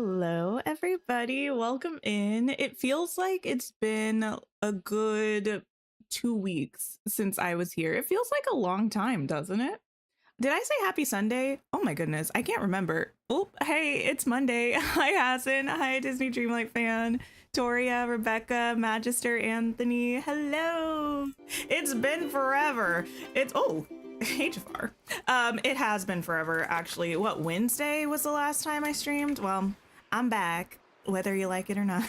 Hello, everybody. Welcome in. It feels like it's been a good 2 weeks since I was here. It feels like a long time, doesn't it? Did I say happy Sunday? Oh my goodness, I can't remember. Oh, hey, it's Monday. Hi, Hassan. Hi, Disney Dreamlight fan. Toria, Rebecca, Magister, Anthony. Hello. It's been forever. Hey, Jafar. It has been forever, actually. What, Wednesday was the last time I streamed? Well, I'm back, whether you like it or not.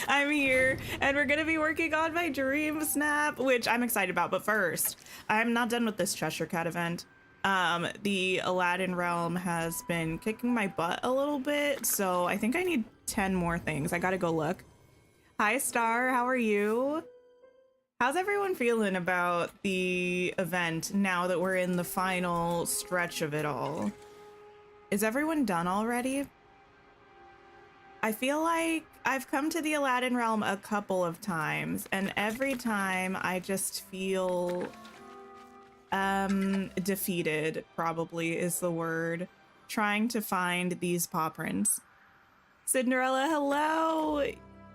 I'm here, and we're gonna be working on my DreamSnap, which I'm excited about. But first, I'm not done with this Cheshire Cat event. The Aladdin realm has been kicking my butt a little bit, so I think I need 10 more things. I gotta go look. Hi, Star. How are you? How's everyone feeling about the event now that we're in the final stretch of it all? Is everyone done already? I feel like I've come to the Aladdin realm a couple of times, and every time I just feel defeated, probably is the word, trying to find these paw prints. Cinderella, hello.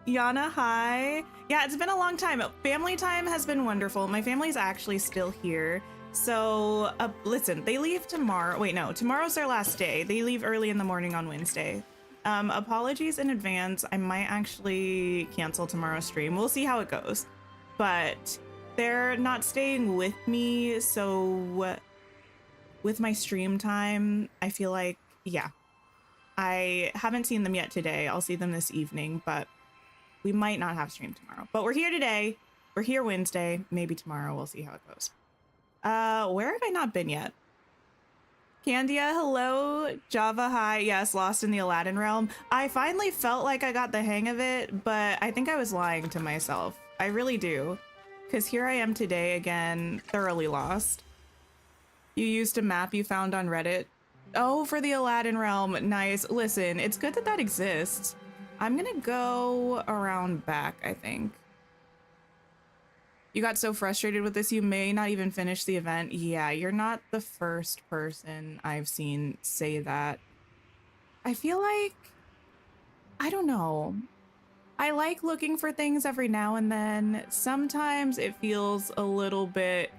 Yana, hi. Yeah, it's been a long time. Family time has been wonderful. My family's actually still here. So listen, they leave tomorrow. Wait, no, tomorrow's their last day. They leave early in the morning on Wednesday. Apologies in advance. I might actually cancel tomorrow's stream. We'll see how it goes. But they're not staying with me, so with my stream time, I feel like, yeah. I haven't seen them yet today. I'll see them this evening, but we might not have stream tomorrow. But we're here today. We're here Wednesday. Maybe tomorrow. We'll see how it goes. Where have I not been yet? Candia, hello. Java, hi. Yes, lost in the Aladdin realm. I finally felt like I got the hang of it, but I think I was lying to myself. I really do. Because here I am today again, thoroughly lost. You used a map you found on Reddit. Oh, for the Aladdin realm. Nice. Listen, it's good that that exists. I'm gonna go around back, I think. You got so frustrated with this, you may not even finish the event. Yeah, you're not the first person I've seen say that. I feel like, I don't know. I like looking for things every now and then. Sometimes it feels a little bit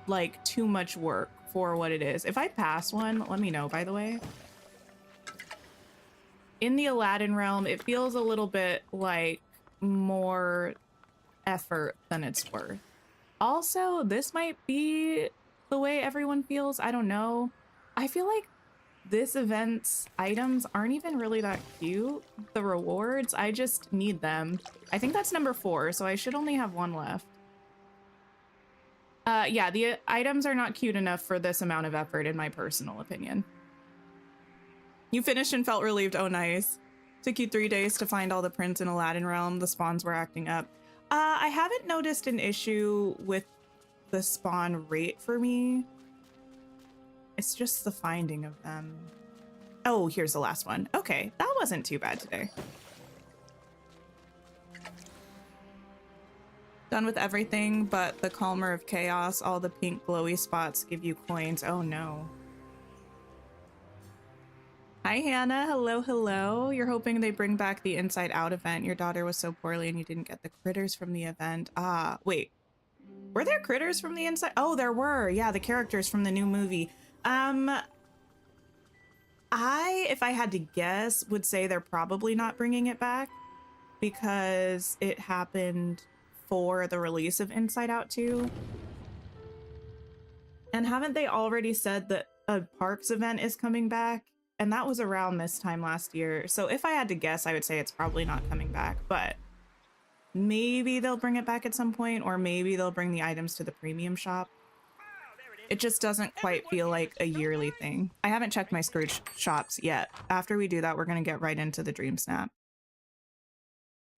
like too much work for what it is. If I pass one, let me know, by the way. In the Aladdin realm, it feels a little bit like more effort than it's worth. Also, this might be the way everyone feels. I don't know. I feel like this event's items aren't even really that cute. The rewards, I just need them. I think that's number 4, so I should only have 1 left. Yeah, the items are not cute enough for this amount of effort, in my personal opinion. You finished and felt relieved. Oh, nice. Took you 3 days to find all the prints in Aladdin realm. The spawns were acting up. I haven't noticed an issue with the spawn rate for me. It's just the finding of them. Oh, here's the last one. Okay, that wasn't too bad today. Done with everything but the Calmer of Chaos. All the pink glowy spots give you coins. Oh no. Hi, Hannah. Hello, hello. You're hoping they bring back the Inside Out event. Your daughter was so poorly and you didn't get the critters from the event. Ah, wait. Were there critters from the inside? Oh, there were. Yeah, the characters from the new movie. If I had to guess, would say they're probably not bringing it back because it happened for the release of Inside Out 2. And haven't they already said that a Parks event is coming back? And that was around this time last year. So if I had to guess, I would say it's probably not coming back, but maybe they'll bring it back at some point, or maybe they'll bring the items to the premium shop. It just doesn't quite feel like a yearly thing. I haven't checked my Scrooge shops yet. After we do that, we're going to get right into the DreamSnap.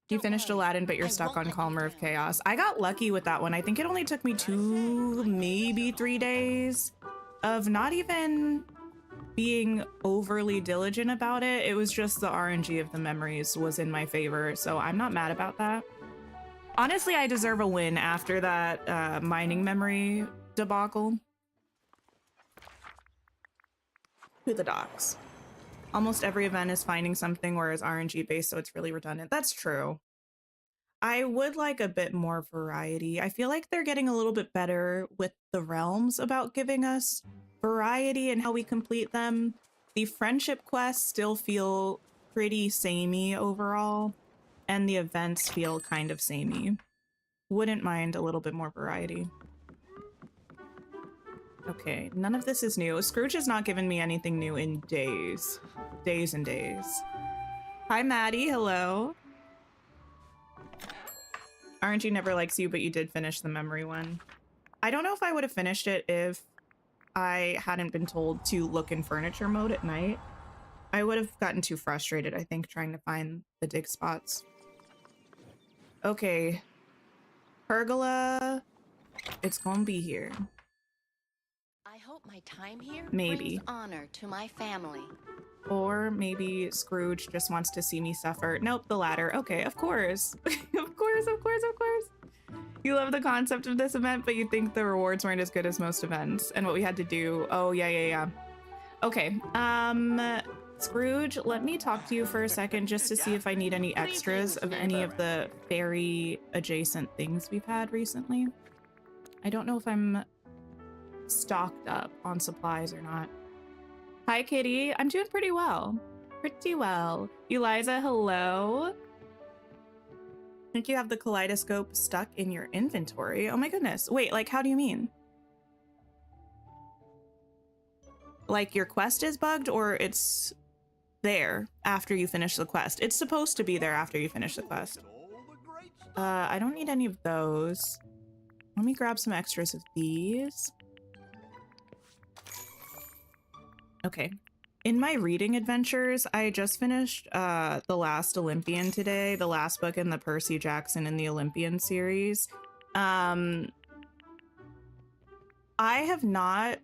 You finished Aladdin, but you're stuck on Calmer of Chaos. I got lucky with that one. I think it only took me 2, maybe 3 days of not even being overly diligent about it. It was just the RNG of the memories was in my favor, so I'm not mad about that. Honestly, I deserve a win after that mining memory debacle. To the docks. Almost every event is finding something, whereas RNG based, so it's really redundant. That's true. I would like a bit more variety. I feel like they're getting a little bit better with the realms about giving us variety and how we complete them. The friendship quests still feel pretty samey overall, and the events feel kind of samey. Wouldn't mind a little bit more variety. Okay, none of this is new. Scrooge has not given me anything new in days. Days and days. Hi, Maddie. Hello. RNG never likes you, but you did finish the memory one. I don't know if I would have finished it if I hadn't been told to look in furniture mode at night. I would have gotten too frustrated, I think, trying to find the dig spots. Okay. Pergola. It's gonna be here. I hope my time here Maybe. brings honor to my family. Or maybe Scrooge just wants to see me suffer. Nope, the latter. Okay, of course. Of course, of course, of course. You love the concept of this event, but you think the rewards weren't as good as most events. And what we had to do. Oh, yeah. Okay, Scrooge, let me talk to you for a second just to see if I need any extras of any of the fairy adjacent things we've had recently. I don't know if I'm stocked up on supplies or not. Hi, Kitty. I'm doing pretty well. Pretty well. Eliza, hello. I think you have the kaleidoscope stuck in your inventory. Oh my goodness. Wait, like, how do you mean? Like your quest is bugged or it's there after you finish the quest? It's supposed to be there after you finish the quest. I don't need any of those. Let me grab some extras of these. Okay. In my reading adventures, I just finished The Last Olympian today, the last book in the Percy Jackson and the Olympian series. I have not...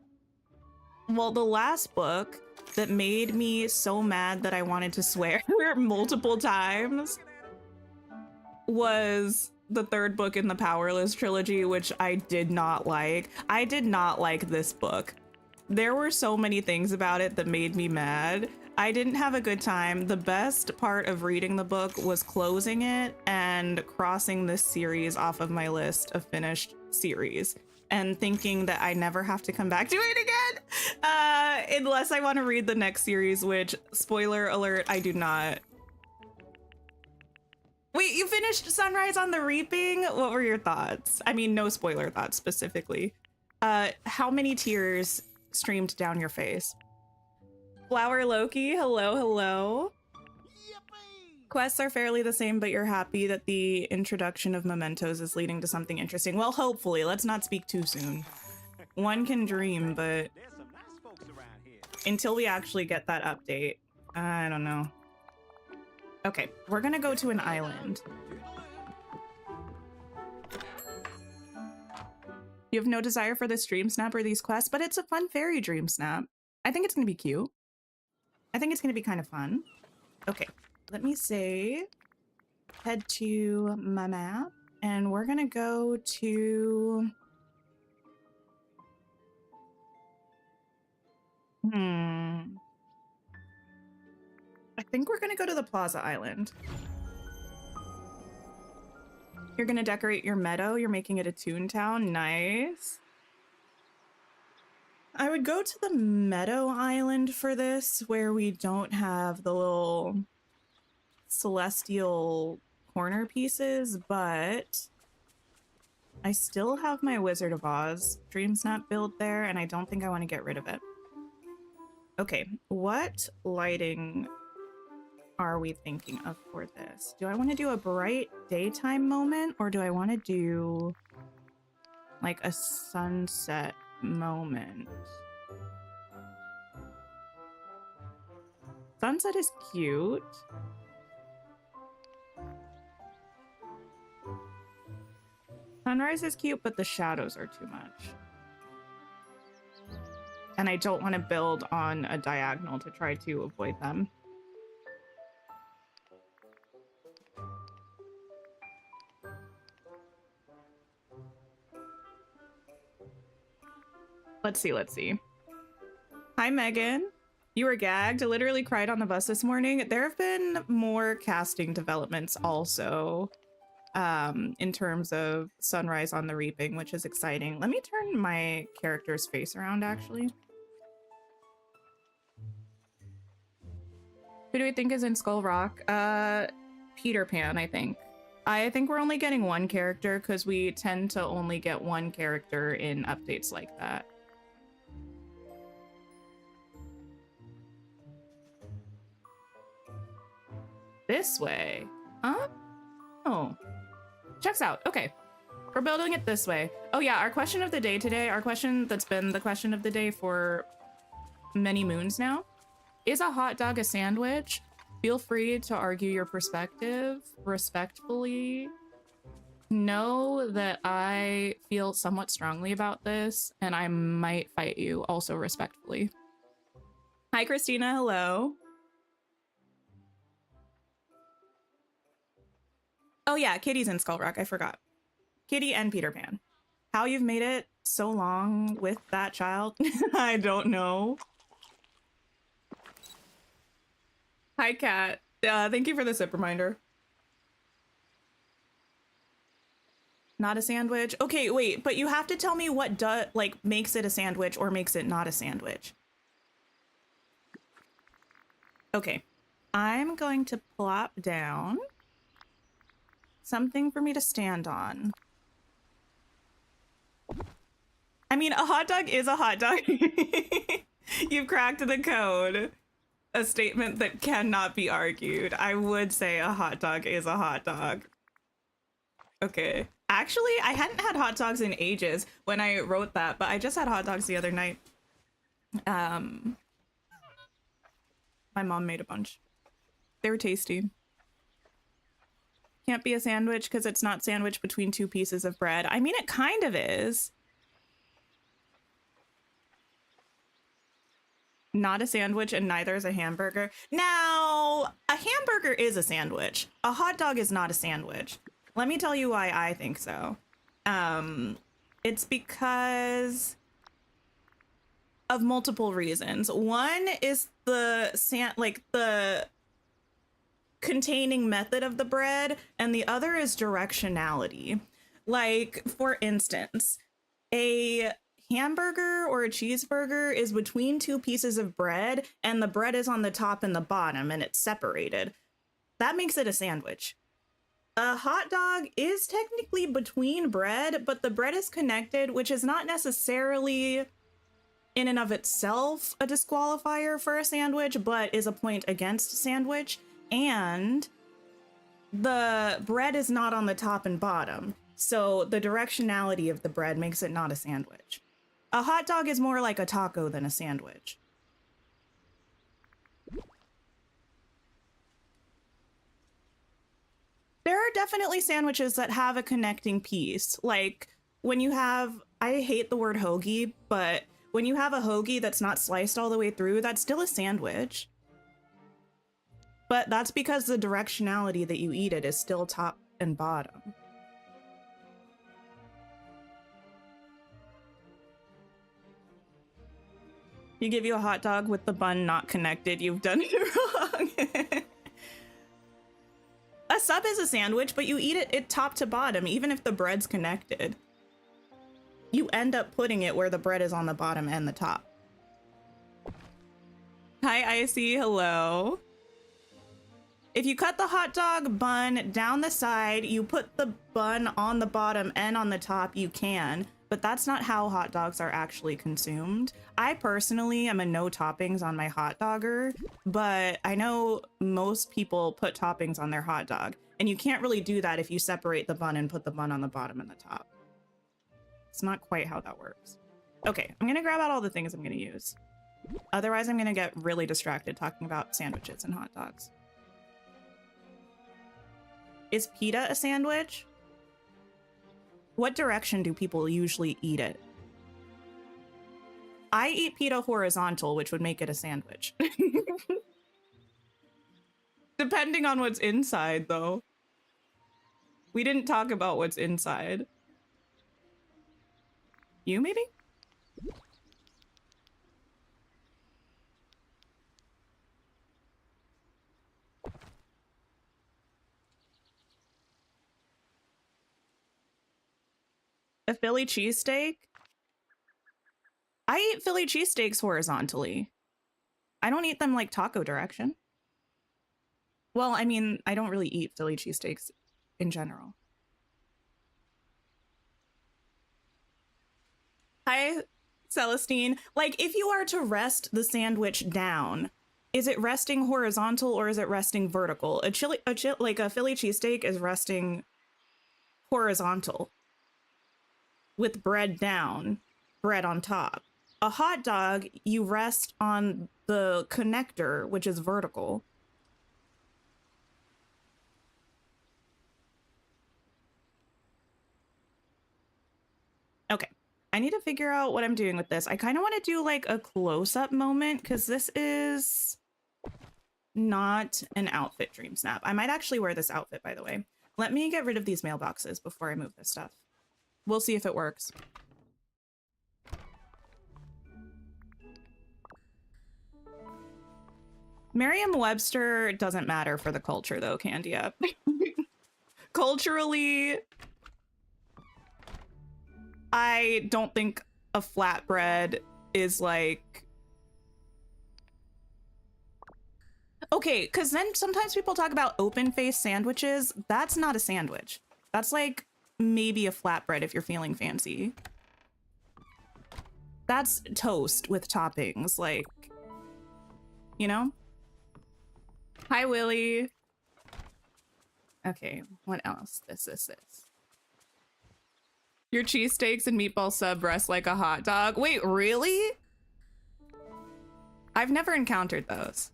Well, the last book that made me so mad that I wanted to swear multiple times was the third book in the Powerless trilogy, which I did not like. I did not like this book. There were so many things about it that made me mad. I didn't have a good time. The best part of reading the book was closing it and crossing this series off of my list of finished series and thinking that I never have to come back to it again, unless I want to read the next series, which, spoiler alert, I do not. Wait, you finished Sunrise on the Reaping? What were your thoughts? I mean, no spoiler thoughts specifically. How many tears streamed down your face? Flower Loki, hello. Yippee! Quests are fairly the same, but you're happy that the introduction of mementos is leading to something interesting. Well, hopefully. Let's not speak too soon. One can dream, but until we actually get that update, I don't know. Okay, we're gonna go to an island. You have no desire for this DreamSnap or these quests, but it's a fun fairy DreamSnap. I think it's gonna be cute. I think it's gonna be kind of fun. Okay, let me say, head to my map, and we're gonna go to... I think we're gonna go to the Plaza Island. You're gonna decorate your meadow. You're making it a Toontown. Nice. I would go to the Meadow Island for this, where we don't have the little celestial corner pieces, but I still have my Wizard of Oz DreamSnap build there, and I don't think I want to get rid of it. Okay, what lighting are we thinking of for this? Do I want to do a bright daytime moment, or do I want to do like a sunset moment? Sunset is cute. Sunrise is cute, but the shadows are too much. And I don't want to build on a diagonal to try to avoid them. Let's see. Hi, Megan. You were gagged. I literally cried on the bus this morning. There have been more casting developments also, in terms of Sunrise on the Reaping, which is exciting. Let me turn my character's face around, actually. Who do we think is in Skull Rock? Peter Pan, I think. I think we're only getting one character because we tend to only get one character in updates like that. This way. Huh? Oh. Checks out. Okay. We're building it this way. Oh yeah, our question of the day today, our question that's been the question of the day for many moons now. Is a hot dog a sandwich? Feel free to argue your perspective respectfully. Know that I feel somewhat strongly about this, and I might fight you also respectfully. Hi, Christina. Hello. Oh yeah, Kitty's in Skull Rock. I forgot. Kitty and Peter Pan. How you've made it so long with that child, I don't know. Hi, Kat. Thank you for the sip reminder. Not a sandwich. Okay, wait, but you have to tell me what makes it a sandwich or makes it not a sandwich. Okay, I'm going to plop down something for me to stand on. I mean, a hot dog is a hot dog. You've cracked the code. A statement that cannot be argued. I would say a hot dog is a hot dog. Okay. Actually, I hadn't had hot dogs in ages when I wrote that, but I just had hot dogs the other night. My mom made a bunch. They were tasty. Can't be a sandwich because it's not sandwiched between two pieces of bread. I mean, it kind of is. Not a sandwich and neither is a hamburger. Now, a hamburger is a sandwich. A hot dog is not a sandwich. Let me tell you why I think so. It's because of multiple reasons. One is the containing method of the bread, and the other is directionality. Like, for instance, a hamburger or a cheeseburger is between two pieces of bread, and the bread is on the top and the bottom, and it's separated. That makes it a sandwich. A hot dog is technically between bread, but the bread is connected, which is not necessarily in and of itself a disqualifier for a sandwich, but is a point against sandwich. And the bread is not on the top and bottom, so the directionality of the bread makes it not a sandwich. A hot dog is more like a taco than a sandwich. There are definitely sandwiches that have a connecting piece. Like when you have, I hate the word hoagie, but when you have a hoagie that's not sliced all the way through, that's still a sandwich. But that's because the directionality that you eat it is still top and bottom. You give you a hot dog with the bun not connected, you've done it wrong. A sub is a sandwich, but you eat it top to bottom, even if the bread's connected. You end up putting it where the bread is on the bottom and the top. Hi, Icy, hello. If you cut the hot dog bun down the side, you put the bun on the bottom and on the top, you can, but that's not how hot dogs are actually consumed. I personally am a no toppings on my hot dogger, but I know most people put toppings on their hot dog, and you can't really do that if you separate the bun and put the bun on the bottom and the top. It's not quite how that works. Okay, I'm gonna grab out all the things I'm gonna use. Otherwise, I'm gonna get really distracted talking about sandwiches and hot dogs. Is pita a sandwich? What direction do people usually eat it? I eat pita horizontal, which would make it a sandwich. Depending on what's inside, though. We didn't talk about what's inside. You, maybe? A Philly cheesesteak? I eat Philly cheesesteaks horizontally. I don't eat them like taco direction. Well, I mean, I don't really eat Philly cheesesteaks in general. Hi, Celestine. Like, if you are to rest the sandwich down, is it resting horizontal or is it resting vertical? Like a Philly cheesesteak is resting horizontal with bread down, bread on top. A hot dog, you rest on the connector, which is vertical. Okay, I need to figure out what I'm doing with this. I kind of want to do like a close-up moment because this is not an outfit DreamSnap. I might actually wear this outfit, by the way. Let me get rid of these mailboxes before I move this stuff. We'll see if it works. Merriam-Webster doesn't matter for the culture, though, Candia. Culturally, I don't think a flatbread is like... Okay, because then sometimes people talk about open-faced sandwiches. That's not a sandwich. That's like maybe a flatbread if you're feeling fancy. That's toast with toppings, like, you know? Hi, Willie. Okay, what else? This. Your cheesesteaks and meatball sub rest like a hot dog. Wait, really? I've never encountered those.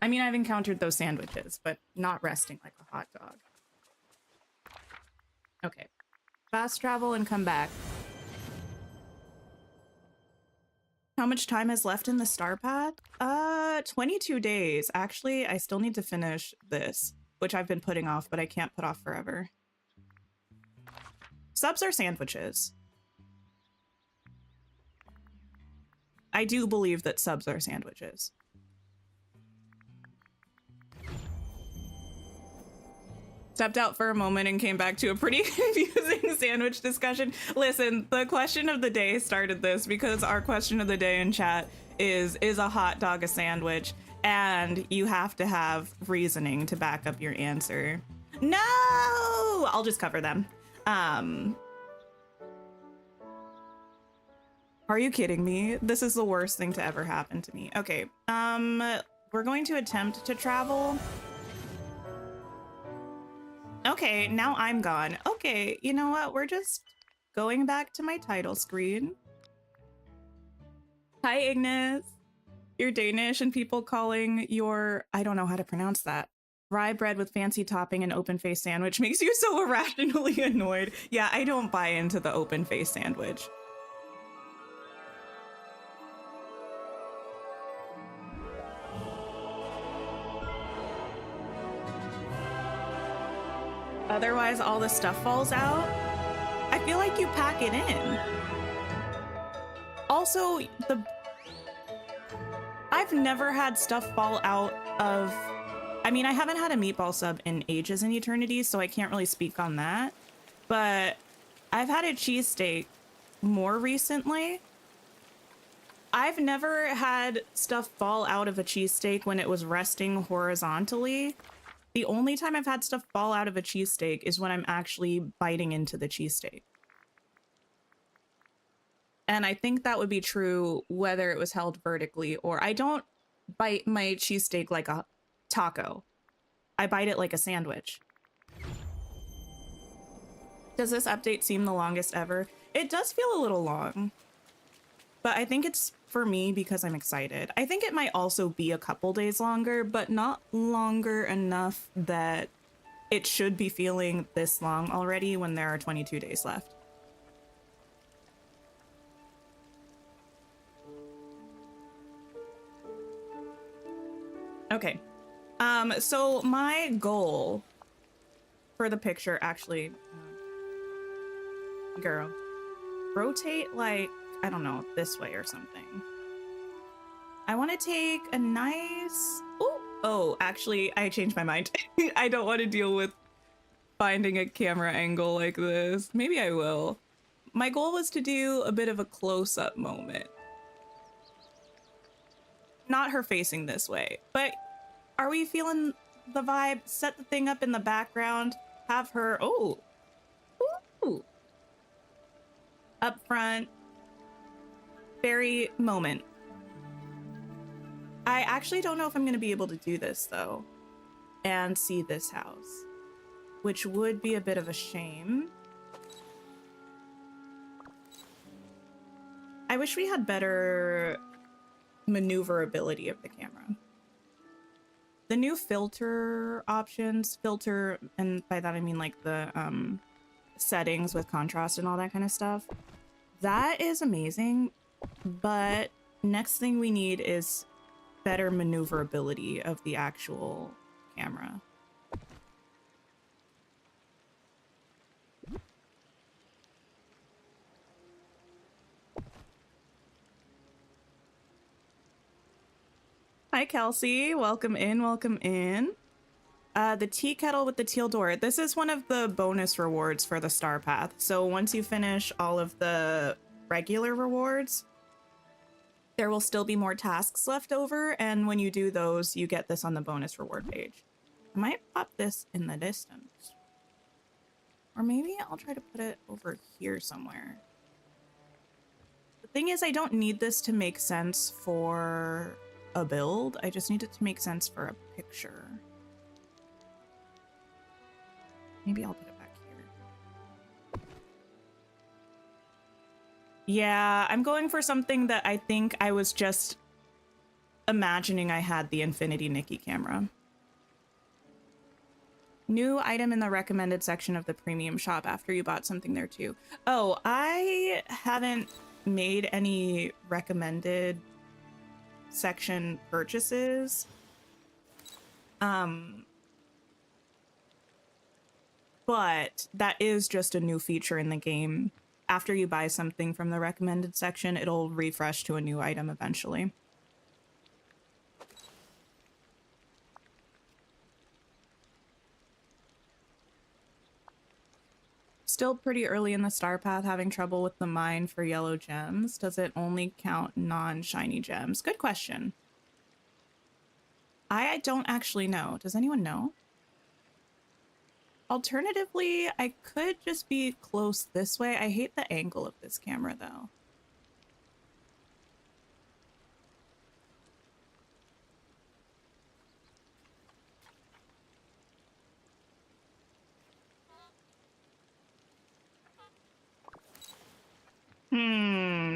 I mean, I've encountered those sandwiches, but not resting like a hot dog. Okay. Fast travel and come back. How much time is left in the star path? 22 days. Actually, I still need to finish this, which I've been putting off, but I can't put off forever. Subs are sandwiches. I do believe that subs are sandwiches. Stepped out for a moment and came back to a pretty confusing sandwich discussion. Listen, the question of the day started this because our question of the day in chat is a hot dog a sandwich? And you have to have reasoning to back up your answer. No! I'll just cover them. Are you kidding me? This is the worst thing to ever happen to me. Okay, we're going to attempt to travel. Okay, now I'm gone. Okay, you know what? We're just going back to my title screen. Hi, Ignis. You're Danish and people calling your, I don't know how to pronounce that, rye bread with fancy topping and open-faced sandwich makes you so irrationally annoyed. Yeah, I don't buy into the open-faced sandwich. Otherwise, all the stuff falls out. I feel like you pack it in. Also, I've never had stuff fall out of... I mean, I haven't had a meatball sub in ages and eternities, so I can't really speak on that. But I've had a cheesesteak more recently. I've never had stuff fall out of a cheesesteak when it was resting horizontally. The only time I've had stuff fall out of a cheesesteak is when I'm actually biting into the cheesesteak. And I think that would be true whether it was held vertically or... I don't bite my cheesesteak like a taco. I bite it like a sandwich. Does this update seem the longest ever? It does feel a little long. But I think it's for me because I'm excited. I think it might also be a couple days longer, but not longer enough that it should be feeling this long already when there are 22 days left. Okay. So my goal for the picture, actually, girl, rotate like, I don't know, this way or something. I want to take a nice... Ooh. Oh, actually, I changed my mind. I don't want to deal with finding a camera angle like this. Maybe I will. My goal was to do a bit of a close-up moment. Not her facing this way, but are we feeling the vibe? Set the thing up in the background, have her, oh, ooh, up front, very moment. I actually don't know if I'm going to be able to do this though and see this house, which would be a bit of a shame. I wish we had better maneuverability of the camera. The new filter options, and by that I mean like the settings with contrast and all that kind of stuff, that is amazing, but next thing we need is better maneuverability of the actual camera. Hi, Kelsey. Welcome in, welcome in. The tea kettle with the teal door. This is one of the bonus rewards for the star path. So once you finish all of the regular rewards, there will still be more tasks left over. And when you do those, you get this on the bonus reward page. I might pop this in the distance. Or maybe I'll try to put it over here somewhere. The thing is, I don't need this to make sense for a build. I just need it to make sense for a picture. Maybe I'll put it back here. Yeah, I'm going for something that I think I was just imagining I had the Infinity Nikki camera. New item in the recommended section of the premium shop after you bought something there too. Oh, I haven't made any recommended section purchases. But that is just a new feature in the game. After you buy something from the recommended section, it'll refresh to a new item eventually. Still pretty early in the star path, having trouble with the mine for yellow gems. Does it only count non-shiny gems? Good question. I don't actually know. Does anyone know? Alternatively, I could just be close this way. I hate the angle of this camera though.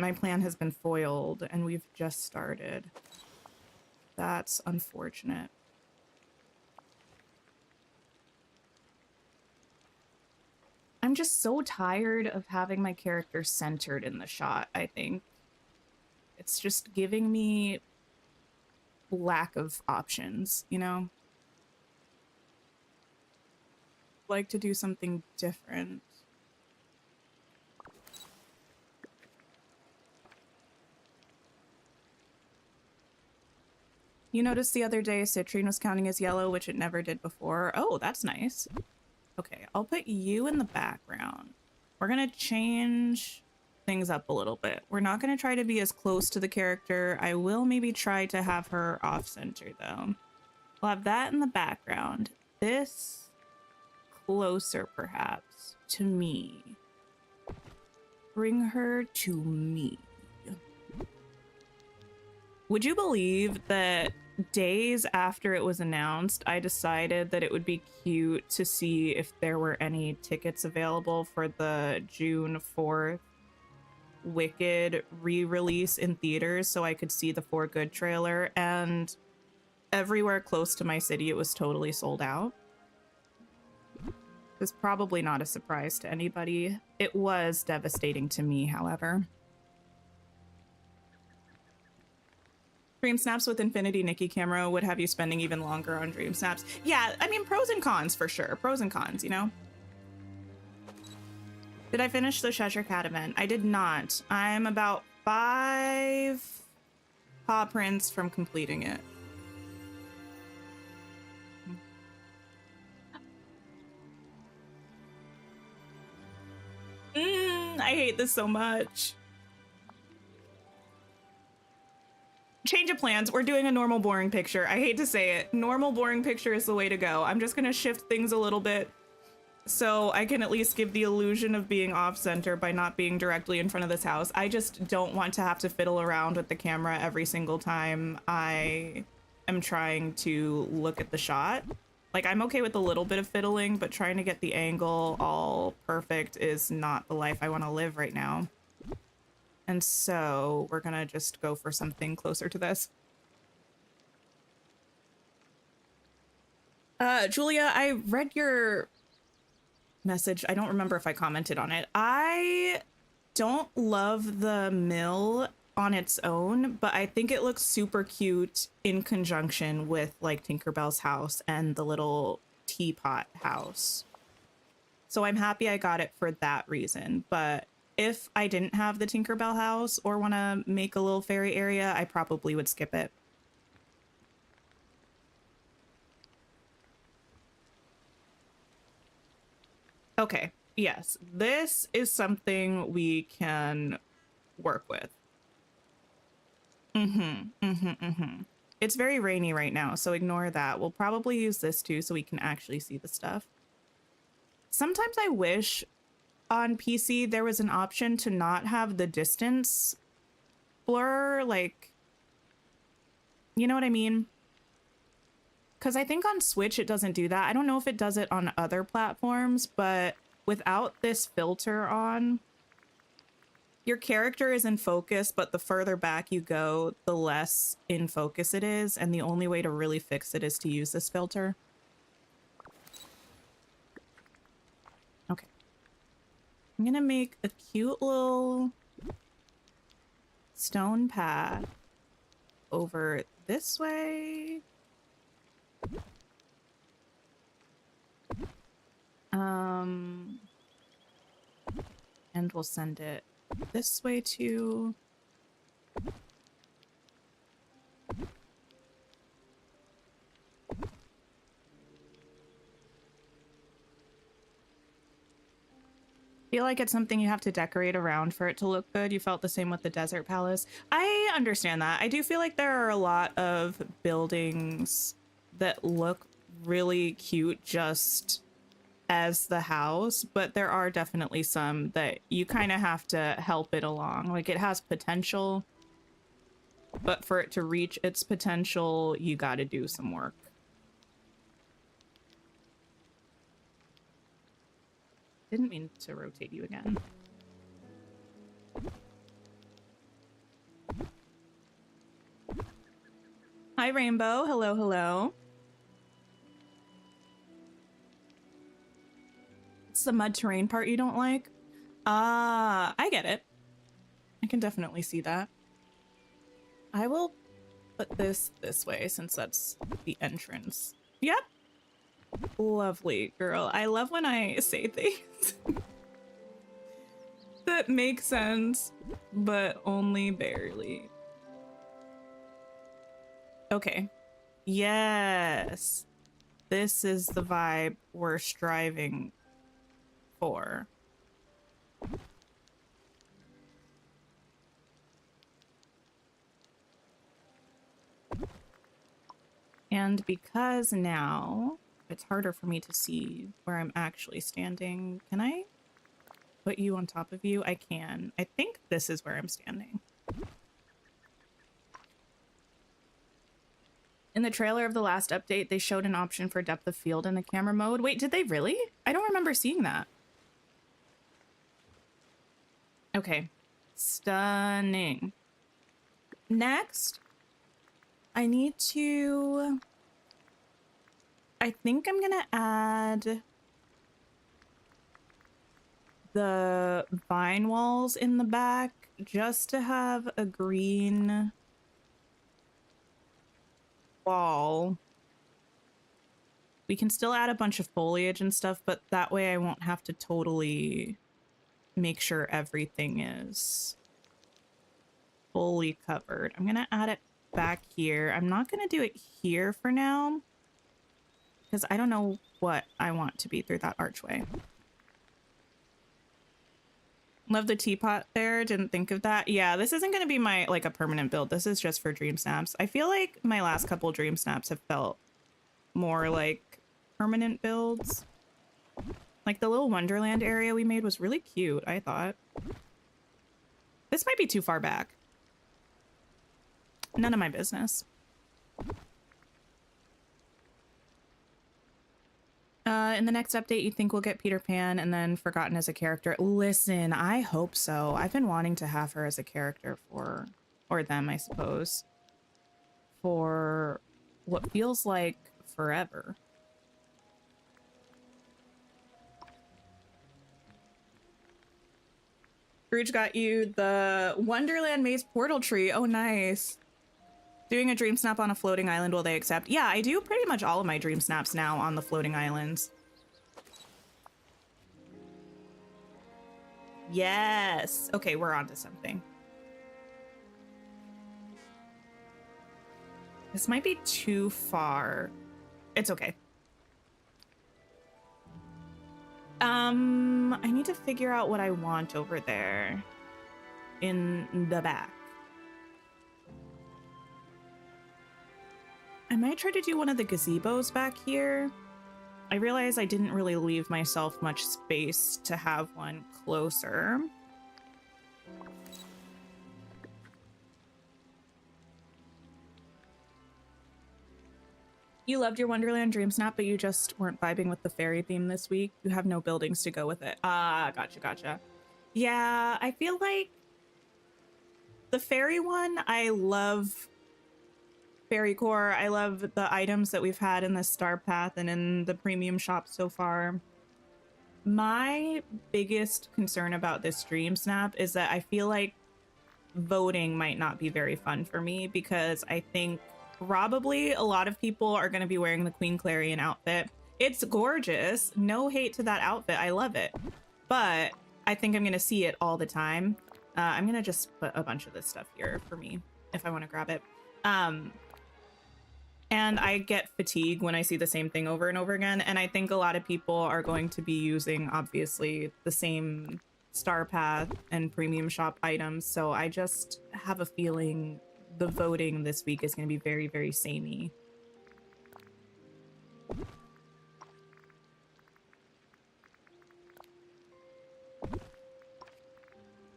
My plan has been foiled and we've just started. That's unfortunate. I'm just so tired of having my character centered in the shot, I think. It's just giving me lack of options, you know? Like to do something different. You noticed the other day citrine was counting as yellow, which it never did before. Oh, that's nice. Okay, I'll put you in the background. We're gonna change things up a little bit. We're not gonna try to be as close to the character. I will maybe try to have her off-center though. We'll have that in the background. This closer perhaps to me. Bring her to me. Would you believe that days after it was announced, I decided that it would be cute to see if there were any tickets available for the June 4th Wicked re-release in theaters so I could see the For Good trailer, and everywhere close to my city it was totally sold out. It's probably not a surprise to anybody. It was devastating to me, however. DreamSnaps with Infinity Nikki camera would have you spending even longer on DreamSnaps. Yeah, I mean, pros and cons for sure. Pros and cons, you know? Did I finish the Cheshire Cat event? I did not. I'm about 5 paw prints from completing it. I hate this so much. Change of plans. We're doing a normal boring picture. I hate to say it. Normal boring picture is the way to go. I'm just gonna shift things a little bit so I can at least give the illusion of being off center by not being directly in front of this house. I just don't want to have to fiddle around with the camera every single time I am trying to look at the shot. Like, I'm okay with a little bit of fiddling, but trying to get the angle all perfect is not the life I want to live right now. And so we're gonna just go for something closer to this. Julia, I read your message. I don't remember if I commented on it. I don't love the mill on its own, but I think it looks super cute in conjunction with like Tinkerbell's house and the little teapot house. So I'm happy I got it for that reason. But if I didn't have the Tinkerbell house or want to make a little fairy area, I probably would skip it. Okay, yes, this is something we can work with. It's very rainy right now, so ignore that. We'll probably use this too so we can actually see the stuff. Sometimes I wish on PC there was an option to not have the distance blur, like, you know what I mean? Because I think on Switch it doesn't do that. I don't know if it does it on other platforms, but without this filter on, your character is in focus, but the further back you go, the less in focus it is, and the only way to really fix it is to use this filter. Okay. I'm gonna make a cute little stone path over this way. And we'll send it this way too. Feel like it's something you have to decorate around for it to look good. You felt the same with the Desert Palace. I understand that. I do feel like there are a lot of buildings that look really cute just as the house, but there are definitely some that you kind of have to help it along. Like, it has potential, but for it to reach its potential, you got to do some work. Didn't mean to rotate you again. Hi, Rainbow. Hello, hello. It's the mud terrain part you don't like? Ah, I get it. I can definitely see that. I will put this way since that's the entrance. Yep. Lovely, girl. I love when I say things that make sense, but only barely. Okay. Yes. This is the vibe we're striving for. And because now it's harder for me to see where I'm actually standing, can I put you on top of you? I can. I think this is where I'm standing. In the trailer of the last update, they showed an option for depth of field in the camera mode. Wait, did they really? I don't remember seeing that. Okay. Stunning. Next, I need to... I think I'm gonna add the vine walls in the back just to have a green wall. We can still add a bunch of foliage and stuff, but that way I won't have to totally make sure everything is fully covered. I'm gonna add it back here. I'm not gonna do it here for now because I don't know what I want to be through that archway. Love the teapot there. Didn't think of that. Yeah, this isn't going to be my like a permanent build. This is just for dream snaps. I feel like my last couple dream snaps have felt more like permanent builds. Like the little Wonderland area we made was really cute, I thought. This might be too far back. None of my business. In the next update, you think we'll get Peter Pan and then Forgotten as a character? Listen, I hope so. I've been wanting to have her as a character for, or them, I suppose, for what feels like forever. Scrooge got you the Wonderland Maze Portal Tree. Oh, nice. Doing a dream snap on a floating island, will they accept? Yeah, I do pretty much all of my dream snaps now on the floating islands. Yes. Okay, we're on to something. This might be too far. It's okay. I need to figure out what I want over there in the back. I might try to do one of the gazebos back here. I realize I didn't really leave myself much space to have one closer. You loved your Wonderland Dream Snap, but you just weren't vibing with the fairy theme this week. You have no buildings to go with it. Ah, gotcha. Yeah, I feel like the fairy one, I love fairy core. I love the items that we've had in the Star Path and in the premium shop so far. My biggest concern about this Dream Snap is that I feel like voting might not be very fun for me, because I think probably a lot of people are going to be wearing the Queen Clarion outfit. It's gorgeous. No hate to that outfit. I love it. But I think I'm going to see it all the time. I'm going to just put a bunch of this stuff here for me if I want to grab it. And I get fatigue when I see the same thing over and over again. And I think a lot of people are going to be using, obviously, the same Star Path and premium shop items. So I just have a feeling the voting this week is going to be very, very samey.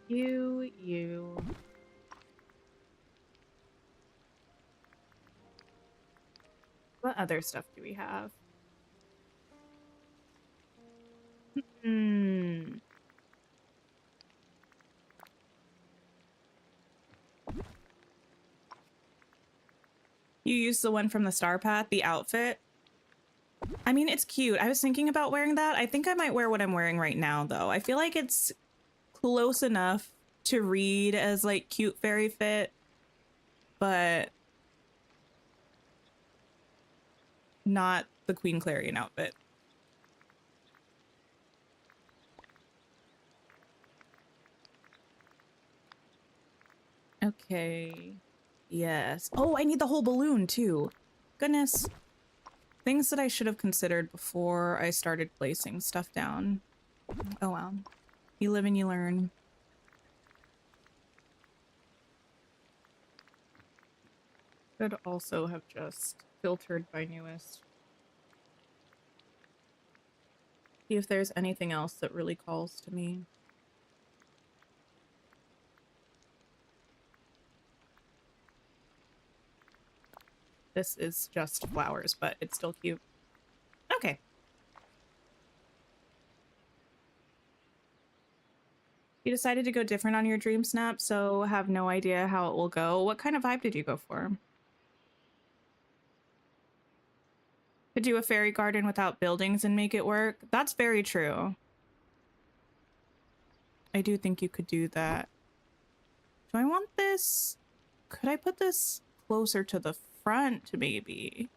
You. What other stuff do we have? You used the one from the Star Path, the outfit. I mean, it's cute. I was thinking about wearing that. I think I might wear what I'm wearing right now, though. I feel like it's close enough to read as like cute fairy fit, but not the Queen Clarion outfit. Okay. Yes. Oh, I need the whole balloon too. Goodness. Things that I should have considered before I started placing stuff down. Oh well. You live and you learn. Could also have just filtered by newest. See if there's anything else that really calls to me. This is just flowers, but it's still cute. Okay. You decided to go different on your dream snap, so have no idea how it will go. What kind of vibe did you go for? Could do a fairy garden without buildings and make it work. That's very true. I do think you could do that. Do I want this? Could I put this closer to the front, maybe?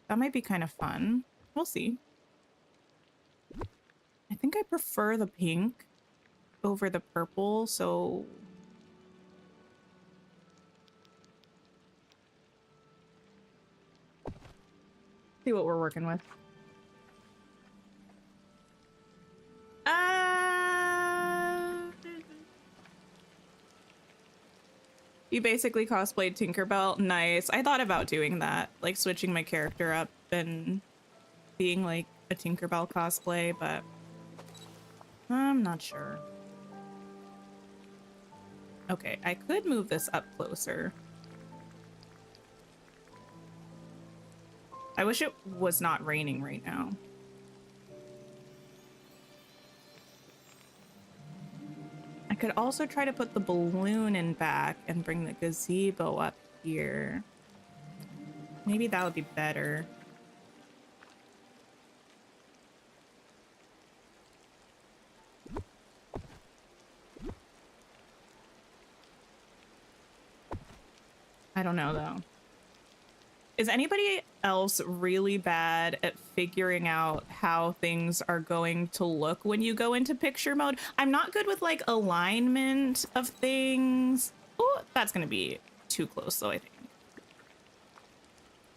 That might be kind of fun. We'll see. I think I prefer the pink over the purple, so... see what we're working with. You basically cosplayed Tinkerbell. Nice. I thought about doing that, like switching my character up and being like a Tinkerbell cosplay, but I'm not sure. Okay, I could move this up closer. I wish it was not raining right now. I could also try to put the balloon in back and bring the gazebo up here. Maybe that would be better. I don't know though. Is anybody else really bad at figuring out how things are going to look when you go into picture mode? I'm not good with like alignment of things. Oh, that's gonna be too close though, I think.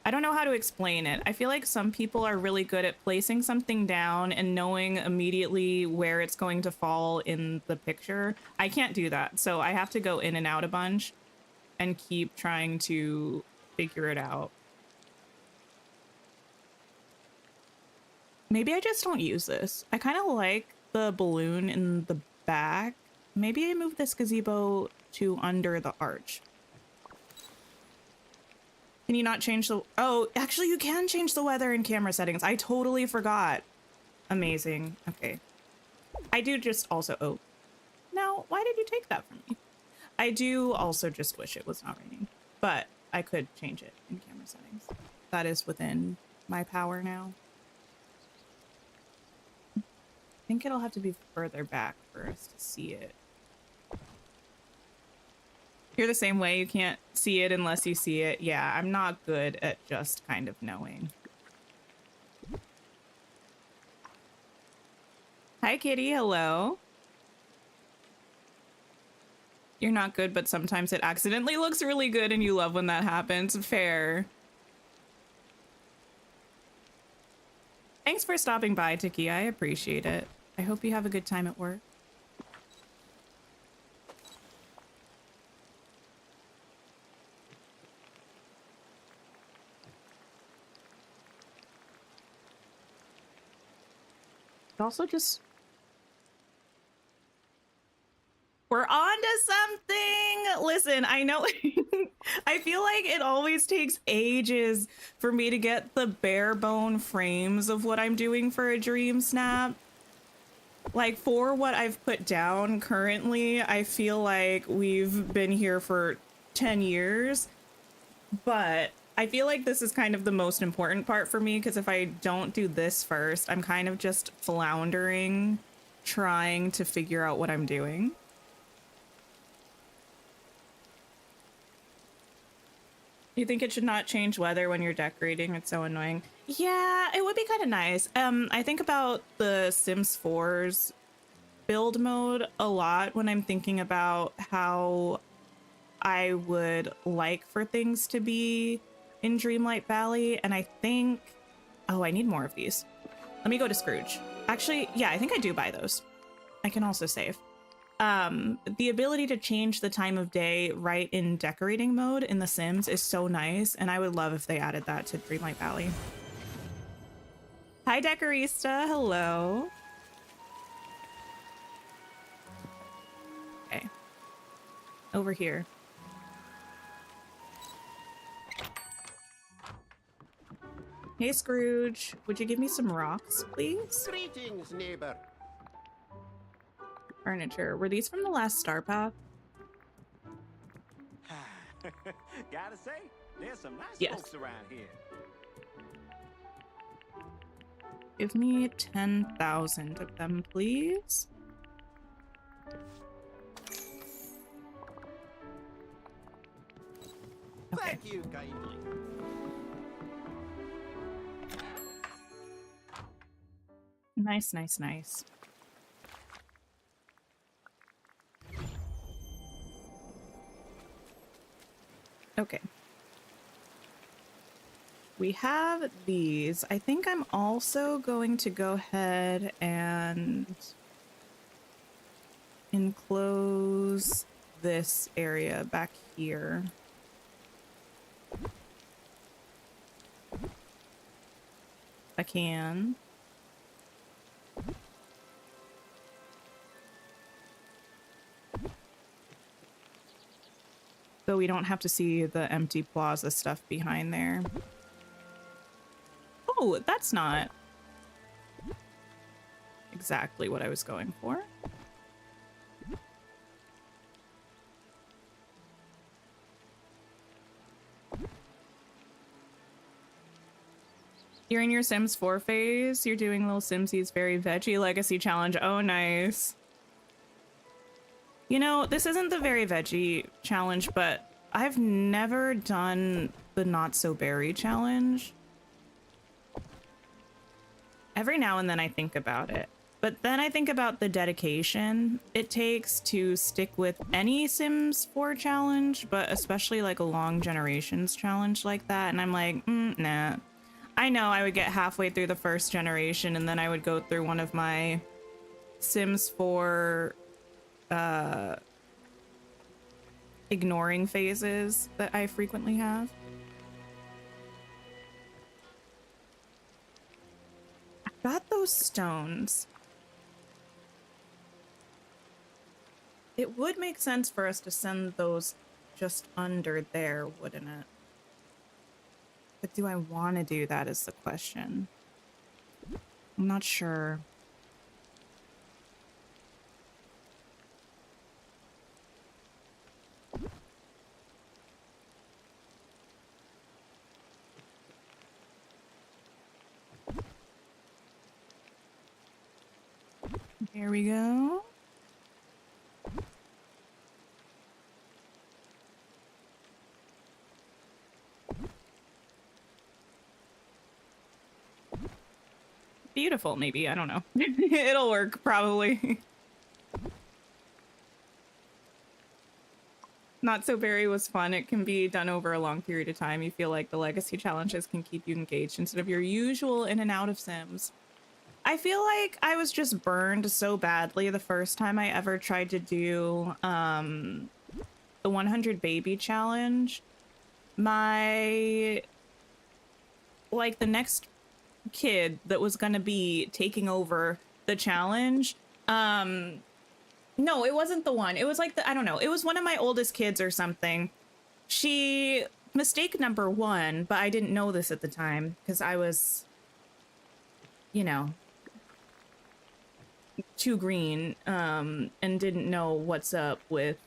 I don't know how to explain it. I feel like some people are really good at placing something down and knowing immediately where it's going to fall in the picture. I can't do that, so I have to go in and out a bunch and keep trying to figure it out. Maybe I just don't use this. I kind of like the balloon in the back. Maybe I move this gazebo to under the arch. Can you not change the... Oh, actually you can change the weather in camera settings. I totally forgot. Amazing. Okay. I do just also... Oh. Now, why did you take that from me? I do also just wish it was not raining. But I could change it in camera settings. That is within my power now. I think it'll have to be further back for us to see it. You're the same way. You can't see it unless you see it. Yeah, I'm not good at just kind of knowing. Hi, Kitty. Hello. You're not good, but sometimes it accidentally looks really good and you love when that happens. Fair. Thanks for stopping by, Tiki. I appreciate it. I hope you have a good time at work. Also just... We're on to something! Listen, I know... I feel like it always takes ages for me to get the bare bone frames of what I'm doing for a DreamSnap. Like, for what I've put down currently, I feel like we've been here for 10 years. But I feel like this is kind of the most important part for me, because if I don't do this first, I'm kind of just floundering, trying to figure out what I'm doing. You think it should not change weather when you're decorating? It's so annoying. Yeah, it would be kind of nice. I think about the Sims 4's build mode a lot when I'm thinking about how I would like for things to be in Dreamlight Valley. And I think, oh, I need more of these. Let me go to Scrooge. Actually, yeah, I think I do buy those. I can also save. The ability to change the time of day right in decorating mode in The Sims is so nice, and I would love if they added that to Dreamlight Valley. Hi, Decorista. Hello. Okay. Over here. Hey, Scrooge. Would you give me some rocks, please? Greetings, neighbor. Furniture. Were these from the last Star Path? Gotta say, there's some nice Yes. folks around here. Give me 10,000 of them, please. Okay. Thank you kindly. Nice, nice, nice. Okay. We have these. I think I'm also going to go ahead and enclose this area back here. I can. So we don't have to see the empty plaza stuff behind there. Oh, that's not exactly what I was going for. You're in your Sims 4 phase. You're doing Little Simsies Very Veggie Legacy Challenge. Oh, nice. You know, this isn't the Very Veggie Challenge, but I've never done the Not So Berry Challenge. Every now and then I think about it, but then I think about the dedication it takes to stick with any Sims 4 challenge, but especially like a long generations challenge like that. And I'm like, nah. I know I would get halfway through the first generation and then I would go through one of my Sims 4 ignoring phases that I frequently have. I got those stones. It would make sense for us to send those just under there, wouldn't it? But do I want to do that is the question. I'm not sure. Here we go. Beautiful, maybe. I don't know. It'll work, probably. Not So Berry was fun. It can be done over a long period of time. You feel like the legacy challenges can keep you engaged instead of your usual in and out of Sims. I feel like I was just burned so badly the first time I ever tried to do the 100 baby challenge. My, like, the next kid that was gonna be taking over the challenge, no, it wasn't the one. It was like I don't know. It was one of my oldest kids or something. She, mistake number one, but I didn't know this at the time because I was, you know, too green and didn't know what's up with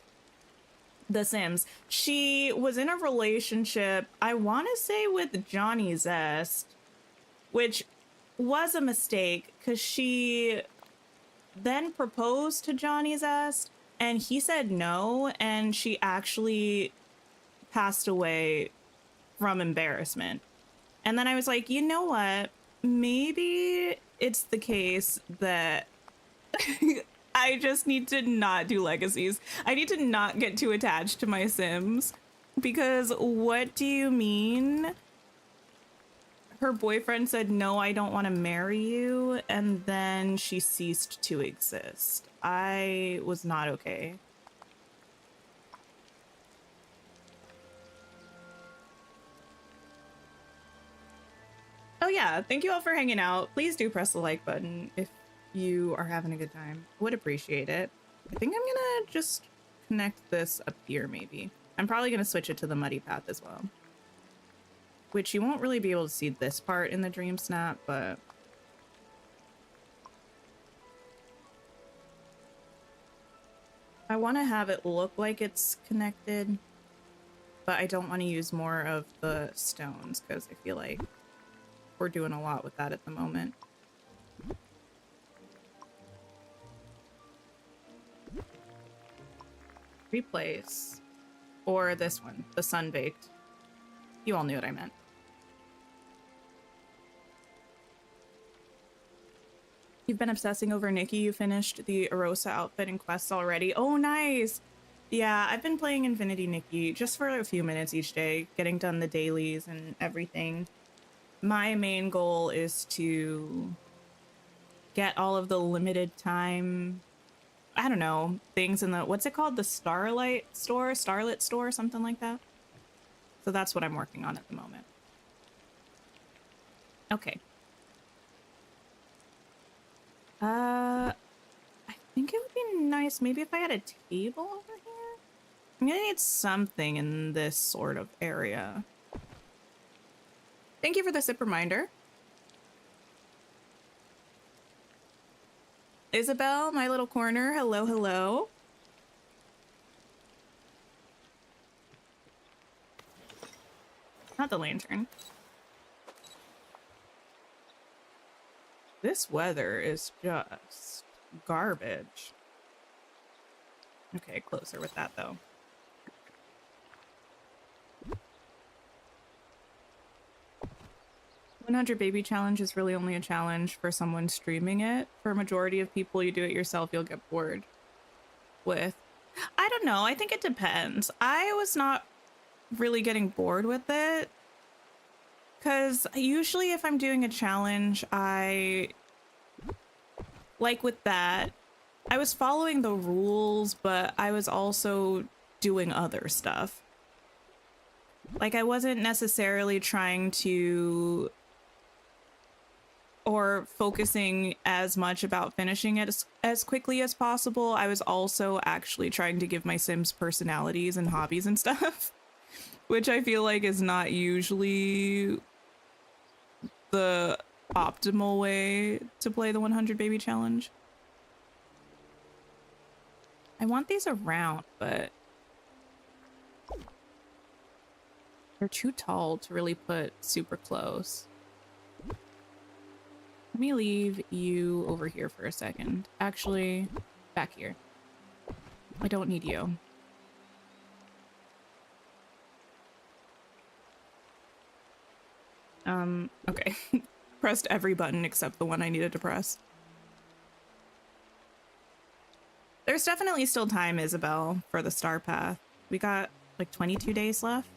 The Sims. She was in a relationship, I want to say with Johnny Zest, which was a mistake because she then proposed to Johnny Zest and he said no, and she actually passed away from embarrassment. And then I was like, you know what? Maybe it's the case that I just need to not do legacies. I need to not get too attached to my Sims, because what do you mean? Her boyfriend said, no, I don't want to marry you, and then she ceased to exist. I was not okay. Oh yeah, thank you all for hanging out. Please do press the like button if you are having a good time. Would appreciate it. I think I'm gonna just connect this up here maybe. I'm probably gonna switch it to the muddy path as well, which you won't really be able to see this part in the DreamSnap, but I want to have it look like it's connected, but I don't want to use more of the stones because I feel like we're doing a lot with that at the moment. Replace. Or this one, the sun-baked. You all knew what I meant. You've been obsessing over Nikki. You finished the Erosa outfit and quests already. Oh, nice. Yeah, I've been playing Infinity Nikki just for a few minutes each day, getting done the dailies and everything. My main goal is to get all of the limited time I don't know, things in the, what's it called? The Starlit store, something like that. So that's what I'm working on at the moment. Okay. I think it would be nice maybe if I had a table over here. I'm gonna need something in this sort of area. Thank you for the sip reminder. Isabel, my little corner, hello, hello. Not the lantern. This weather is just garbage. Okay, closer with that though. $100 baby challenge is really only a challenge for someone streaming it. For a majority of people, you do it yourself, you'll get bored with. I don't know. I think it depends. I was not really getting bored with it because usually if I'm doing a challenge, like with that, I was following the rules, but I was also doing other stuff. Like I wasn't necessarily trying to or focusing as much about finishing it as quickly as possible. I was also actually trying to give my Sims personalities and hobbies and stuff, which I feel like is not usually the optimal way to play the 100 baby challenge. I want these around, but they're too tall to really put super close. Let me leave you over here for a second. Actually, back here. I don't need you. Okay. Pressed every button except the one I needed to press. There's definitely still time, Isabel, for the star path. We got like 22 days left.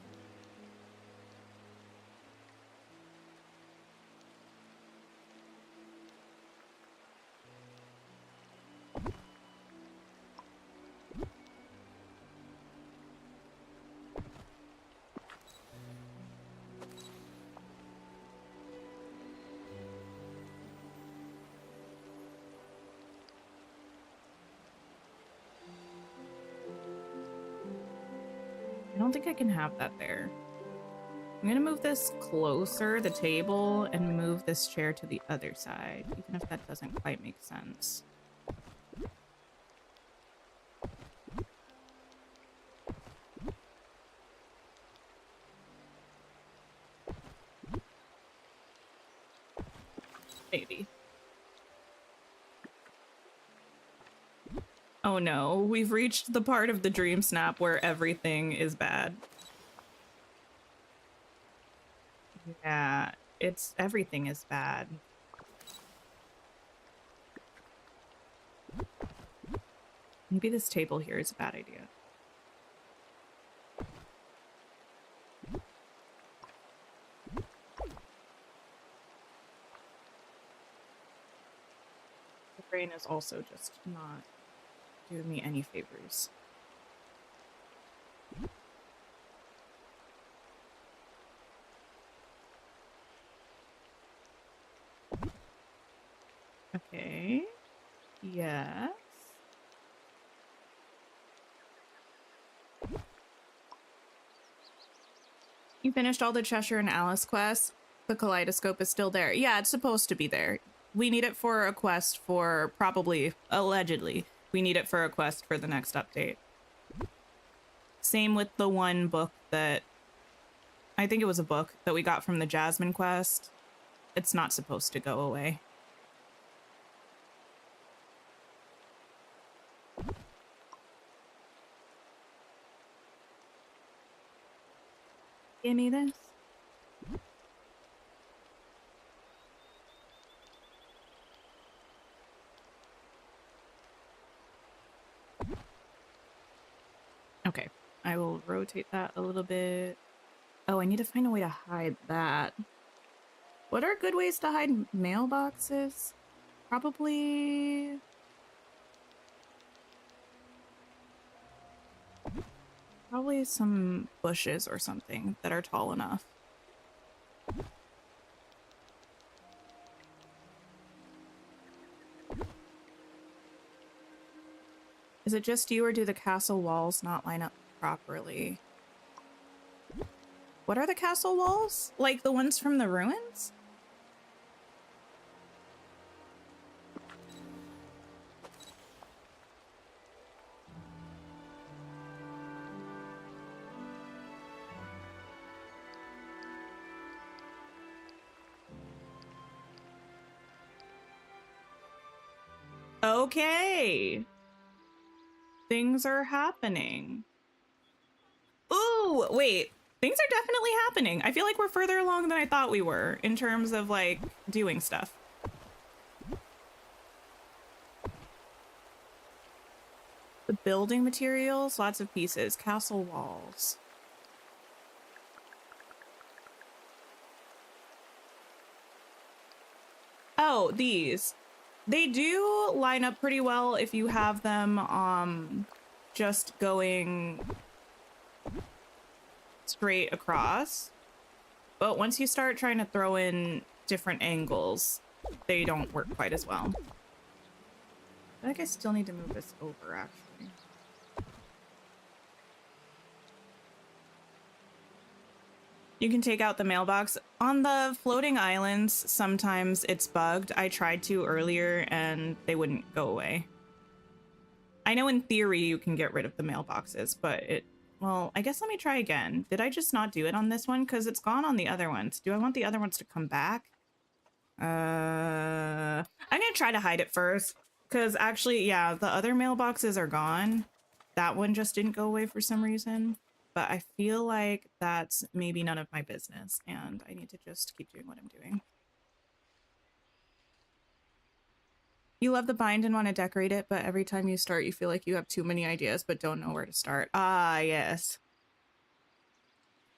I don't think I can have that there. I'm gonna move this closer, the table, and move this chair to the other side, even if that doesn't quite make sense. Maybe. Oh no, we've reached the part of the DreamSnap where everything is bad. Yeah, everything is bad. Maybe this table here is a bad idea. The brain is also just not doing me any favors. Okay. Yes. You finished all the Cheshire and Alice quests. The kaleidoscope is still there. Yeah, it's supposed to be there. We need it for a quest for probably, allegedly, we need it for a quest for the next update. Same with the one book that, I think it was a book that we got from the Jasmine quest. It's not supposed to go away. Give me this. Okay, I will rotate that a little bit. Oh, I need to find a way to hide that. What are good ways to hide mailboxes? Probably... Probably some bushes or something that are tall enough. Is it just you, or do the castle walls not line up properly? What are the castle walls? Like the ones from the ruins? Okay. Things are happening. Ooh, wait. Things are definitely happening. I feel like we're further along than I thought we were in terms of like doing stuff. The building materials, lots of pieces, castle walls. Oh, these. They do line up pretty well if you have them just going straight across. But once you start trying to throw in different angles, they don't work quite as well. I think I still need to move this over, actually. You can take out the mailbox. On the floating islands, sometimes it's bugged. I tried to earlier and they wouldn't go away. I know in theory you can get rid of the mailboxes, but well, I guess let me try again. Did I just not do it on this one? Because it's gone on the other ones. Do I want the other ones to come back? I'm gonna try to hide it first. Because actually, yeah, the other mailboxes are gone. That one just didn't go away for some reason. But I feel like that's maybe none of my business, and I need to just keep doing what I'm doing. You love the bind and want to decorate it, but every time you start, you feel like you have too many ideas, but don't know where to start. Ah, yes.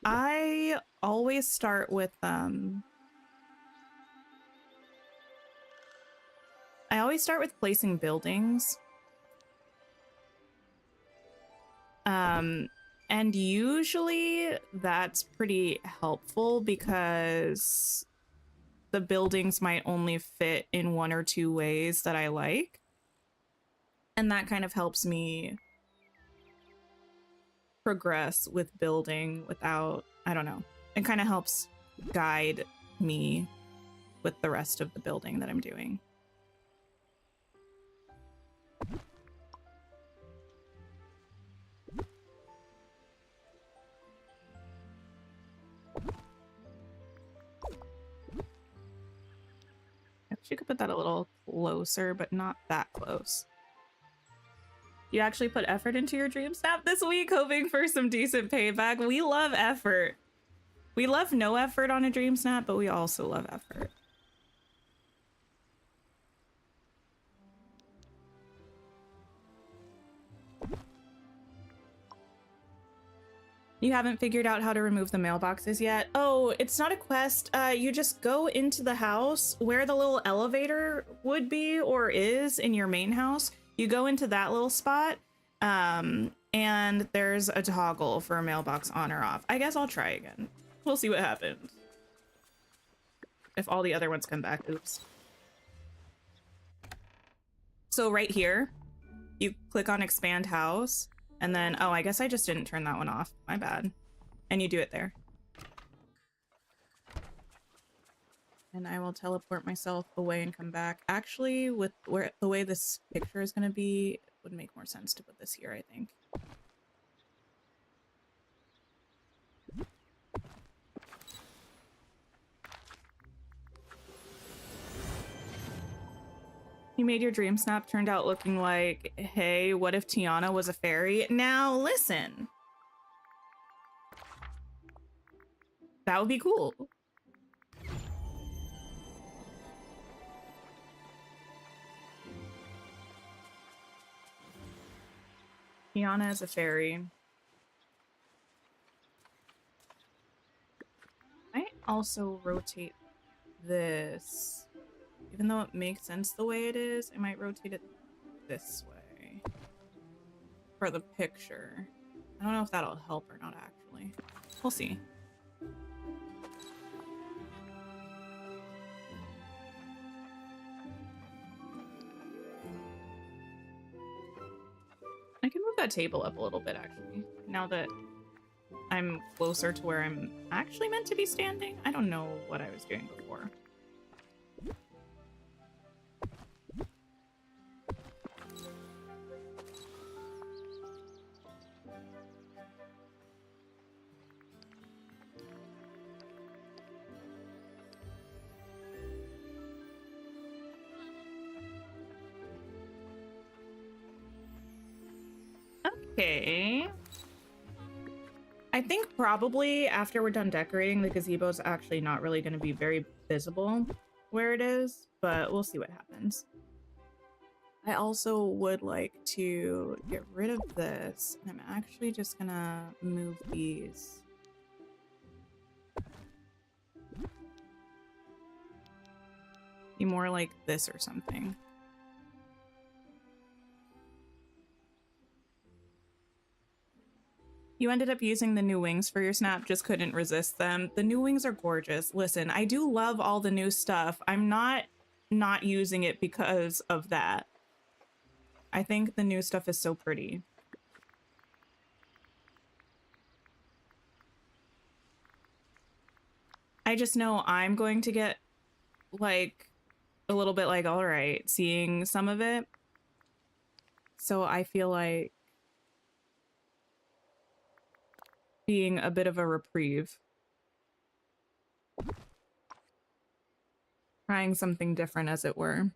I always start with, placing buildings. And usually that's pretty helpful because the buildings might only fit in one or two ways that I like. And that kind of helps me progress with building without, I don't know. It kind of helps guide me with the rest of the building that I'm doing. You could put that a little closer, but not that close. You actually put effort into your DreamSnap this week, hoping for some decent payback. We love effort. We love no effort on a DreamSnap, but we also love effort. You haven't figured out how to remove the mailboxes yet? Oh, it's not a quest. You just go into the house where the little elevator would be or is in your main house. You go into that little spot, and there's a toggle for a mailbox on or off. I guess I'll try again. We'll see what happens. If all the other ones come back, oops. So right here, you click on expand house. And then, oh, I guess I just didn't turn that one off. My bad. And you do it there. And I will teleport myself away and come back. Actually, with the way this picture is going to be, it would make more sense to put this here, I think. You made your DreamSnap turned out looking like, hey, what if Tiana was a fairy? Now listen. That would be cool. Tiana is a fairy. I also rotate this. Even though it makes sense the way it is, I might rotate it this way for the picture. I don't know if that'll help or not, actually. We'll see. I can move that table up a little bit, actually, now that I'm closer to where I'm actually meant to be standing. I don't know what I was doing before. Okay. I think probably after we're done decorating, the gazebo's actually not really going to be very visible where it is, but we'll see what happens. I also would like to get rid of this, and I'm actually just gonna move these. Be more like this or something. You ended up using the new wings for your snap, just couldn't resist them. The new wings are gorgeous. Listen, I do love all the new stuff. I'm not using it because of that. I think the new stuff is so pretty. I just know I'm going to get like a little bit like, all right, seeing some of it. So I feel like being a bit of a reprieve. Trying something different, as it were.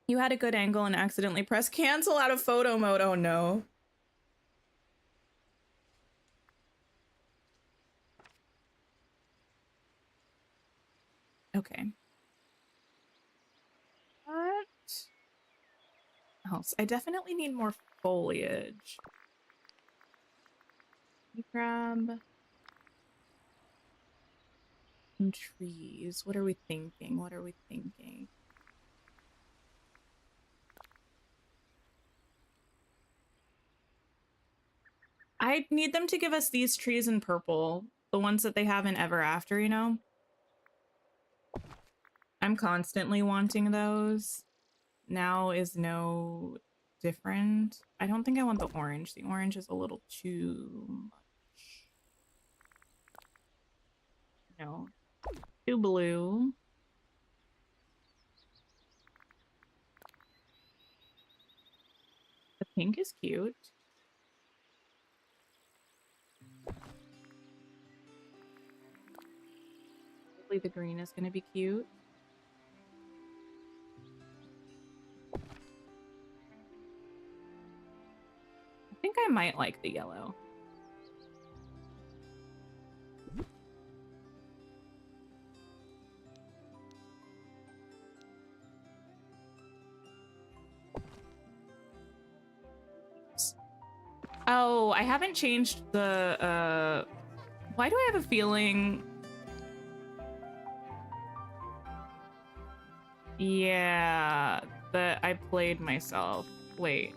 You had a good angle and accidentally pressed cancel out of photo mode. Oh no. Okay. What else? I definitely need more foliage. Grab some trees. What are we thinking? What are we thinking? I need them to give us these trees in purple. The ones that they have in Ever After, you know? I'm constantly wanting those. Now is no different. I don't think I want the orange. The orange is a little too much. No. Too blue. The pink is cute. Hopefully the green is going to be cute. I think I might like the yellow. Oh, I haven't changed the, why do I have a feeling? Yeah, that I played myself. Wait.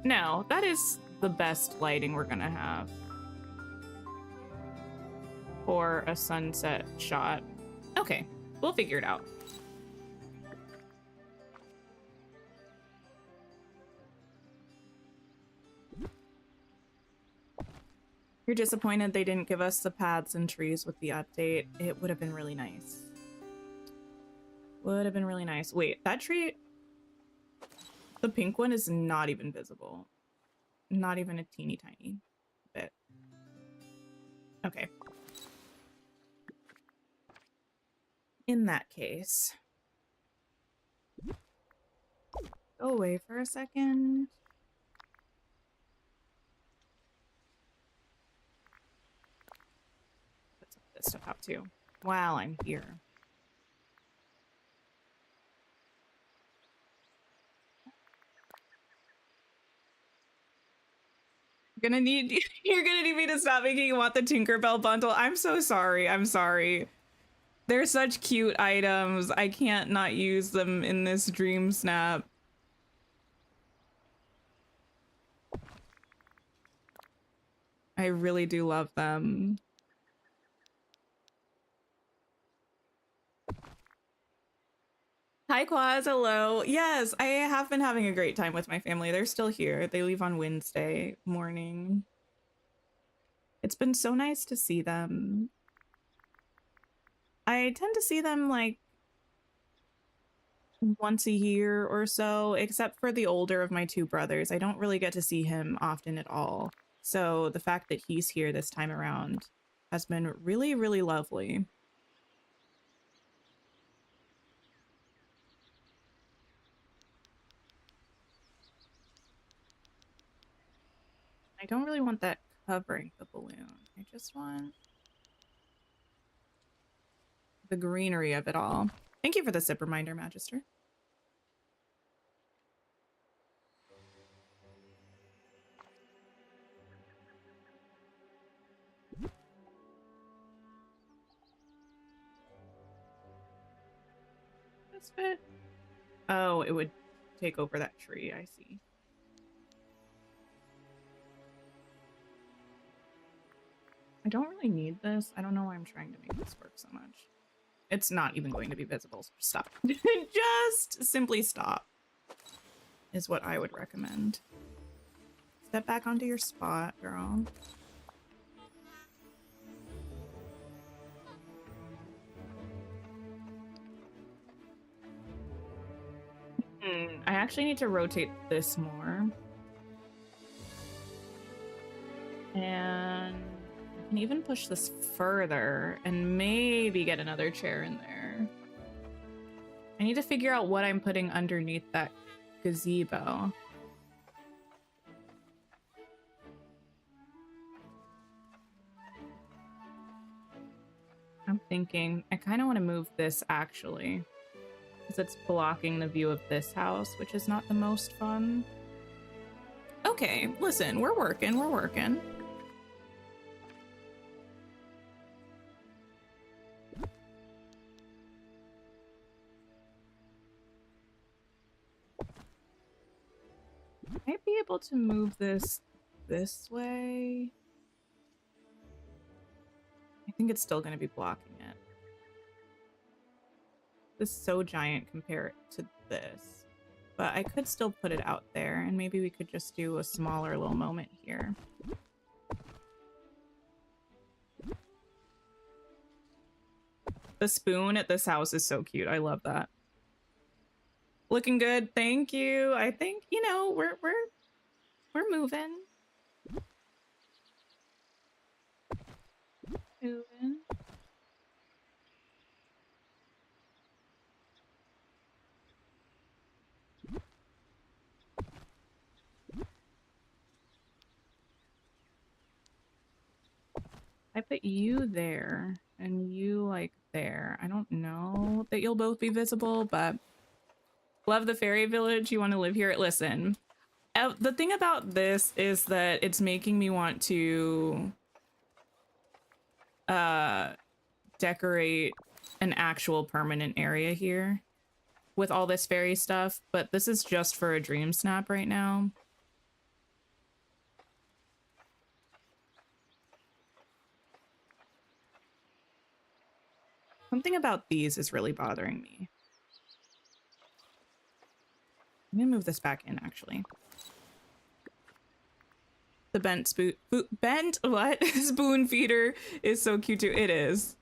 No, that is the best lighting we're gonna have for a sunset shot. Okay, we'll figure it out. You're disappointed they didn't give us the paths and trees with the update. It would have been really nice. Would have been really nice. Wait, that tree... The pink one is not even visible. Not even a teeny tiny bit. Okay. In that case... Go away for a second. Put some of this stuff out too while I'm here. You're gonna need me to stop making you want the Tinkerbell bundle. I'm so sorry. I'm sorry. They're such cute items. I can't not use them in this DreamSnap. I really do love them. Hi, Quaz. Hello. Yes, I have been having a great time with my family. They're still here. They leave on Wednesday morning. It's been so nice to see them. I tend to see them like once a year or so, except for the older of my two brothers. I don't really get to see him often at all. So the fact that he's here this time around has been really, really lovely. I don't really want that covering the balloon. I just want the greenery of it all. Thank you for the sip reminder, Magister. This fit? Oh, it would take over that tree. I see. I don't really need this. I don't know why I'm trying to make this work so much. It's not even going to be visible, so stop. Just simply stop is what I would recommend. Step back onto your spot, girl. I actually need to rotate this more. And I can even push this further and maybe get another chair in there. I need to figure out what I'm putting underneath that gazebo. I'm thinking I kind of want to move this actually, because it's blocking the view of this house, which is not the most fun. Okay, listen, we're working, we're working. Might be able to move this way. I think it's still going to be blocking it. This is so giant compared to this. But I could still put it out there, and maybe we could just do a smaller little moment here. The spoon at this house is so cute. I love that. Looking good. Thank you. I think, you know, we're moving. Moving. I put you there and you like there. I don't know that you'll both be visible, but love the fairy village. You want to live here? Listen, the thing about this is that it's making me want to decorate an actual permanent area here with all this fairy stuff, but this is just for a DreamSnap right now. Something about these is really bothering me. I'm gonna move this back in, actually. The bent spoon feeder is so cute too. It is.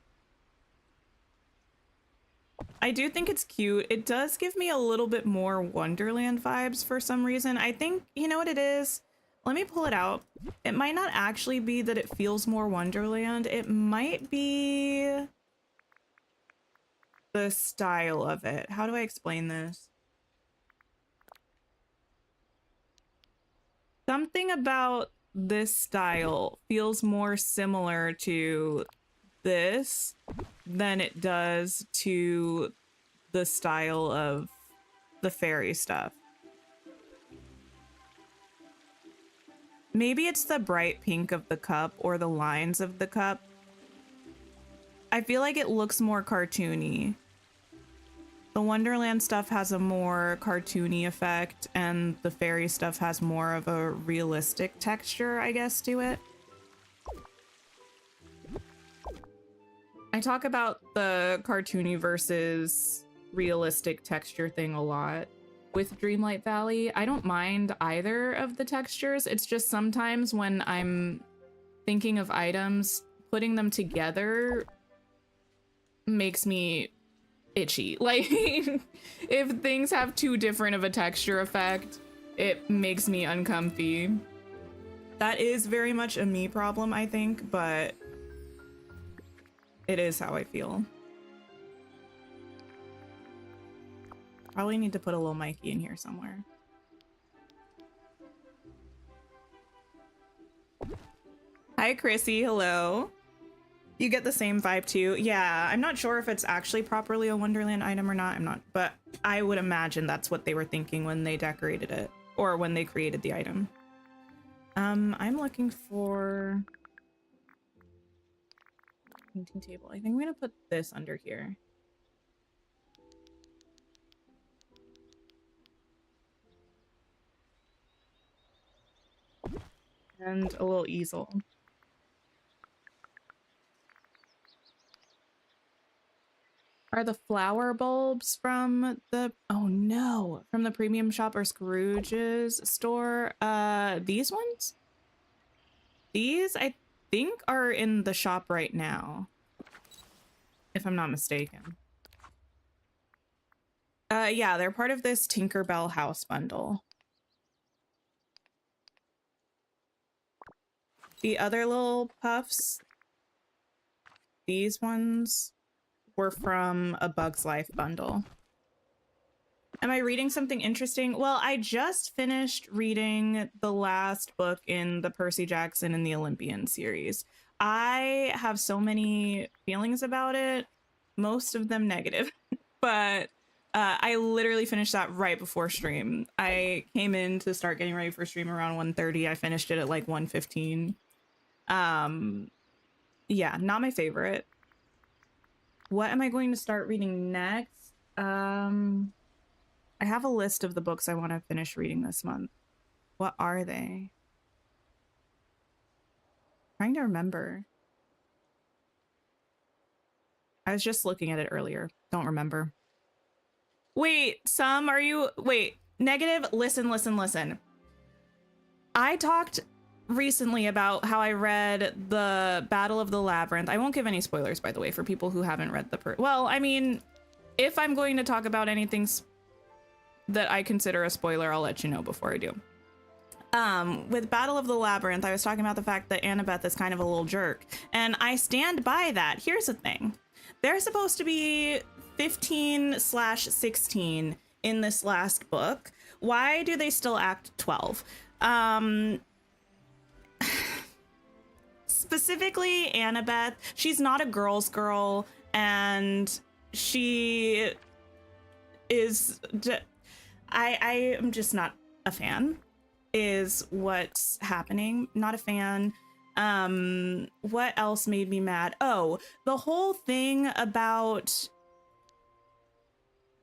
I do think it's cute. It does give me a little bit more Wonderland vibes for some reason. I think, you know what it is? Let me pull it out. It might not actually be that it feels more Wonderland. It might be the style of it. How do I explain this? Something about this style feels more similar to this than it does to the style of the fairy stuff. Maybe it's the bright pink of the cup or the lines of the cup. I feel like it looks more cartoony. The Wonderland stuff has a more cartoony effect, and the fairy stuff has more of a realistic texture, I guess, to it. I talk about the cartoony versus realistic texture thing a lot with Dreamlight Valley. I don't mind either of the textures. It's just sometimes when I'm thinking of items, putting them together makes me itchy. Like, if things have too different of a texture effect, it makes me uncomfy. That is very much a me problem, I think, but it is how I feel. Probably need to put a little Mikey in here somewhere. Hi, Chrissy. Hello. You get the same vibe too. Yeah, I'm not sure if it's actually properly a Wonderland item or not. I'm not, but I would imagine that's what they were thinking when they decorated it or when they created the item. I'm looking for painting table. I think I'm gonna put this under here. And a little easel. Are the flower bulbs from the, oh no, from the premium shop or Scrooge's store? These ones? These, I think, are in the shop right now, if I'm not mistaken. Yeah, they're part of this Tinkerbell house bundle. The other little puffs, these ones were from a Bug's Life bundle. Am I reading something interesting? Well, I just finished reading the last book in the Percy Jackson and the Olympian series. I have so many feelings about it, most of them negative, but I literally finished that right before stream. I came in to start getting ready for stream around 1:30. I finished it at like 1:15. Yeah, not my favorite. What am I going to start reading next? I have a list of the books I want to finish reading this month. What are they? Trying to remember. I was just looking at it earlier. Don't remember. Wait, wait, negative, listen. I talked recently about how I read the Battle of the Labyrinth. I won't give any spoilers, by the way, for people who haven't read well, I mean, if I'm going to talk about anything that I consider a spoiler, I'll let you know before I do. With Battle of the Labyrinth, I was talking about the fact that Annabeth is kind of a little jerk, and I stand by that. Here's the thing. They're supposed to be 15/16 in this last book. Why do they still act 12? Specifically Annabeth, she's not a girl's girl, and she is I am just not a fan is what's happening. Not a fan. What else made me mad? Oh, the whole thing about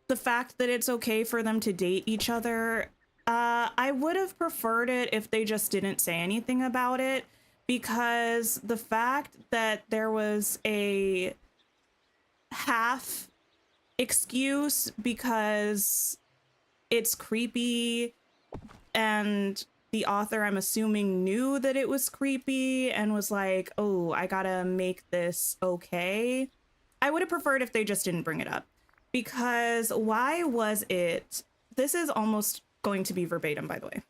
the fact that it's okay for them to date each other. I would have preferred it if they just didn't say anything about it, because the fact that there was a half excuse because it's creepy and the author, I'm assuming, knew that it was creepy and was like, oh, I gotta make this okay. I would have preferred if they just didn't bring it up, because why was it? This is almost going to be verbatim, by the way.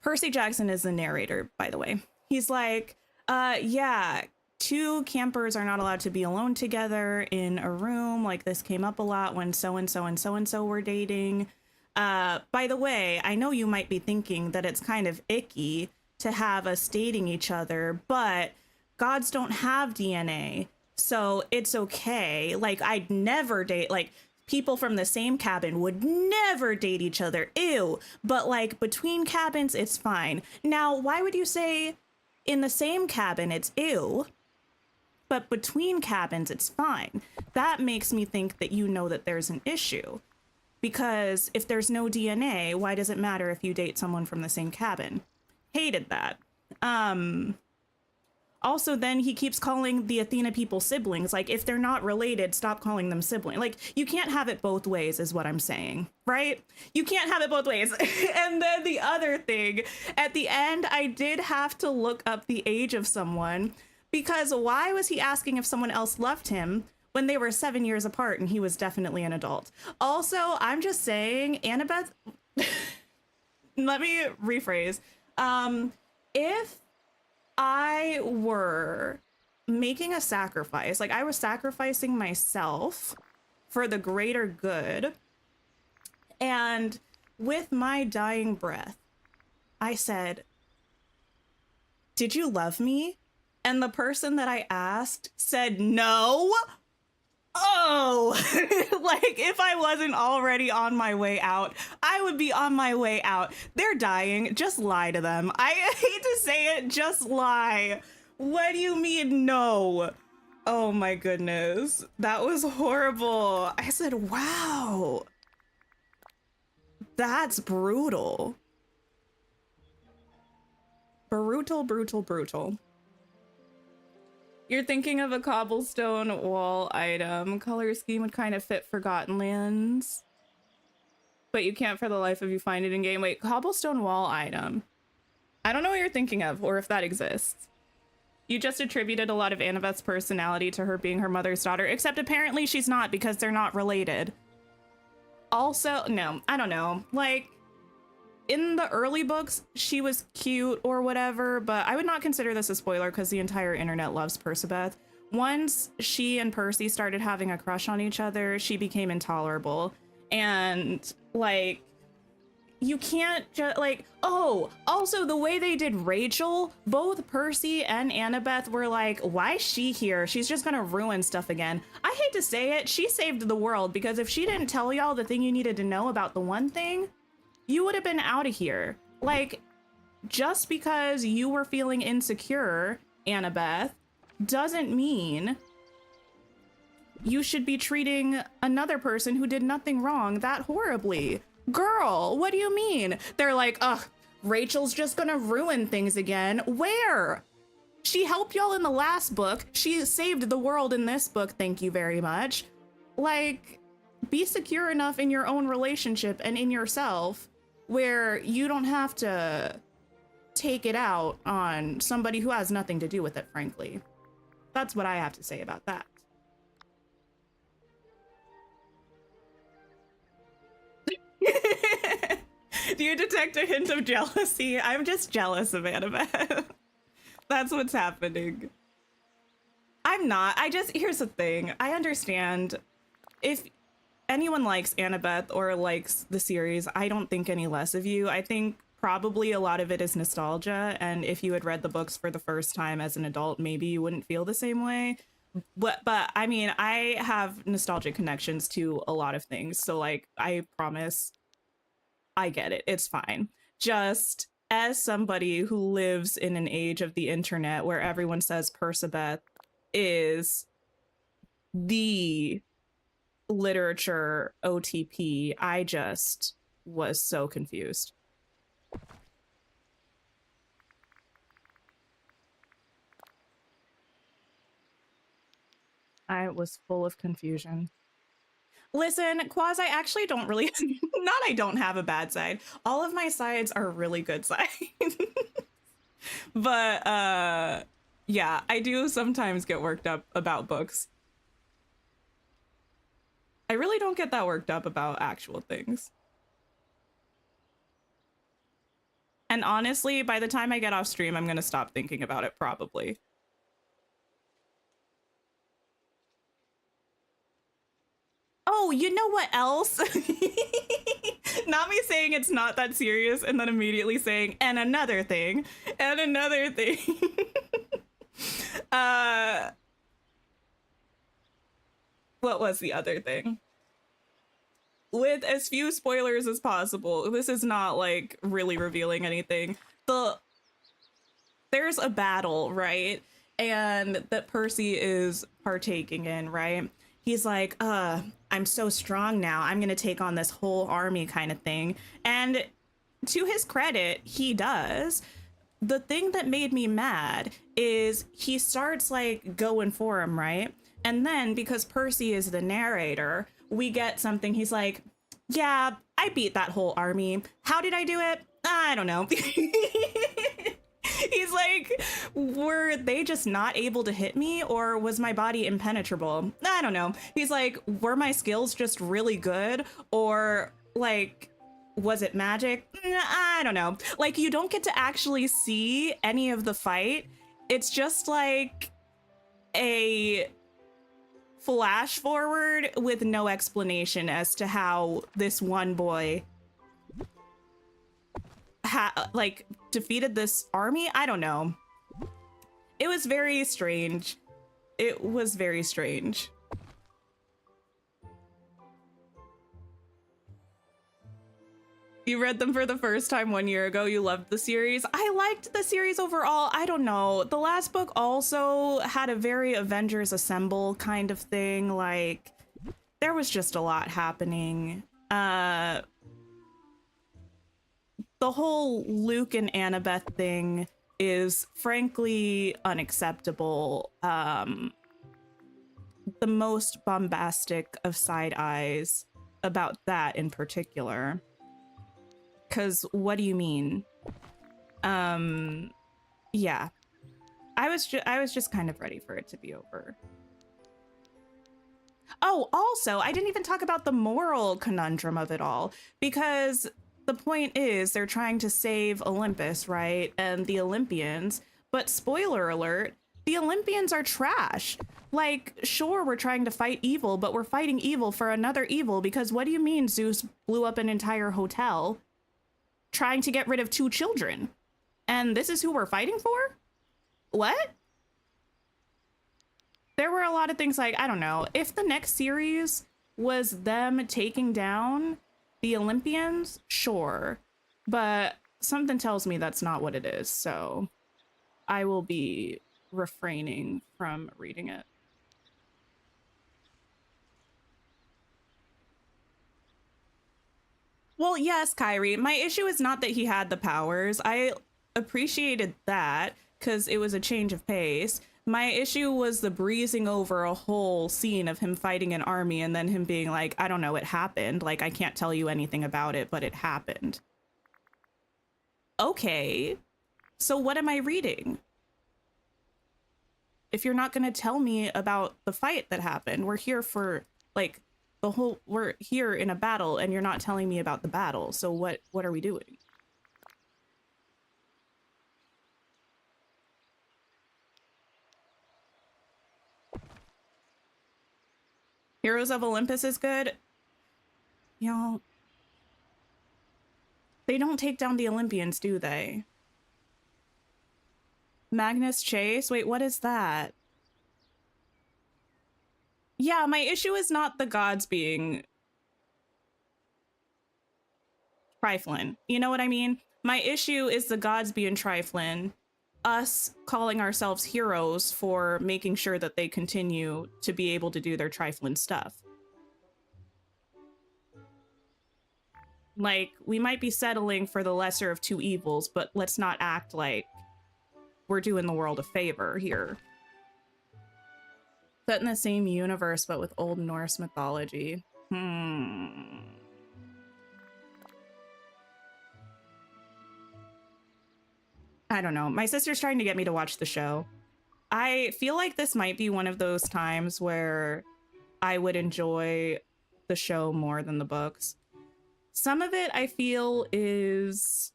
Percy Jackson is the narrator, by the way. He's like, yeah, two campers are not allowed to be alone together in a room. Like, this came up a lot when so-and-so and so-and-so were dating. By the way, I know you might be thinking that it's kind of icky to have us dating each other, but gods don't have DNA, so it's okay. Like, I'd never date, like, people from the same cabin would never date each other. Ew. But like between cabins, it's fine. Now, why would you say in the same cabin it's ew, but between cabins it's fine? That makes me think that you know that there's an issue. Because if there's no DNA, why does it matter if you date someone from the same cabin? Hated that. also then he keeps calling the Athena people siblings. Like, if they're not related, stop calling them siblings. Like, you can't have it both ways is what I'm saying, right? You can't have it both ways. And then the other thing, at the end, I did have to look up the age of someone, because why was he asking if someone else loved him when they were 7 years apart and he was definitely an adult? Also, I'm just saying, Annabeth, let me rephrase. If I were making a sacrifice, like I was sacrificing myself for the greater good, and with my dying breath, I said, "Did you love me?" And the person that I asked said no. Oh, like if I wasn't already on my way out, I would be on my way out. They're dying. Just lie to them. I hate to say it, just lie. What do you mean no? Oh my goodness. That was horrible. I said, wow. That's brutal. Brutal, brutal, brutal. You're thinking of a cobblestone wall item. Color scheme would kind of fit Forgotten Lands, but you can't for the life of you find it in game. Wait, cobblestone wall item. I don't know what you're thinking of or if that exists. You just attributed a lot of Annabeth's personality to her being her mother's daughter, except apparently she's not because they're not related. Also, no, I don't know. Like, in the early books, she was cute or whatever, but I would not consider this a spoiler because the entire internet loves Persebeth. Once she and Percy started having a crush on each other, she became intolerable. And, like, you can't just, like, oh, also the way they did Rachel, both Percy and Annabeth were like, why is she here? She's just gonna ruin stuff again. I hate to say it, she saved the world, because if she didn't tell y'all the thing you needed to know about the one thing, you would have been out of here. Like, just because you were feeling insecure, Annabeth, doesn't mean you should be treating another person who did nothing wrong that horribly. Girl, what do you mean? They're like, ugh, Rachel's just gonna ruin things again. Where? She helped y'all in the last book. She saved the world in this book, thank you very much. Like, be secure enough in your own relationship and in yourself where you don't have to take it out on somebody who has nothing to do with it, frankly. That's what I have to say about that. Do you detect a hint of jealousy? I'm just jealous of Annabeth. That's what's happening. I'm not. Here's the thing. I understand if anyone likes Annabeth or likes the series, I don't think any less of you. I think probably a lot of it is nostalgia. And if you had read the books for the first time as an adult, maybe you wouldn't feel the same way. But I mean, I have nostalgic connections to a lot of things. So like, I promise I get it. It's fine. Just as somebody who lives in an age of the internet where everyone says Persebeth is the literature OTP, I just was so confused. I was full of confusion. Listen, Quaz, I actually don't really, not I don't have a bad side. All of my sides are really good sides. But yeah, I do sometimes get worked up about books. I really don't get that worked up about actual things. And honestly, by the time I get off stream, I'm gonna stop thinking about it, probably. Oh, you know what else? Not me saying it's not that serious and then immediately saying, and another thing, and another thing. What was the other thing? With as few spoilers as possible, this is not like really revealing anything. There's a battle, right? And that Percy is partaking in, right? He's like, I'm so strong now. I'm going to take on this whole army kind of thing. And to his credit, he does. the thing that made me mad is he starts like going for him, right? And then because Percy is the narrator, we get something. He's like, yeah, I beat that whole army. How did I do it? I don't know. He's like, were they just not able to hit me, or was my body impenetrable? I don't know. He's like, were my skills just really good, or like, was it magic? I don't know. Like, you don't get to actually see any of the fight. It's just like a flash forward with no explanation as to how this one boy like defeated this army. I don't know. It was very strange. It was very strange. You read them for the first time 1 year ago. You loved the series. I liked the series overall. I don't know. The last book also had a very Avengers Assemble kind of thing. Like, there was just a lot happening. The whole Luke and Annabeth thing is frankly unacceptable. The most bombastic of side eyes about that in particular. Because what do you mean? Yeah. I was just kind of ready for it to be over. Oh, also, I didn't even talk about the moral conundrum of it all, because the point is they're trying to save Olympus, right? And the Olympians, but spoiler alert, the Olympians are trash. Like, sure, we're trying to fight evil, but we're fighting evil for another evil, because what do you mean Zeus blew up an entire hotel trying to get rid of 2 children? And this is who we're fighting for? What? There were a lot of things like, I don't know, if the next series was them taking down the Olympians, sure. But something tells me that's not what it is, so I will be refraining from reading it. Well, yes, Kyrie, my issue is not that he had the powers. I appreciated that because it was a change of pace. My issue was the breezing over a whole scene of him fighting an army and then him being like, I don't know, it happened. Like, I can't tell you anything about it, but it happened. Okay, so what am I reading? If you're not going to tell me about the fight that happened, we're here for, like, we're here in a battle and you're not telling me about the battle. So what are we doing? Heroes of Olympus is good. Y'all, they don't take down the Olympians, do they? Magnus Chase? Wait, what is that? Yeah, my issue is not the gods being trifling. You know what I mean? My issue is the gods being trifling, us calling ourselves heroes for making sure that they continue to be able to do their trifling stuff. Like, we might be settling for the lesser of 2 evils, but let's not act like we're doing the world a favor here. Set in the same universe, but with Old Norse mythology. I don't know. My sister's trying to get me to watch the show. I feel like this might be one of those times where I would enjoy the show more than the books. Some of it I feel is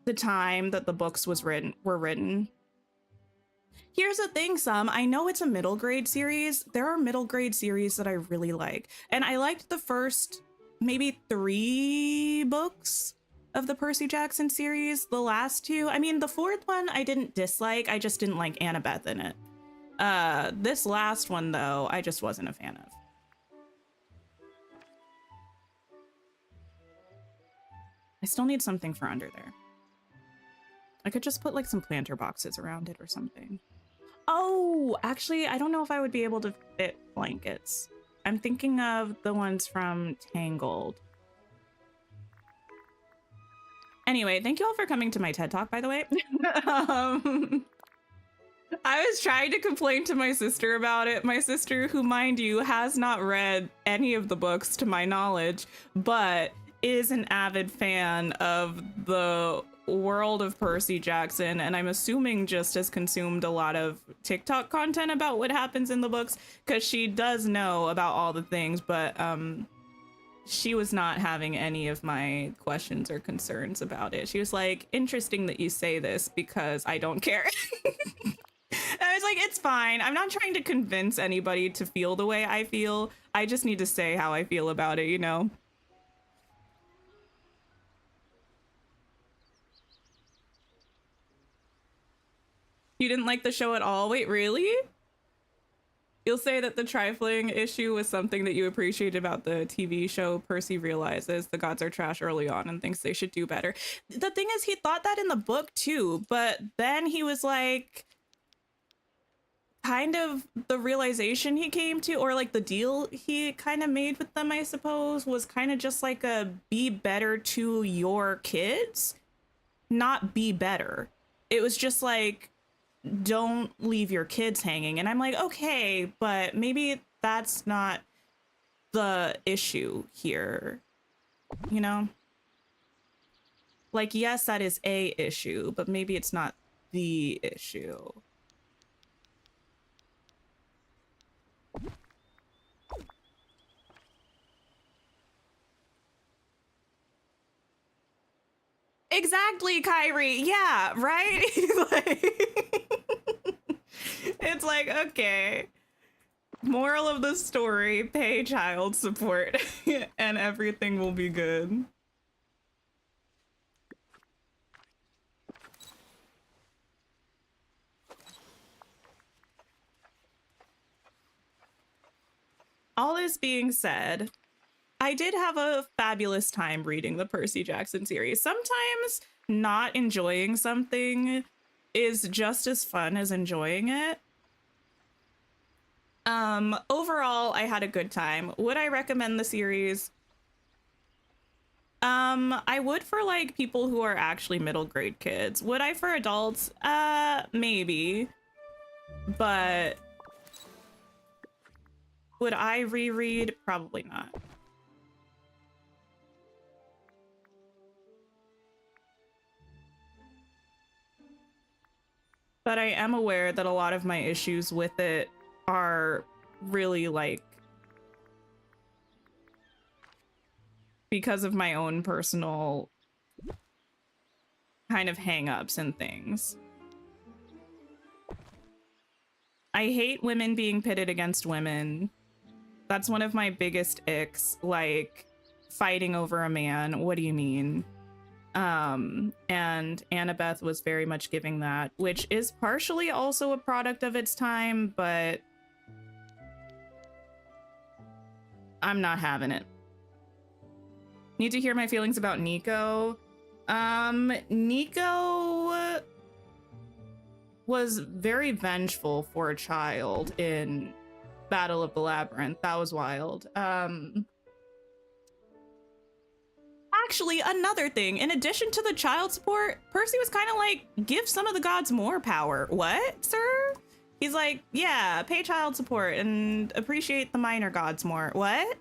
the time that the books were written. Here's the thing, I know it's a middle grade series. There are middle grade series that I really like. And I liked the first maybe 3 books of the Percy Jackson series. The last 2, I mean, the 4th one I didn't dislike. I just didn't like Annabeth in it. This last one, though, I just wasn't a fan of. I still need something for under there. I could just put like some planter boxes around it or something. Oh, actually, I don't know if I would be able to fit blankets. I'm thinking of the ones from Tangled. Anyway, thank you all for coming to my TED Talk, by the way. um, I was trying to complain to my sister about it. My sister, who, mind you, has not read any of the books to my knowledge, but is an avid fan of the world of Percy Jackson, and I'm assuming just has consumed a lot of TikTok content about what happens in the books, because she does know about all the things, but she was not having any of my questions or concerns about it. She was like, interesting that you say this because I don't care. I was like, it's fine. I'm not trying to convince anybody to feel the way I feel. I just need to say how I feel about it, you know? You didn't like the show at all? Wait, really? You'll say that the trifling issue was something that you appreciate about the TV show. Percy realizes the gods are trash early on and thinks they should do better. The thing is, he thought that in the book too, but then he was like, kind of the realization he came to, or like the deal he kind of made with them, I suppose, was kind of just like a be better to your kids, not be better. It was just like, don't leave your kids hanging. And I'm like, okay, but maybe that's not the issue here, you know? Like, yes, that is a issue, but maybe it's not the issue. Exactly, Kyrie. Yeah, right? It's like, okay. Moral of the story, pay child support and everything will be good. All this being said, I did have a fabulous time reading the Percy Jackson series. Sometimes not enjoying something is just as fun as enjoying it. Overall, I had a good time. Would I recommend the series? I would for like people who are actually middle grade kids. Would I for adults? Maybe. But would I reread? Probably not. But I am aware that a lot of my issues with it are really like because of my own personal kind of hang-ups and things. I hate women being pitted against women. That's one of my biggest icks, like fighting over a man. What do you mean? And Annabeth was very much giving that, which is partially also a product of its time, but I'm not having it. Need to hear my feelings about Nico. Nico was very vengeful for a child in Battle of the Labyrinth. That was wild. Actually, another thing, in addition to the child support, Percy was kind of like, give some of the gods more power. What, sir? He's like, yeah, pay child support and appreciate the minor gods more. What?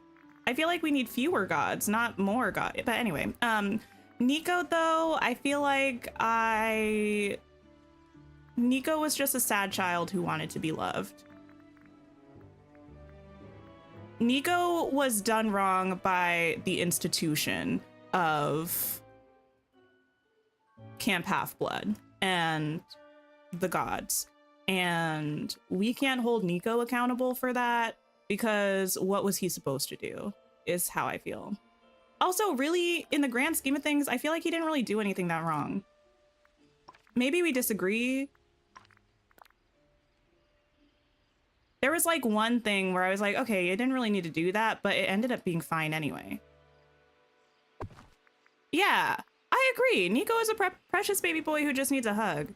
I feel like we need fewer gods, not more gods. But anyway, Nico, though, I feel like Nico was just a sad child who wanted to be loved. Nico was done wrong by the institution of Camp Half-Blood and the gods. And we can't hold Nico accountable for that because what was he supposed to do is how I feel. Also, really, in the grand scheme of things, I feel like he didn't really do anything that wrong. Maybe we disagree. There was like one thing where I was like, okay, it didn't really need to do that, but it ended up being fine anyway. Yeah, I agree. Nico is a precious baby boy who just needs a hug.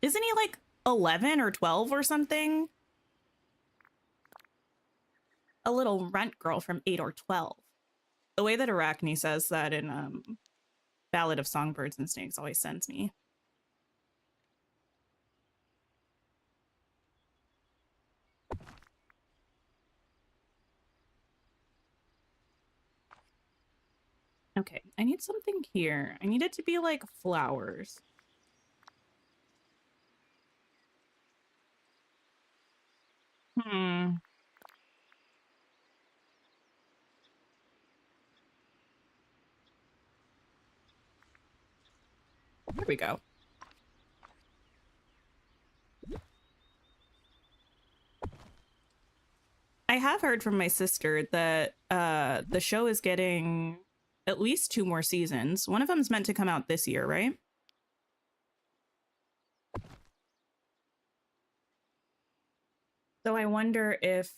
Isn't he like 11 or 12 or something? A little runt girl from 8 or 12. The way that Arachne says that in Ballad of Songbirds and Snakes always sends me. Okay, I need something here. I need it to be like flowers. Hmm. There we go. I have heard from my sister that the show is getting at least 2 more seasons. One of them's meant to come out this year, right? So I wonder if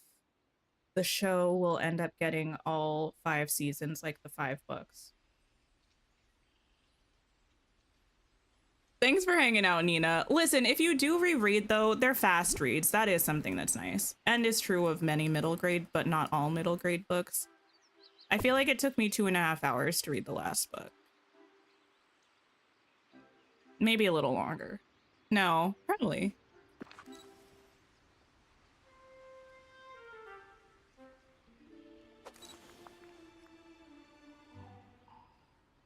the show will end up getting all 5 seasons, like the 5 books. Thanks for hanging out, Nina. Listen, if you do reread, though, they're fast reads. That is something that's nice. And is true of many middle grade, but not all middle grade books. I feel like it took me 2.5 hours to read the last book. Maybe a little longer. No, probably.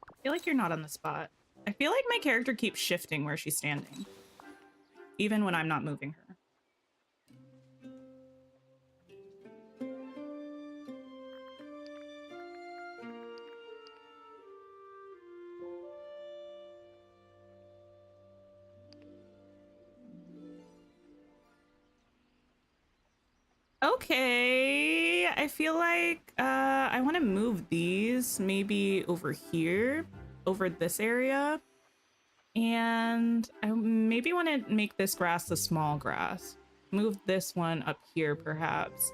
I feel like you're not on the spot. I feel like my character keeps shifting where she's standing, even when I'm not moving her. Okay, I feel like I want to move these maybe over here, over this area. And I maybe want to make this grass the small grass. Move this one up here, perhaps.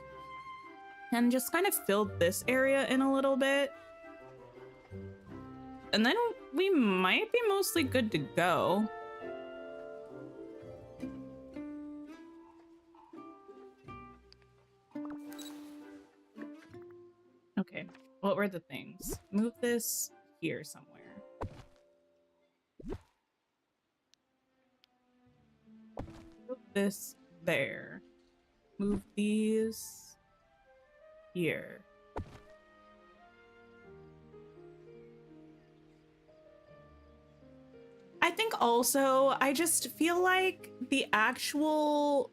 And just kind of fill this area in a little bit. And then we might be mostly good to go. Okay, what were the things? Move this here somewhere. Move this there. Move these here. I think also, I just feel like the actual,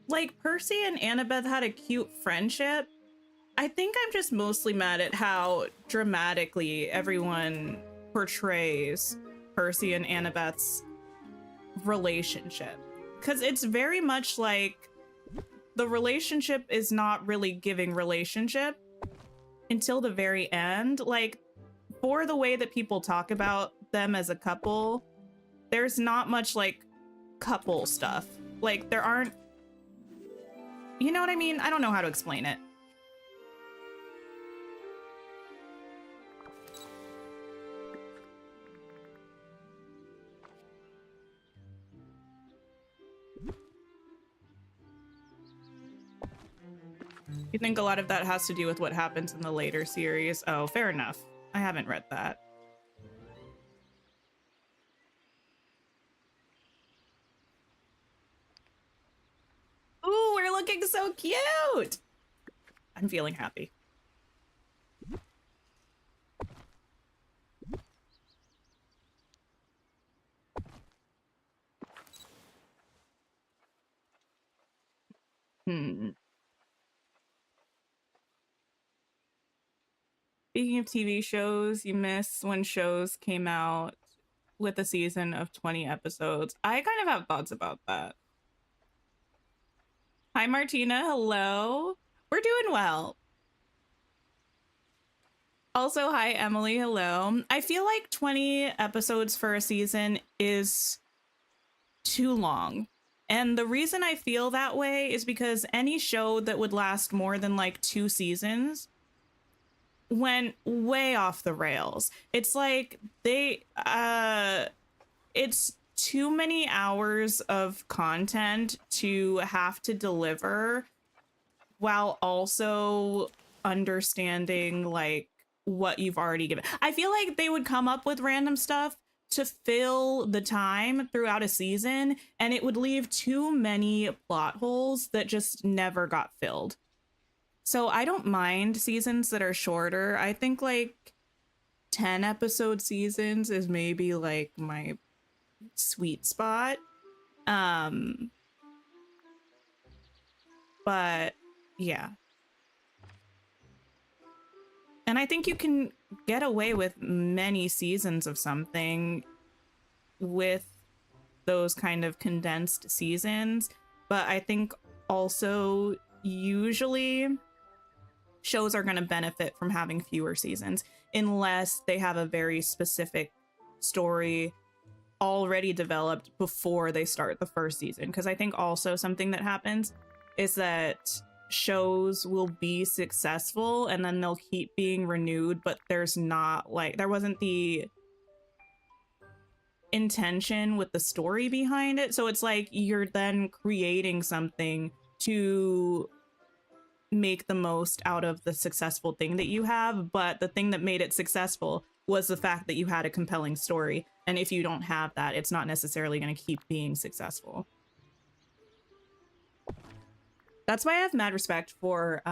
like, Percy and Annabeth had a cute friendship. I think I'm just mostly mad at how dramatically everyone portrays Percy and Annabeth's relationship. Because it's very much like the relationship is not really giving relationship until the very end. Like, for the way that people talk about them as a couple, there's not much like couple stuff. Like, there aren't, you know what I mean? I don't know how to explain it. You think a lot of that has to do with what happens in the later series? Oh, fair enough. I haven't read that. Ooh, we're looking so cute! I'm feeling happy. Speaking of TV shows, you miss when shows came out with a season of 20 episodes. I kind of have thoughts about that. Hi, Martina. Hello. We're doing well. Also, hi, Emily. Hello. I feel like 20 episodes for a season is too long. And the reason I feel that way is because any show that would last more than like 2 seasons went way off the rails. It's like it's too many hours of content to have to deliver while also understanding like what you've already given. I feel like they would come up with random stuff to fill the time throughout a season, and it would leave too many plot holes that just never got filled. So I don't mind seasons that are shorter. I think like 10 episode seasons is maybe like my sweet spot. But yeah. And I think you can get away with many seasons of something with those kind of condensed seasons. But I think also usually shows are going to benefit from having fewer seasons unless they have a very specific story already developed before they start the first season. Because I think also something that happens is that shows will be successful and then they'll keep being renewed, but there's not like, there wasn't the intention with the story behind it. So it's like you're then creating something to make the most out of the successful thing that you have, but the thing that made it successful was the fact that you had a compelling story. And if you don't have that, it's not necessarily going to keep being successful. That's why I have mad respect for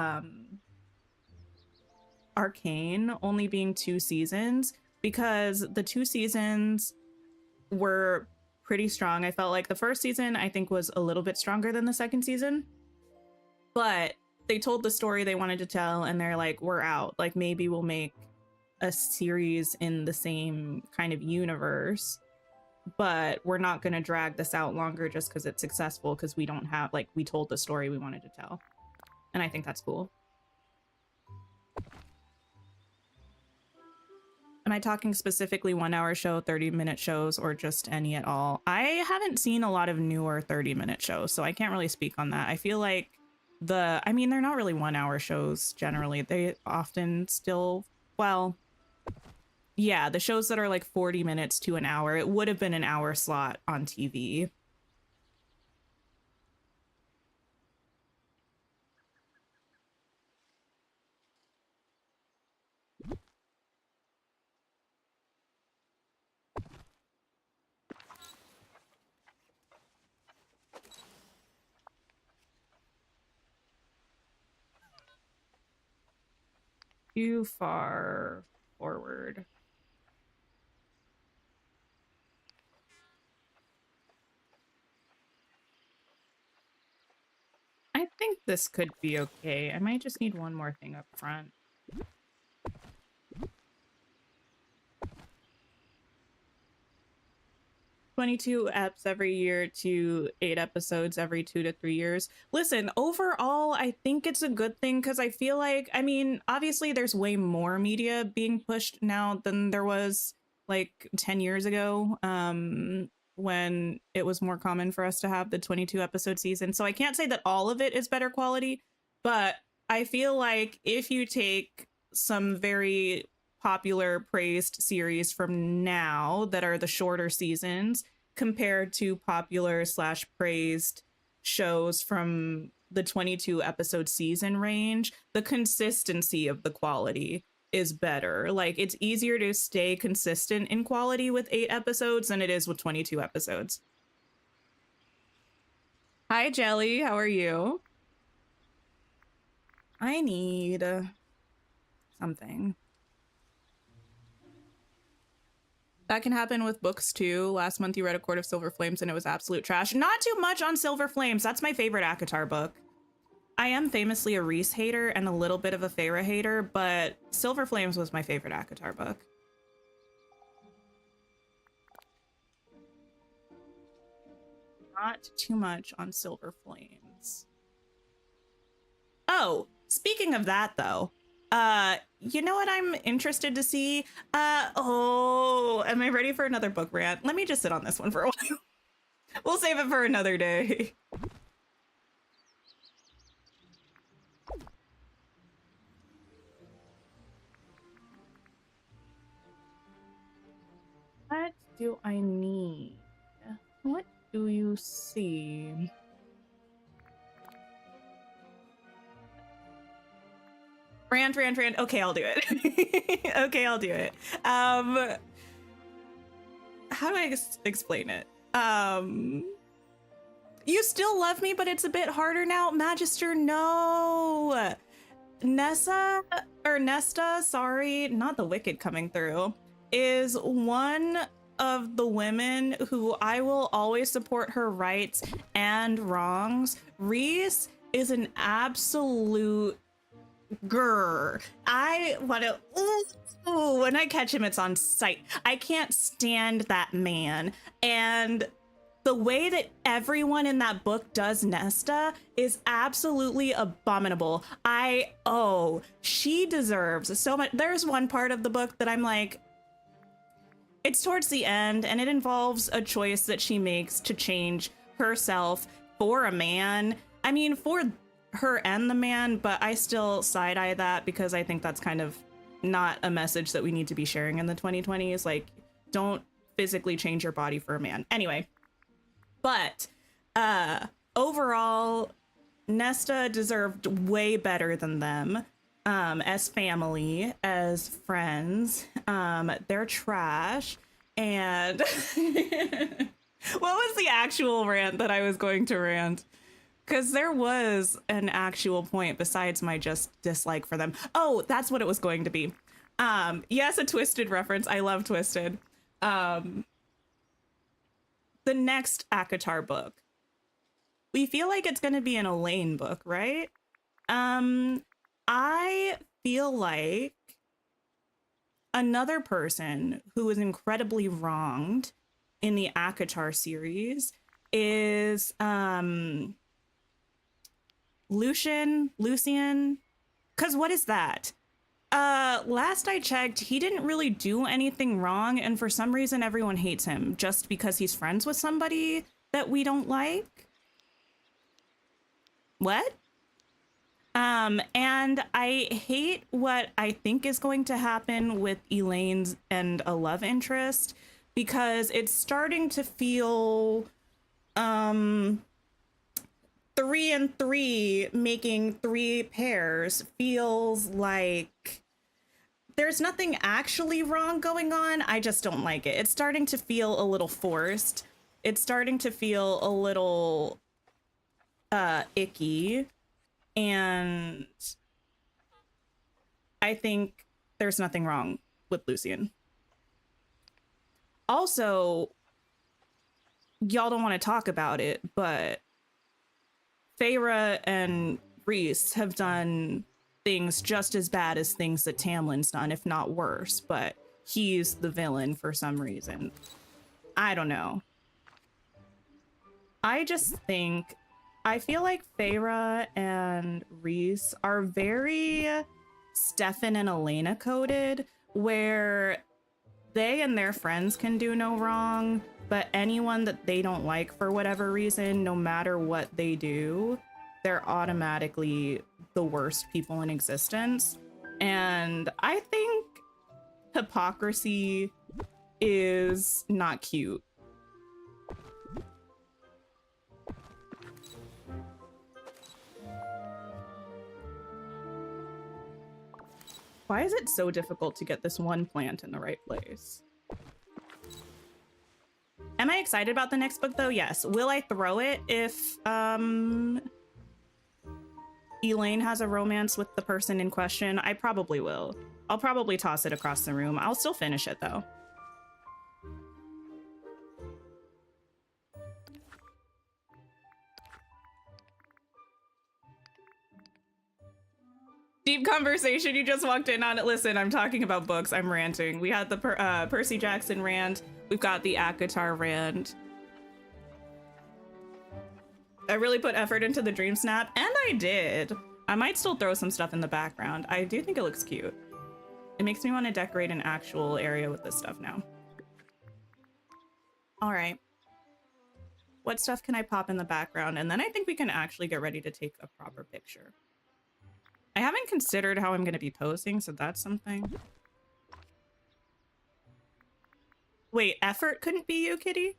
Arcane only being 2 seasons, because the 2 seasons were pretty strong. I felt like the first season, I think, was a little bit stronger than the second season, but they told the story they wanted to tell and they're like, we're out. Like, maybe we'll make a series in the same kind of universe, but we're not going to drag this out longer just because it's successful, because we don't have, like, we told the story we wanted to tell. And I think that's cool. Am I talking specifically 1-hour show, 30-minute shows, or just any at all? I haven't seen a lot of newer 30-minute shows, so I can't really speak on that. I feel like I mean, they're not really 1-hour shows generally. They often still, well, yeah, the shows that are like 40 minutes to an hour, it would have been an hour slot on TV. Too far forward. I think this could be okay. I might just need one more thing up front. "22 eps every year to 8 episodes every 2 to 3 years." Listen, overall, I think it's a good thing, because I feel like, I mean, obviously there's way more media being pushed now than there was like 10 years ago, when it was more common for us to have the 22 episode season. So I can't say that all of it is better quality, but I feel like if you take some very popular praised series from now that are the shorter seasons compared to popular / praised shows from the 22 episode season range, the consistency of the quality is better. Like, it's easier to stay consistent in quality with 8 episodes than it is with 22 episodes. Hi, Jelly. How are you? I need something. That can happen with books too. Last month you read A Court of Silver Flames and it was absolute trash. Not too much on Silver Flames. That's my favorite ACOTAR book. I am famously a Reese hater and a little bit of a Feyre hater, but Silver Flames was my favorite ACOTAR book. Not too much on Silver Flames. Oh, speaking of that though, you know what I'm interested to see? Oh, am I ready for another book rant? Let me just sit on this one for a while. We'll save it for another day. What do I need? What do you see? Rant. Okay, I'll do it. Okay, I'll do it. How do I explain it? You still love me, but it's a bit harder now. Magister, no. Nesta, sorry, not the Wicked coming through, is one of the women who I will always support her rights and wrongs. Reese is an absolute grr. I want to, ooh, when I catch him, it's on sight. I can't stand that man. And the way that everyone in that book does Nesta is absolutely abominable. She deserves so much. There's one part of the book that I'm like, it's towards the end, and it involves a choice that she makes to change herself for a man. I mean, for her and the man, but I still side-eye that because I think that's kind of not a message that we need to be sharing in the 2020s. Like, don't physically change your body for a man. Anyway. But overall, Nesta deserved way better than them as family, as friends. They're trash. And what was the actual rant that I was going to rant? Because there was an actual point besides my just dislike for them. Oh, that's what it was going to be. Yes, a Twisted reference. I love Twisted. The next ACOTAR book. We feel like it's going to be an Elaine book, right? I feel like another person who was incredibly wronged in the ACOTAR series is Lucian. Because what is that? Last I checked, he didn't really do anything wrong, and for some reason everyone hates him just because he's friends with somebody that we don't like. What? And I hate what I think is going to happen with Elaine's and a love interest, because it's starting to feel 3 and 3 making 3 pairs feels like there's nothing actually wrong going on. I just don't like it. It's starting to feel a little forced. It's starting to feel a little icky. And I think there's nothing wrong with Lucian. Also, y'all don't want to talk about it, but Feyre and Reese have done things just as bad as things that Tamlin's done, if not worse, but he's the villain for some reason. I don't know. I feel like Feyre and Reese are very Stefan and Elena coded, where they and their friends can do no wrong, but anyone that they don't like for whatever reason, no matter what they do, they're automatically the worst people in existence. And I think hypocrisy is not cute. Why is it so difficult to get this one plant in the right place? Am I excited about the next book though? Yes. Will I throw it if Elaine has a romance with the person in question? I probably will. I'll probably toss it across the room. I'll still finish it though. Deep conversation, you just walked in on it. Listen, I'm talking about books. I'm ranting. We had the Percy Jackson rant. We've got the ACOTAR rant. I really put effort into the DreamSnap, and I did. I might still throw some stuff in the background. I do think it looks cute. It makes me want to decorate an actual area with this stuff now. All right. What stuff can I pop in the background? And then I think we can actually get ready to take a proper picture. I haven't considered how I'm going to be posing, so that's something. Wait, effort couldn't be you, Kitty?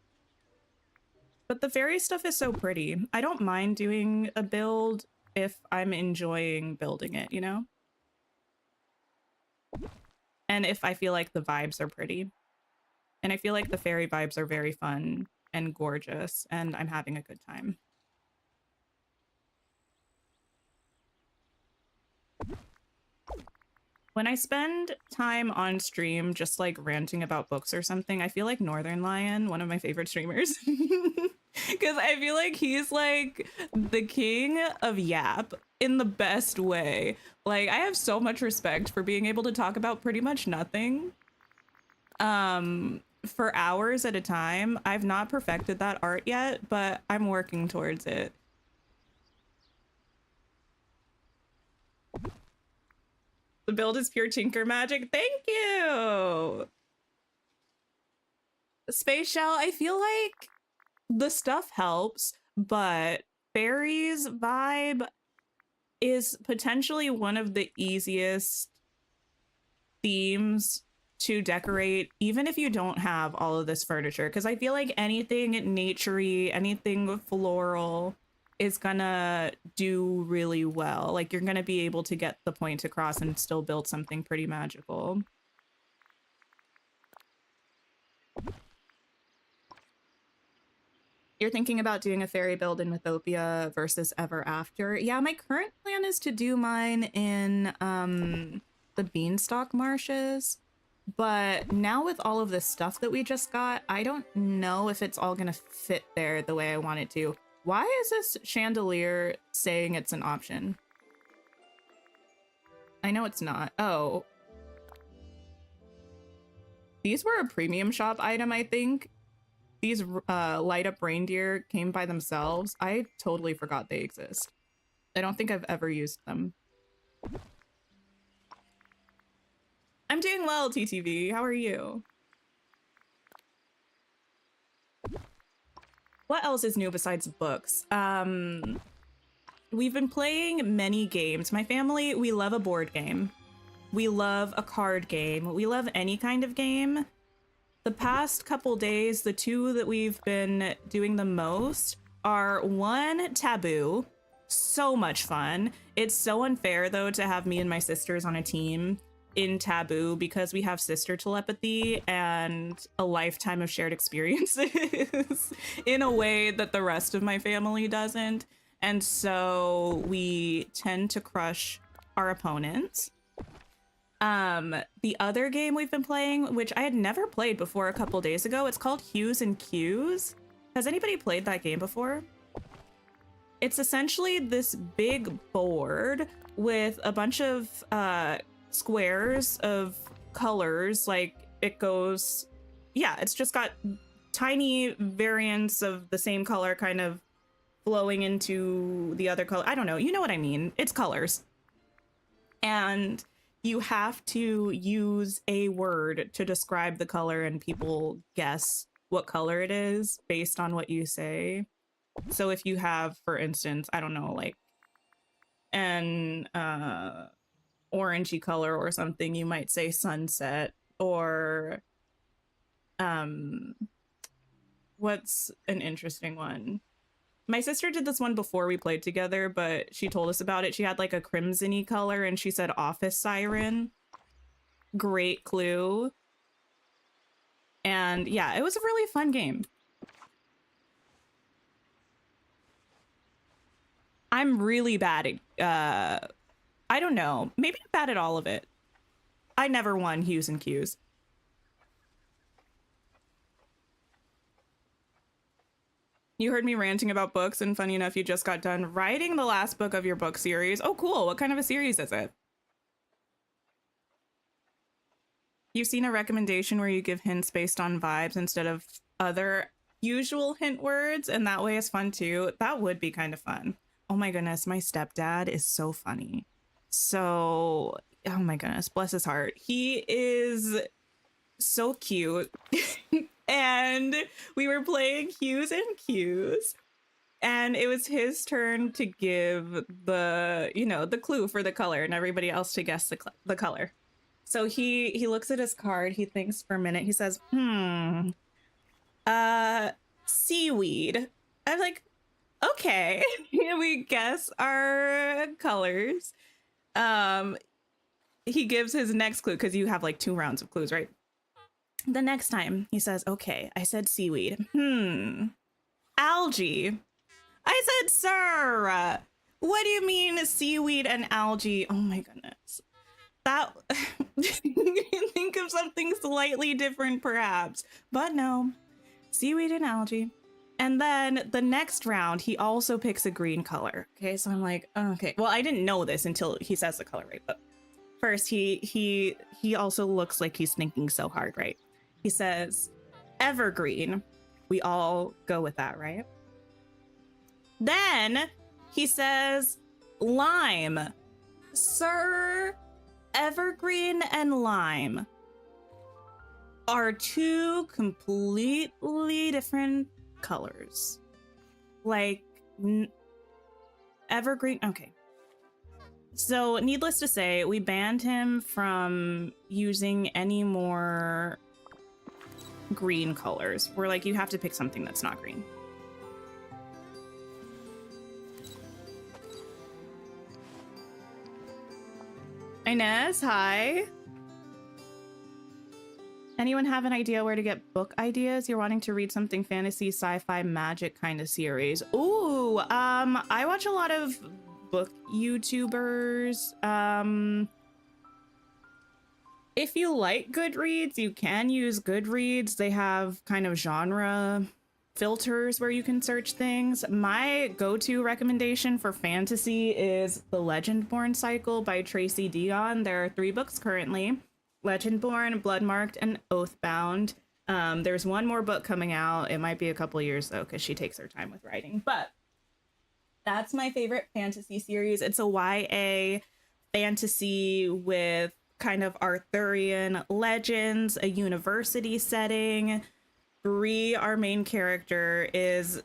But the fairy stuff is so pretty. I don't mind doing a build if I'm enjoying building it, you know? And if I feel like the vibes are pretty. And I feel like the fairy vibes are very fun and gorgeous, and I'm having a good time. When I spend time on stream just like ranting about books or something, I feel like Northern Lion, one of my favorite streamers. Because I feel like he's like the king of yap in the best way. Like, I have so much respect for being able to talk about pretty much nothing for hours at a time. I've not perfected that art yet, but I'm working towards it. The build is pure tinker magic. Thank you. Space Shell, I feel like the stuff helps, but fairies vibe is potentially one of the easiest themes to decorate, even if you don't have all of this furniture, because I feel like anything naturey, anything floral is gonna do really well. Like, you're gonna be able to get the point across and still build something pretty magical. You're thinking about doing a fairy build in Mythopia versus Ever After. Yeah, my current plan is to do mine in the Beanstalk Marshes. But now with all of this stuff that we just got, I don't know if it's all gonna fit there the way I want it to. Why is this chandelier saying it's an option? I know it's not. Oh. These were a premium shop item, I think. These light up reindeer came by themselves. I totally forgot they exist. I don't think I've ever used them. I'm doing well, TTV. How are you? What else is new besides books? We've been playing many games. My family, we love a board game. We love a card game. We love any kind of game. The past couple days, the two that we've been doing the most are one, Taboo. So much fun. It's so unfair, though, to have me and my sisters on a team in Taboo because we have sister telepathy and a lifetime of shared experiences in a way that the rest of my family doesn't. And so we tend to crush our opponents. The other game we've been playing, which I had never played before a couple days ago, it's called Hues and Cues. Has anybody played that game before? It's essentially this big board with a bunch of squares of colors. Like, it goes, yeah, it's just got tiny variants of the same color kind of flowing into the other color. I don't know, you know what I mean. It's colors. And you have to use a word to describe the color, and people guess what color it is based on what you say. So if you have, for instance, I don't know, like an orangey color or something, you might say sunset. Or what's an interesting one? My sister did this one before we played together, but she told us about it. She had like a crimson-y color and she said office siren. Great clue. And yeah, it was a really fun game. I'm really bad at, I don't know, maybe I'm bad at all of it. I never won Hues and Cues. You heard me ranting about books, and funny enough, you just got done writing the last book of your book series. Oh, cool. What kind of a series is it? You've seen a recommendation where you give hints based on vibes instead of other usual hint words, and that way is fun too. That would be kind of fun. Oh my goodness, my stepdad is so funny. So, oh my goodness, bless his heart. He is so cute. And we were playing Hues and Cues, and it was his turn to give the, you know, the clue for the color, and everybody else to guess the color. So he looks at his card, he thinks for a minute, he says, seaweed. I'm like, okay. We guess our colors. He gives his next clue because you have like 2 rounds of clues, right? The next time he says, okay, I said seaweed. Algae. I said, sir, what do you mean seaweed and algae? Oh my goodness. That, you can think of something slightly different perhaps, but no, seaweed and algae. And then the next round, he also picks a green color. Okay, so I'm like, okay. Well, I didn't know this until he says the color, right? But first, he also looks like he's thinking so hard, right? He says, evergreen. We all go with that, right? Then he says, lime. Sir, evergreen and lime are 2 completely different colors. Like, evergreen. Okay. So, needless to say, we banned him from using any more green colors. We're like, you have to pick something that's not green. Inez, hi. Anyone have an idea where to get book ideas? You're wanting to read something fantasy, sci-fi, magic kind of series. Ooh, I watch a lot of book YouTubers. If you like Goodreads, you can use Goodreads. They have kind of genre filters where you can search things. My go-to recommendation for fantasy is the Legendborn cycle by Tracy Deonn. There are 3 books currently: Legendborn, Bloodmarked, and Oathbound. There's one more book coming out. It might be a couple years though, because she takes her time with writing. But that's my favorite fantasy series. It's a YA fantasy with kind of Arthurian legends, a university setting. Bree, our main character, is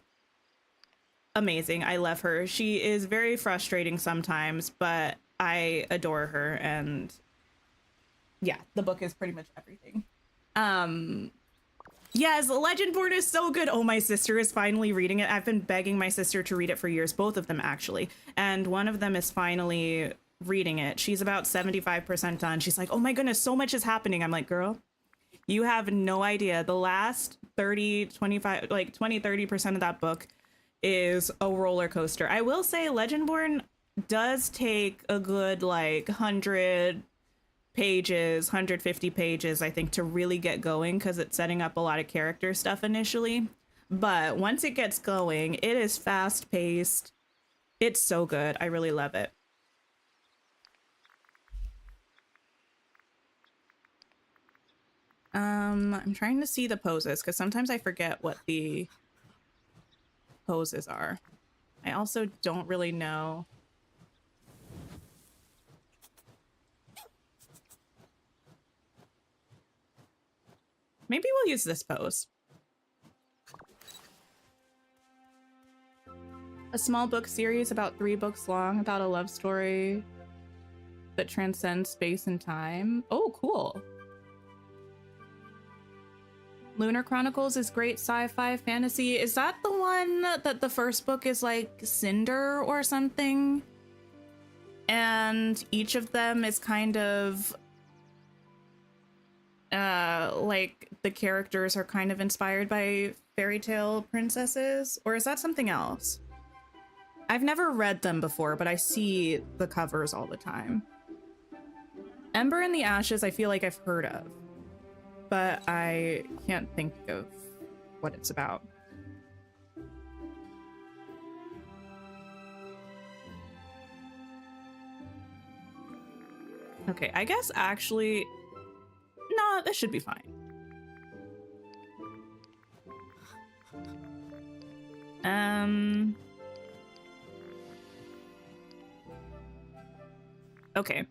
amazing. I love her. She is very frustrating sometimes, but I adore her. And yeah, the book is pretty much everything. Yes, Legendborn is so good. Oh, my sister is finally reading it. I've been begging my sister to read it for years, both of them actually. And one of them is finally reading it. She's about 75% done. She's like, oh my goodness, so much is happening. I'm like, girl, you have no idea. The last 30% of that book is a roller coaster. I will say Legendborn does take a good like 100 pages, 150 pages, I think, to really get going, because it's setting up a lot of character stuff initially. But once it gets going, it is fast paced. It's so good. I really love it. I'm trying to see the poses because sometimes I forget what the poses are. I also don't really know. Maybe we'll use this pose. A small book series about 3 books long about a love story that transcends space and time. Oh, cool. Lunar Chronicles is great sci-fi fantasy. Is that the one that the first book is like Cinder or something? And each of them is kind of like the characters are kind of inspired by fairy tale princesses? Or is that something else? I've never read them before, but I see the covers all the time. Ember in the Ashes, I feel like I've heard of, but I can't think of what it's about. Okay, I guess actually, no, this should be fine. Okay.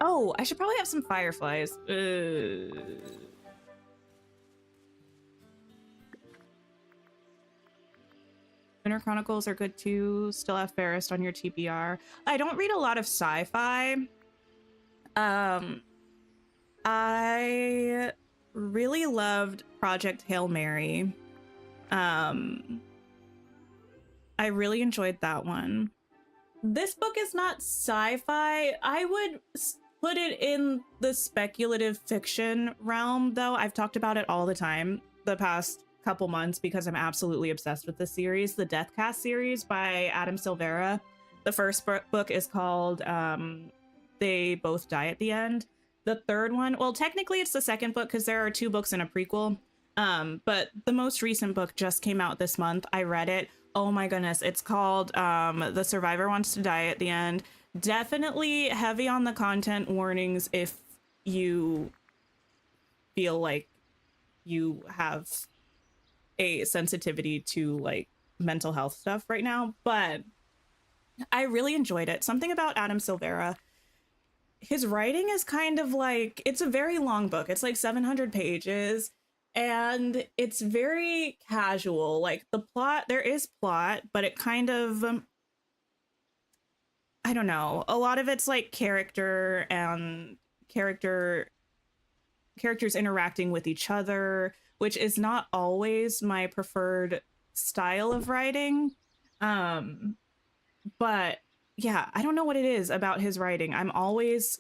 Oh, I should probably have some fireflies. Lunar Chronicles are good too. Still have Fairest on your TBR. I don't read a lot of sci-fi. I really loved Project Hail Mary. I really enjoyed that one. This book is not sci-fi. I would put it in the speculative fiction realm, though. I've talked about it all the time the past couple months because I'm absolutely obsessed with this series, the Deathcast series by Adam Silvera. The first book is called They Both Die at the End. The third one, well, technically it's the second book because there are 2 books and a prequel. But the most recent book just came out this month. I read it. Oh my goodness. It's called The Survivor Wants to Die at the End. Definitely heavy on the content warnings if you feel like you have a sensitivity to like mental health stuff right now. But I really enjoyed it. Something about Adam Silvera. His writing is kind of like, it's a very long book. It's like 700 pages. And it's very casual. Like the plot, there is plot, but it kind of, I don't know. A lot of it's like character and characters interacting with each other, which is not always my preferred style of writing. But yeah, I don't know what it is about his writing. I'm always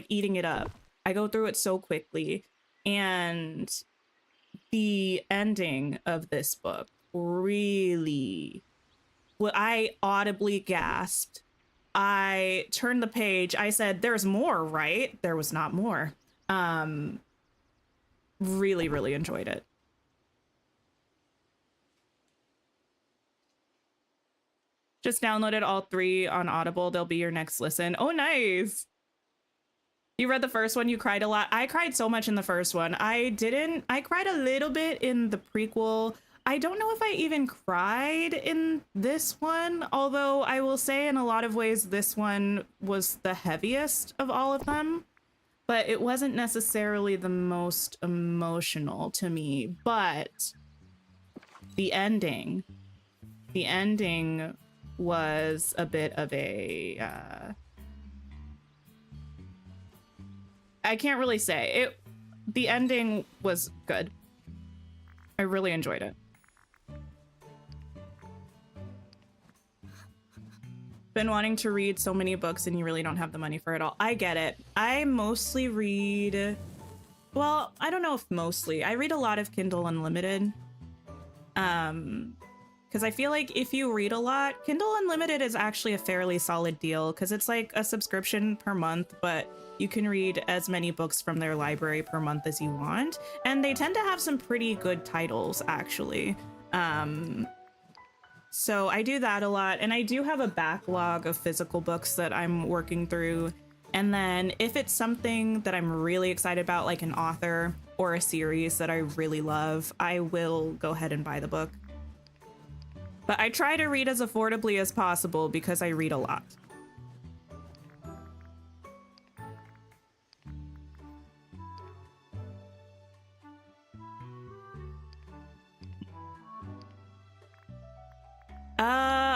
eating it up. I go through it so quickly. And the ending of this book really, well, I audibly gasped. I turned the page. I said, there's more, right? There was not more. Really, really enjoyed it. Just downloaded all 3 on Audible. They'll be your next listen. Oh, nice. You read the first one, you cried a lot. I cried so much in the first one. I cried a little bit in the prequel. I don't know if I even cried in this one, although I will say in a lot of ways this one was the heaviest of all of them, but it wasn't necessarily the most emotional to me. But the ending was a bit of a I can't really say it. The ending was good. I really enjoyed it. Been wanting to read so many books and you really don't have the money for it all. I get it. I mostly read, well, I don't know if mostly. I read a lot of Kindle Unlimited. Because I feel like if you read a lot, Kindle Unlimited is actually a fairly solid deal because it's like a subscription per month, but you can read as many books from their library per month as you want. And they tend to have some pretty good titles, actually. So I do that a lot. And I do have a backlog of physical books that I'm working through. And then if it's something that I'm really excited about, like an author or a series that I really love, I will go ahead and buy the book. But I try to read as affordably as possible because I read a lot.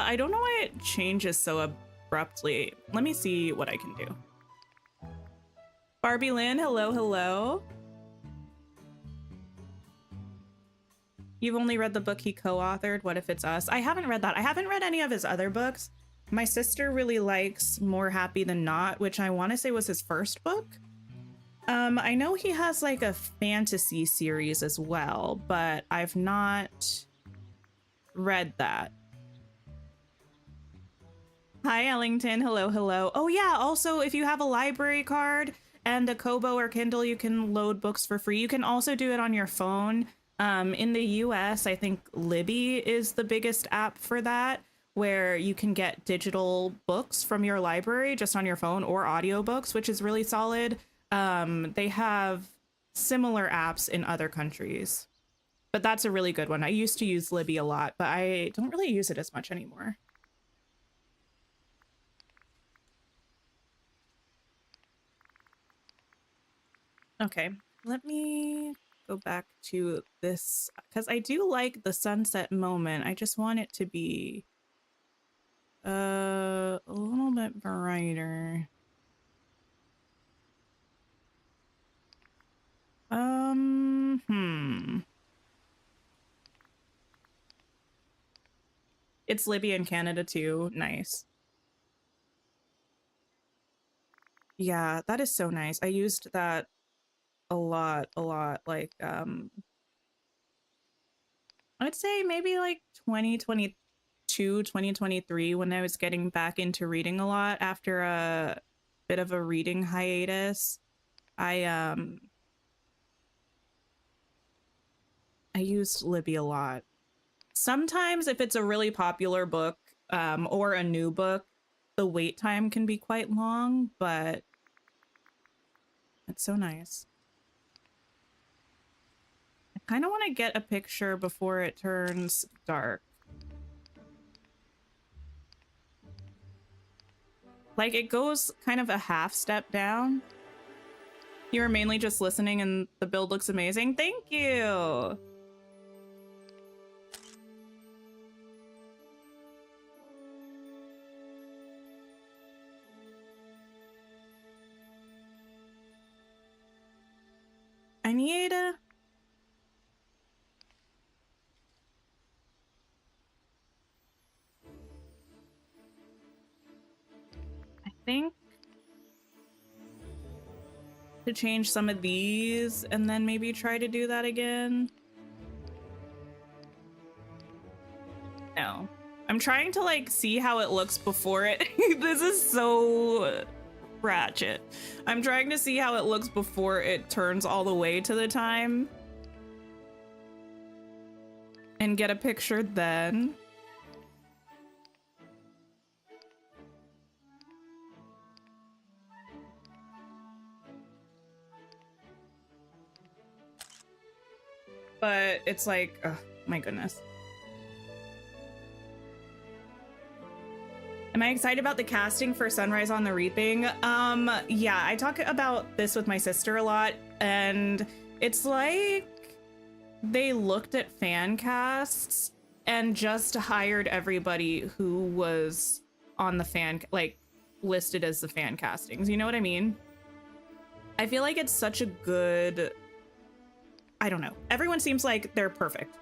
I don't know why it changes so abruptly. Let me see what I can do. Barbie Lynn, hello, hello. You've only read the book he co-authored, What If It's Us? I haven't read that. I haven't read any of his other books. My sister really likes More Happy Than Not, which I want to say was his first book. I know he has like a fantasy series as well, but I've not read that. Hi, Ellington. Hello, hello. Oh yeah, also if you have a library card and a Kobo or Kindle, you can load books for free. You can also do it on your phone. In the US, I think Libby is the biggest app for that, where you can get digital books from your library just on your phone, or audiobooks, which is really solid. They have similar apps in other countries, but that's a really good one. I used to use Libby a lot, but I don't really use it as much anymore. Okay, let me go back to this because I do like the sunset moment. I just want it to be a little bit brighter. It's Libya in Canada too. Nice. Yeah, that is so nice. I used that a lot. Like, I'd say maybe like 2022, 2023, when I was getting back into reading a lot after a bit of a reading hiatus. I used Libby a lot. Sometimes if it's a really popular book, or a new book, the wait time can be quite long, but it's so nice. I kind of want to get a picture before it turns dark. Like, it goes kind of a half step down. You were mainly just listening and the build looks amazing. Thank you. I need a... I think to change some of these and then maybe try to do that again. No. I'm trying to like see how it looks before it. This is so ratchet. I'm trying to see how it looks before it turns all the way to the time and get a picture then. But it's like, oh my goodness. Am I excited about the casting for Sunrise on the Reaping? Yeah, I talk about this with my sister a lot, and it's like they looked at fan casts and just hired everybody who was on the fan, like listed as the fan castings. You know what I mean? I feel like it's such a good, I don't know. Everyone seems like they're perfect.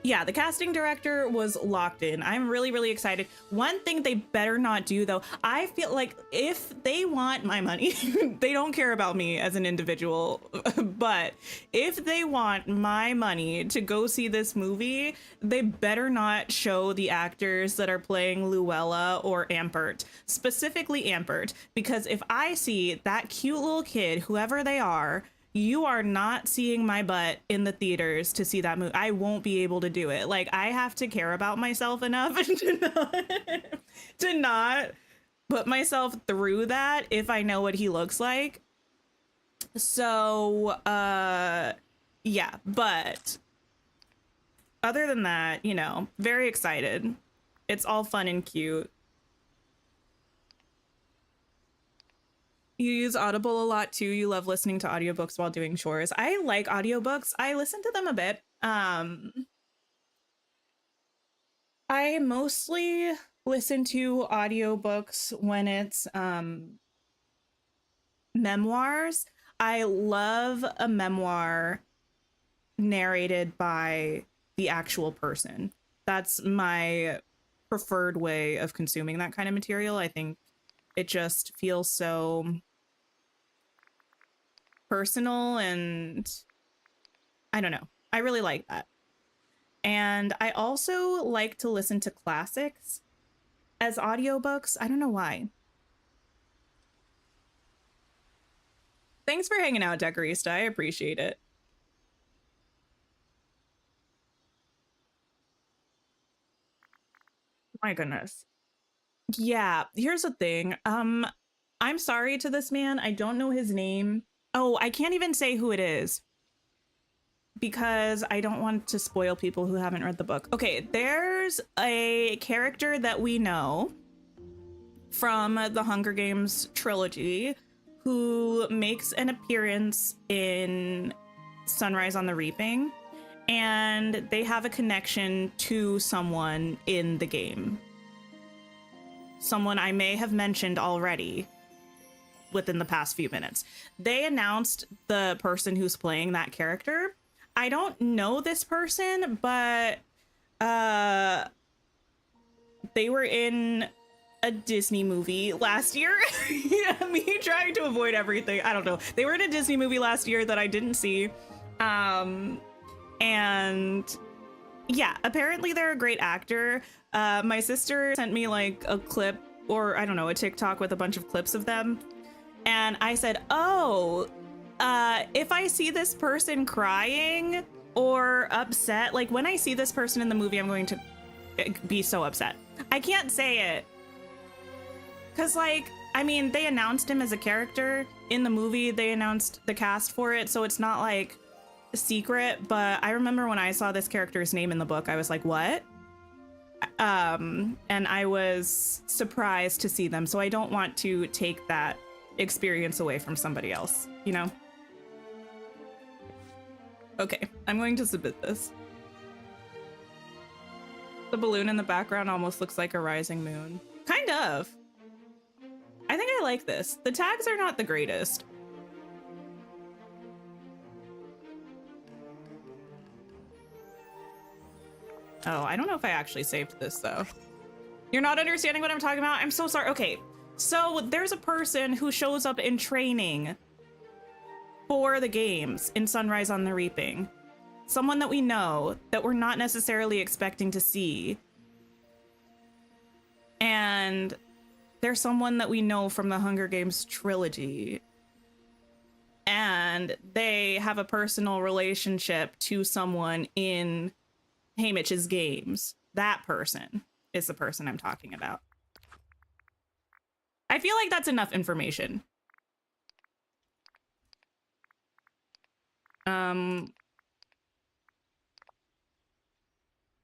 Yeah, the casting director was locked in. I'm really, really excited. One thing they better not do, though, I feel like if they want my money, they don't care about me as an individual, but if they want my money to go see this movie, they better not show the actors that are playing Luella or Ampert, specifically Ampert, because if I see that cute little kid, whoever they are, you are not seeing my butt in the theaters to see that movie. I won't be able to do it. Like, I have to care about myself enough to not put myself through that if I know what he looks like. So, yeah, but other than that, you know, very excited. It's all fun and cute. You use Audible a lot too. You love listening to audiobooks while doing chores. I like audiobooks. I listen to them a bit. I mostly listen to audiobooks when it's memoirs. I love a memoir narrated by the actual person. That's my preferred way of consuming that kind of material. I think it just feels so personal, and I don't know. I really like that. And I also like to listen to classics as audiobooks. I don't know why. Thanks for hanging out, Decorista. I appreciate it. My goodness. Yeah, here's the thing. I'm sorry to this man. I don't know his name. Oh, I can't even say who it is because I don't want to spoil people who haven't read the book. Okay, there's a character that we know from the Hunger Games trilogy who makes an appearance in Sunrise on the Reaping, and they have a connection to someone in the game. Someone I may have mentioned already within the past few minutes. They announced the person who's playing that character. I don't know this person, but they were in a Disney movie last year. Yeah, me trying to avoid everything. I don't know. They were in a Disney movie last year that I didn't see. And yeah, apparently they're a great actor. My sister sent me like a clip, or I don't know, a TikTok with a bunch of clips of them. And I said, oh, if I see this person crying or upset, like when I see this person in the movie, I'm going to be so upset. I can't say it. Cause like, I mean, they announced him as a character in the movie. They announced the cast for it. So it's not like a secret, but I remember when I saw this character's name in the book, I was like, what? And I was surprised to see them. So I don't want to take that experience away from somebody else, you know? Okay, I'm going to submit this. The balloon in the background almost looks like a rising moon. Kind of. I think I like this. The tags are not the greatest. Oh, I don't know if I actually saved this though. You're not understanding what I'm talking about? I'm so sorry. Okay, so there's a person who shows up in training for the games in Sunrise on the Reaping. Someone that we know that we're not necessarily expecting to see. And there's someone that we know from the Hunger Games trilogy. And they have a personal relationship to someone in Haymitch's games. That person is the person I'm talking about. I feel like that's enough information.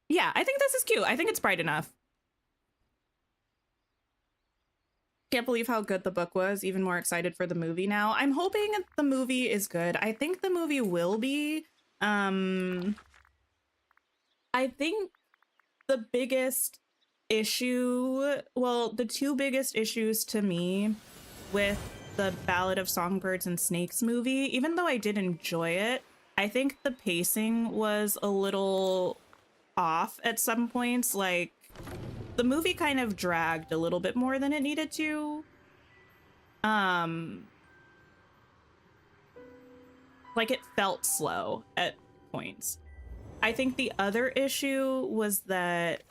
Yeah, I think this is cute. I think it's bright enough. Can't believe how good the book was. Even more excited for the movie now. I'm hoping the movie is good. I think the movie will be. I think the biggest issue, well, the two biggest issues to me with the Ballad of Songbirds and Snakes movie, even though I did enjoy it, I think the pacing was a little off at some points. Like, the movie kind of dragged a little bit more than it needed to. Like, it felt slow at points. I think the other issue was that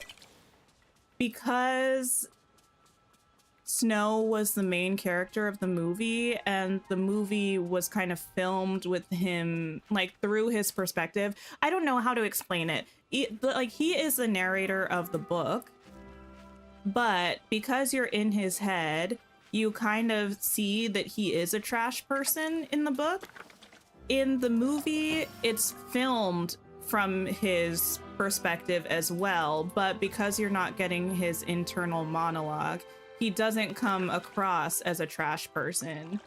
because Snow was the main character of the movie and the movie was kind of filmed with him, like, through his perspective. I don't know how to explain it. Like, he is the narrator of the book, but because you're in his head, you kind of see that he is a trash person in the book. In the movie, it's filmed from his perspective as well, but because you're not getting his internal monologue, he doesn't come across as a trash person.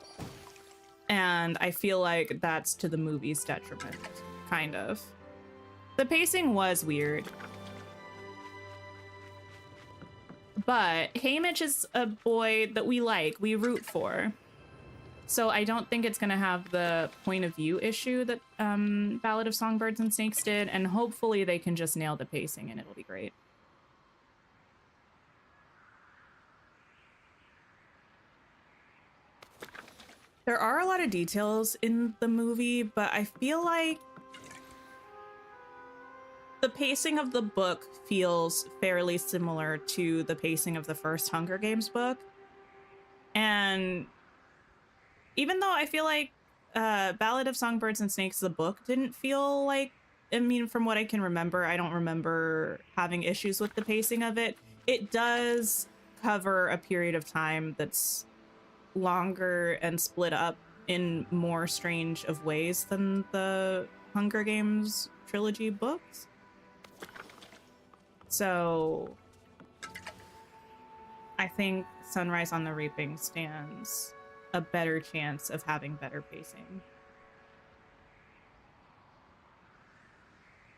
And I feel like that's to the movie's detriment, kind of. The pacing was weird. But Haymitch is a boy that we like, we root for. So I don't think it's gonna have the point of view issue that Ballad of Songbirds and Snakes did, and hopefully they can just nail the pacing and it'll be great. There are a lot of details in the movie, but I feel like the pacing of the book feels fairly similar to the pacing of the first Hunger Games book. And even though I feel like Ballad of Songbirds and Snakes, the book, didn't feel like, I mean, from what I can remember, I don't remember having issues with the pacing of it. It does cover a period of time that's longer and split up in more strange of ways than the Hunger Games trilogy books. So I think Sunrise on the Reaping stands a better chance of having better pacing.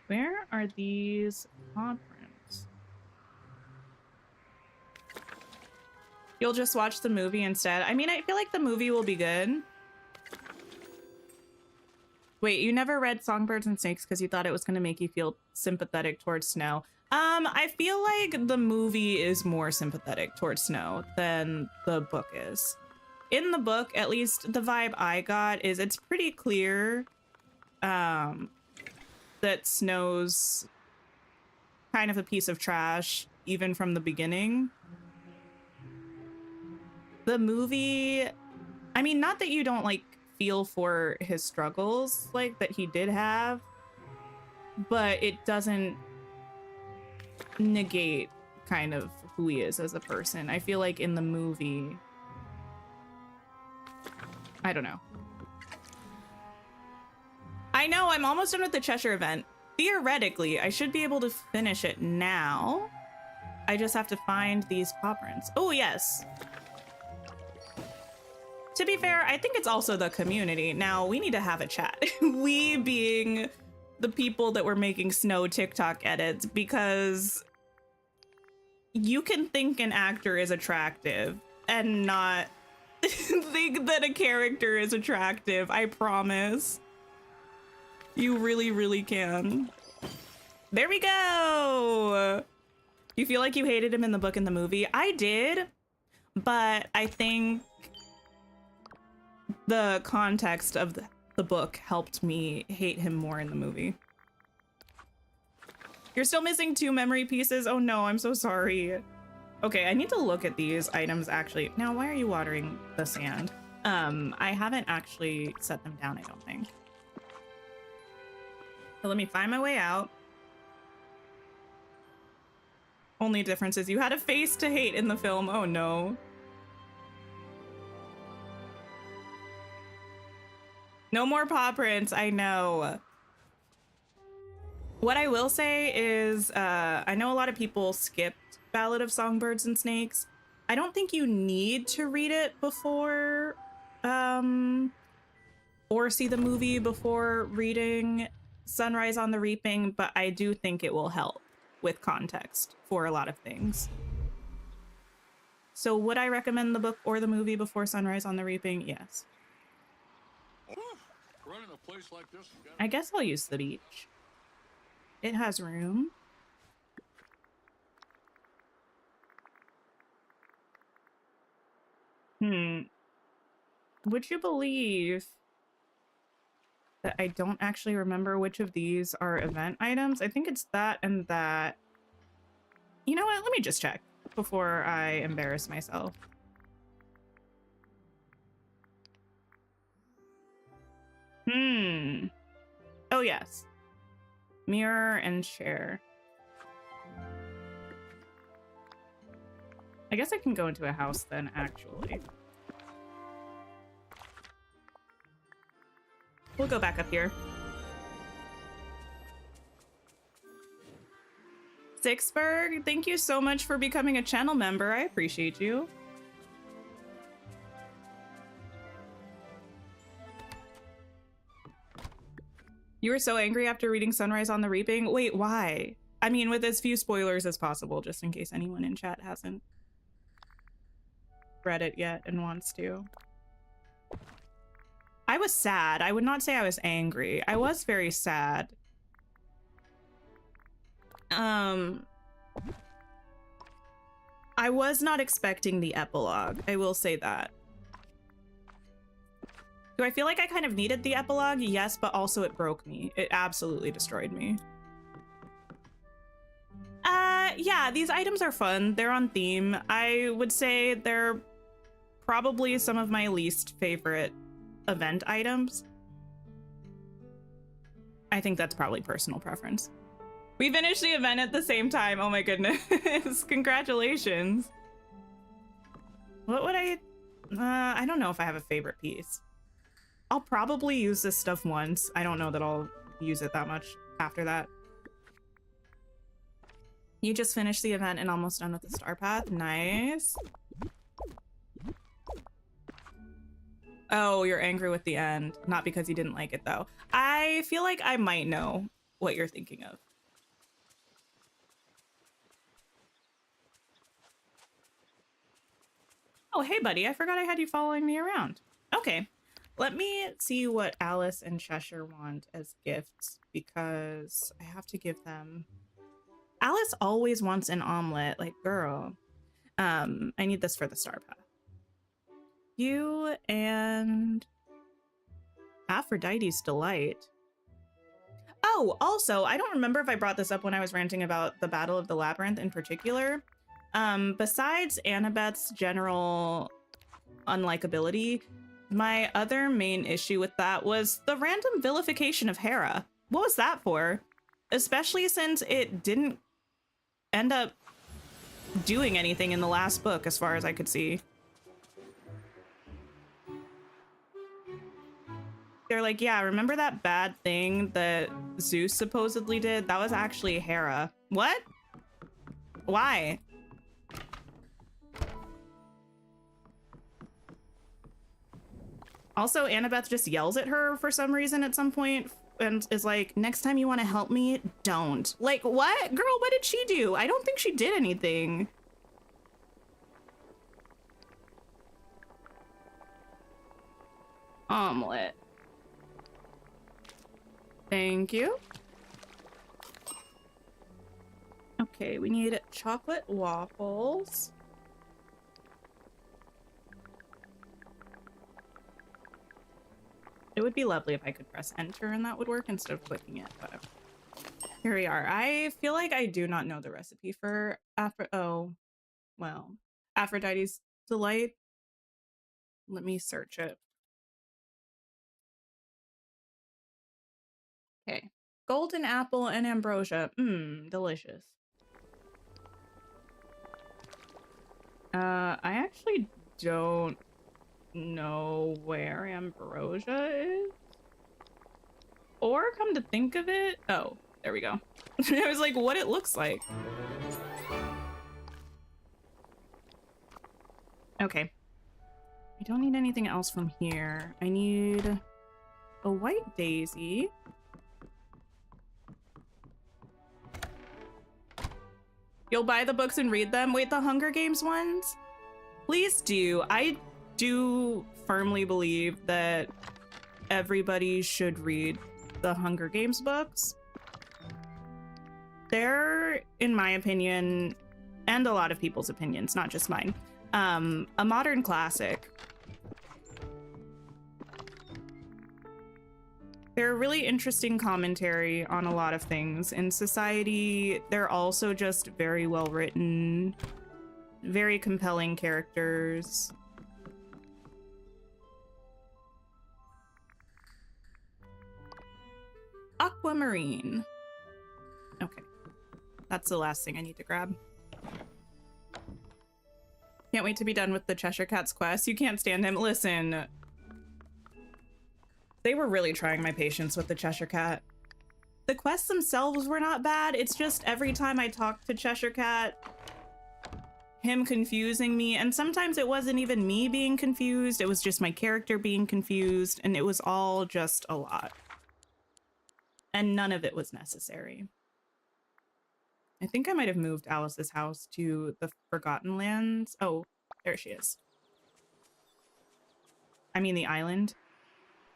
Where are these paw prints? You'll just watch the movie instead. I mean, I feel like the movie will be good. Wait, you never read Songbirds and Snakes because you thought it was going to make you feel sympathetic towards Snow. I feel like the movie is more sympathetic towards Snow than the book is. In the book, at least the vibe I got is it's pretty clear that Snow's kind of a piece of trash, even from the beginning. The movie, I mean, not that you don't like feel for his struggles like that he did have, but it doesn't negate kind of who he is as a person. I feel like in the movie, I don't know. I know I'm almost done with the Cheshire event. Theoretically, I should be able to finish it now. I just have to find these paw prints. Oh, yes. To be fair, I think it's also the community. Now, we need to have a chat. We being the people that were making Snow TikTok edits, because you can think an actor is attractive and not think that a character is attractive. I promise. You really, really can. There we go. You feel like you hated him in the book and the movie? I did, but I think the context of the book helped me hate him more in the movie. You're still missing 2 memory pieces? Oh no, I'm so sorry. Okay, I need to look at these items actually. Now, why are you watering the sand? I haven't actually set them down, I don't think. So let me find my way out. Only difference is you had a face to hate in the film. Oh no. No more paw prints, I know. What I will say is, I know a lot of people skipped Ballad of Songbirds and Snakes. I don't think you need to read it before, or see the movie before reading Sunrise on the Reaping, but I do think it will help with context for a lot of things. So would I recommend the book or the movie before Sunrise on the Reaping? Yes. Running a place like this, I guess I'll use the beach. It has room. Would you believe that I don't actually remember which of these are event items? I think it's that and that. You know what? Let me just check before I embarrass myself. Oh, yes. Mirror and share. I guess I can go into a house then, actually. We'll go back up here. Sixberg, thank you so much for becoming a channel member. I appreciate you. You were so angry after reading Sunrise on the Reaping? Wait, why? I mean, with as few spoilers as possible, just in case anyone in chat hasn't read it yet and wants to. I was sad. I would not say I was angry. I was very sad. I was not expecting the epilogue. I will say that. Do I feel like I kind of needed the epilogue? Yes, but also it broke me. It absolutely destroyed me. Yeah, these items are fun. They're on theme. I would say they're probably some of my least favorite event items. I think that's probably personal preference. We finished the event at the same time. Oh my goodness. Congratulations. What would I don't know if I have a favorite piece. I'll probably use this stuff once. I don't know that I'll use it that much after that. You just finished the event and almost done with the star path. Nice. Oh, you're angry with the end. Not because you didn't like it, though. I feel like I might know what you're thinking of. Oh, hey, buddy. I forgot I had you following me around. Okay. Let me see what Alice and Cheshire want as gifts, because I have to give them... Alice always wants an omelet. Like, girl. I need this for the star path. You and Aphrodite's Delight. Oh, also, I don't remember if I brought this up when I was ranting about the Battle of the Labyrinth in particular. Besides Annabeth's general unlikability, my other main issue with that was the random vilification of Hera. What was that for? Especially since it didn't end up doing anything in the last book, as far as I could see. They're like, yeah, remember that bad thing that Zeus supposedly did? That was actually Hera. What? Why? Also, Annabeth just yells at her for some reason at some point and is like, next time you want to help me, don't. Like, what? Girl, what did she do? I don't think she did anything. Omelet. Thank you. Okay, we need chocolate waffles. It would be lovely if I could press enter and that would work instead of clicking it, but here we are. I feel like I do not know the recipe for Aphrodite's Delight. Let me search it. Okay. Golden apple and ambrosia. Mmm, delicious. I actually don't know where ambrosia is. Or come to think of it. Oh, there we go. I was like, what it looks like. Okay. I don't need anything else from here. I need a white daisy. You'll buy the books and read them? Wait, the Hunger Games ones? Please do. I do firmly believe that everybody should read the Hunger Games books. They're, in my opinion, and a lot of people's opinions, not just mine, a modern classic. They're a really interesting commentary on a lot of things in society. They're also just very well written, very compelling characters. Aquamarine. Okay. That's the last thing I need to grab. Can't wait to be done with the Cheshire Cat's quest. You can't stand him. Listen. They were really trying my patience with the Cheshire Cat. The quests themselves were not bad. It's just every time I talked to Cheshire Cat, him confusing me, and sometimes it wasn't even me being confused. It was just my character being confused, and it was all just a lot. And none of it was necessary. I think I might have moved Alice's house to the Forgotten Lands. Oh, there she is. I mean the island.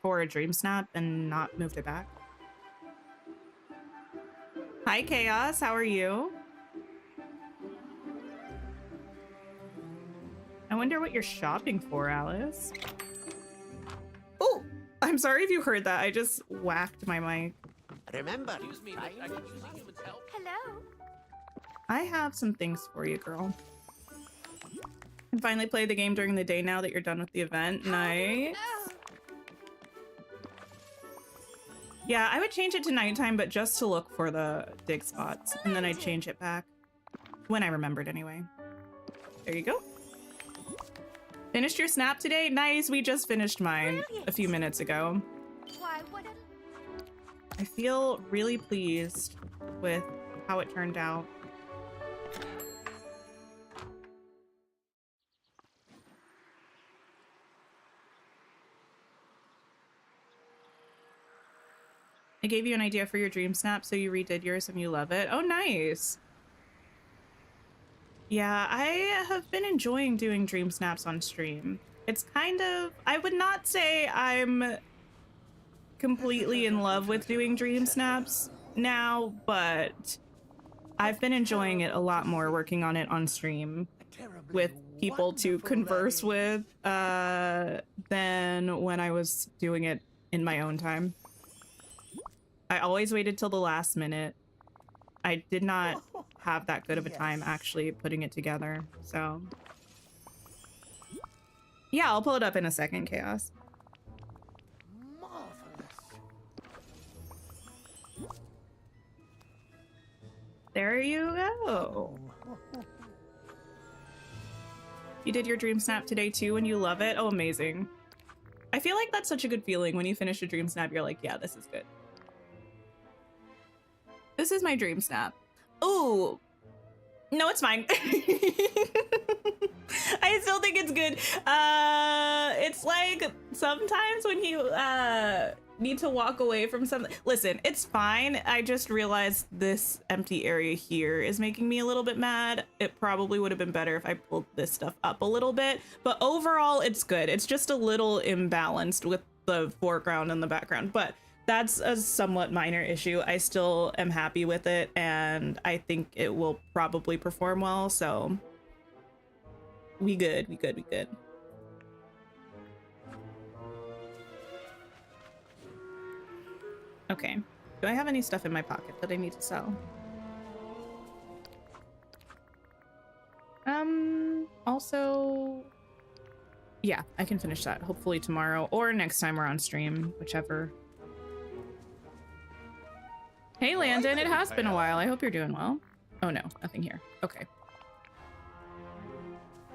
For a DreamSnap and not moved it back. Hi, Chaos. How are you? I wonder what you're shopping for, Alice. Oh, I'm sorry if you heard that. I just whacked my mic. Remember, Excuse me, but I could use a human's help. Hello. I have some things for you, girl. You can finally play the game during the day now that you're done with the event. Nice. Yeah, I would change it to nighttime, but just to look for the dig spots. And then I'd change it back. When I remembered, anyway. There you go. Finished your snap today? Nice, we just finished mine a few minutes ago. Why wouldn't? I feel really pleased with how it turned out. I gave you an idea for your dream snap, so you redid yours and you love it. Oh, nice. Yeah, I have been enjoying doing dream snaps on stream. It's kind of, I would not say I'm completely in love with doing dream snaps now, but I've been enjoying it a lot more working on it on stream with people to converse with than when I was doing it in my own time. I always waited till the last minute. I did not have that good of a time actually putting it together, so. Yeah, I'll pull it up in a second, Chaos. There you go. You did your DreamSnap today too and you love it? Oh, amazing. I feel like that's such a good feeling when you finish a DreamSnap. You're like, yeah, this is good. This is my DreamSnap. Ooh. No, it's fine. I still think it's good. It's like sometimes when you need to walk away from something. Listen, it's fine. I just realized this empty area here is making me a little bit mad. It probably would have been better if I pulled this stuff up a little bit, but overall it's good. It's just a little imbalanced with the foreground and the background, but that's a somewhat minor issue. I still am happy with it, and I think it will probably perform well, so we good. Okay, do I have any stuff in my pocket that I need to sell? Also, yeah, I can finish that hopefully tomorrow or next time we're on stream, whichever. Hey Landon, it has been a while. I hope you're doing well. Oh no, nothing here. Okay.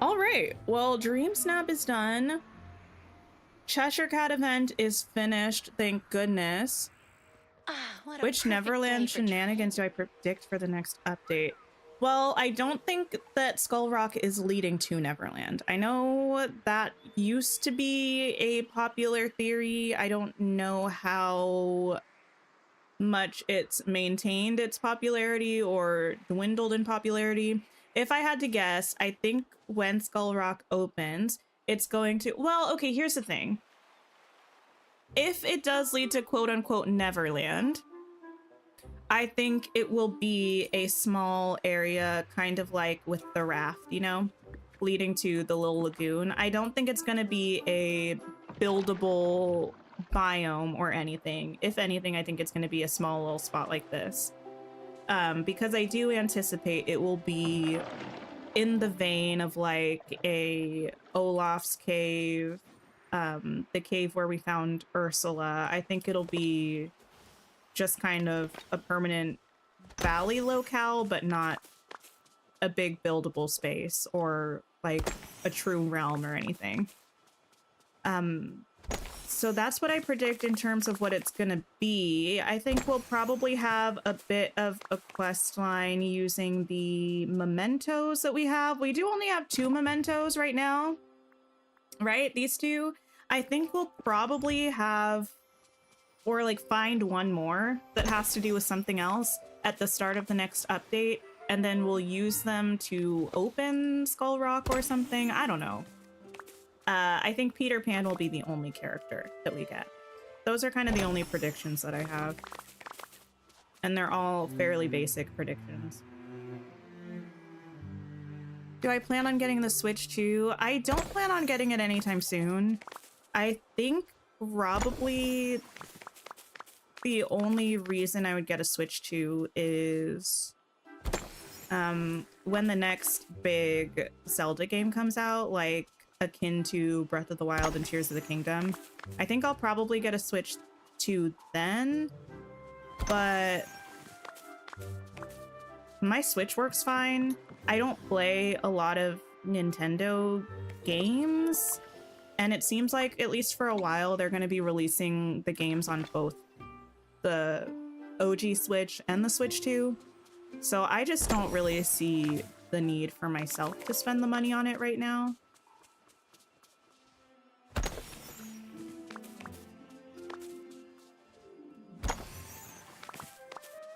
All right, well, DreamSnap is done. Cheshire Cat event is finished, thank goodness. What a Which perfect Neverland day for shenanigans do I predict for the next update? Well, I don't think that Skull Rock is leading to Neverland. I know that used to be a popular theory. I don't know how much it's maintained its popularity or dwindled in popularity. If I had to guess, I think when Skull Rock opens, it's going to, well, okay, here's the thing. If it does lead to quote unquote Neverland, I think it will be a small area, kind of like with the raft, you know, leading to the little lagoon. I don't think it's going to be a buildable biome or anything. If anything, I think it's going to be a small little spot like this, because I do anticipate it will be in the vein of like a Olaf's cave, the cave where we found Ursula. I think it'll be just kind of a permanent valley locale, but not a big buildable space or like a true realm or anything. So that's what I predict in terms of what it's gonna be. I think we'll probably have a bit of a quest line using the mementos that we have. We do only have 2 mementos right now, right? These 2. I think we'll probably have, or like find one more that has to do with something else at the start of the next update, and then we'll use them to open Skull Rock or something. I don't know. I think Peter Pan will be the only character that we get. Those are kind of the only predictions that I have. And they're all fairly basic predictions. Do I plan on getting the Switch too? I don't plan on getting it anytime soon. I think probably the only reason I would get a Switch 2 is when the next big Zelda game comes out, like akin to Breath of the Wild and Tears of the Kingdom. I think I'll probably get a Switch 2 then, but my Switch works fine. I don't play a lot of Nintendo games, and it seems like, at least for a while, they're going to be releasing the games on both the OG Switch and the Switch 2. So I just don't really see the need for myself to spend the money on it right now.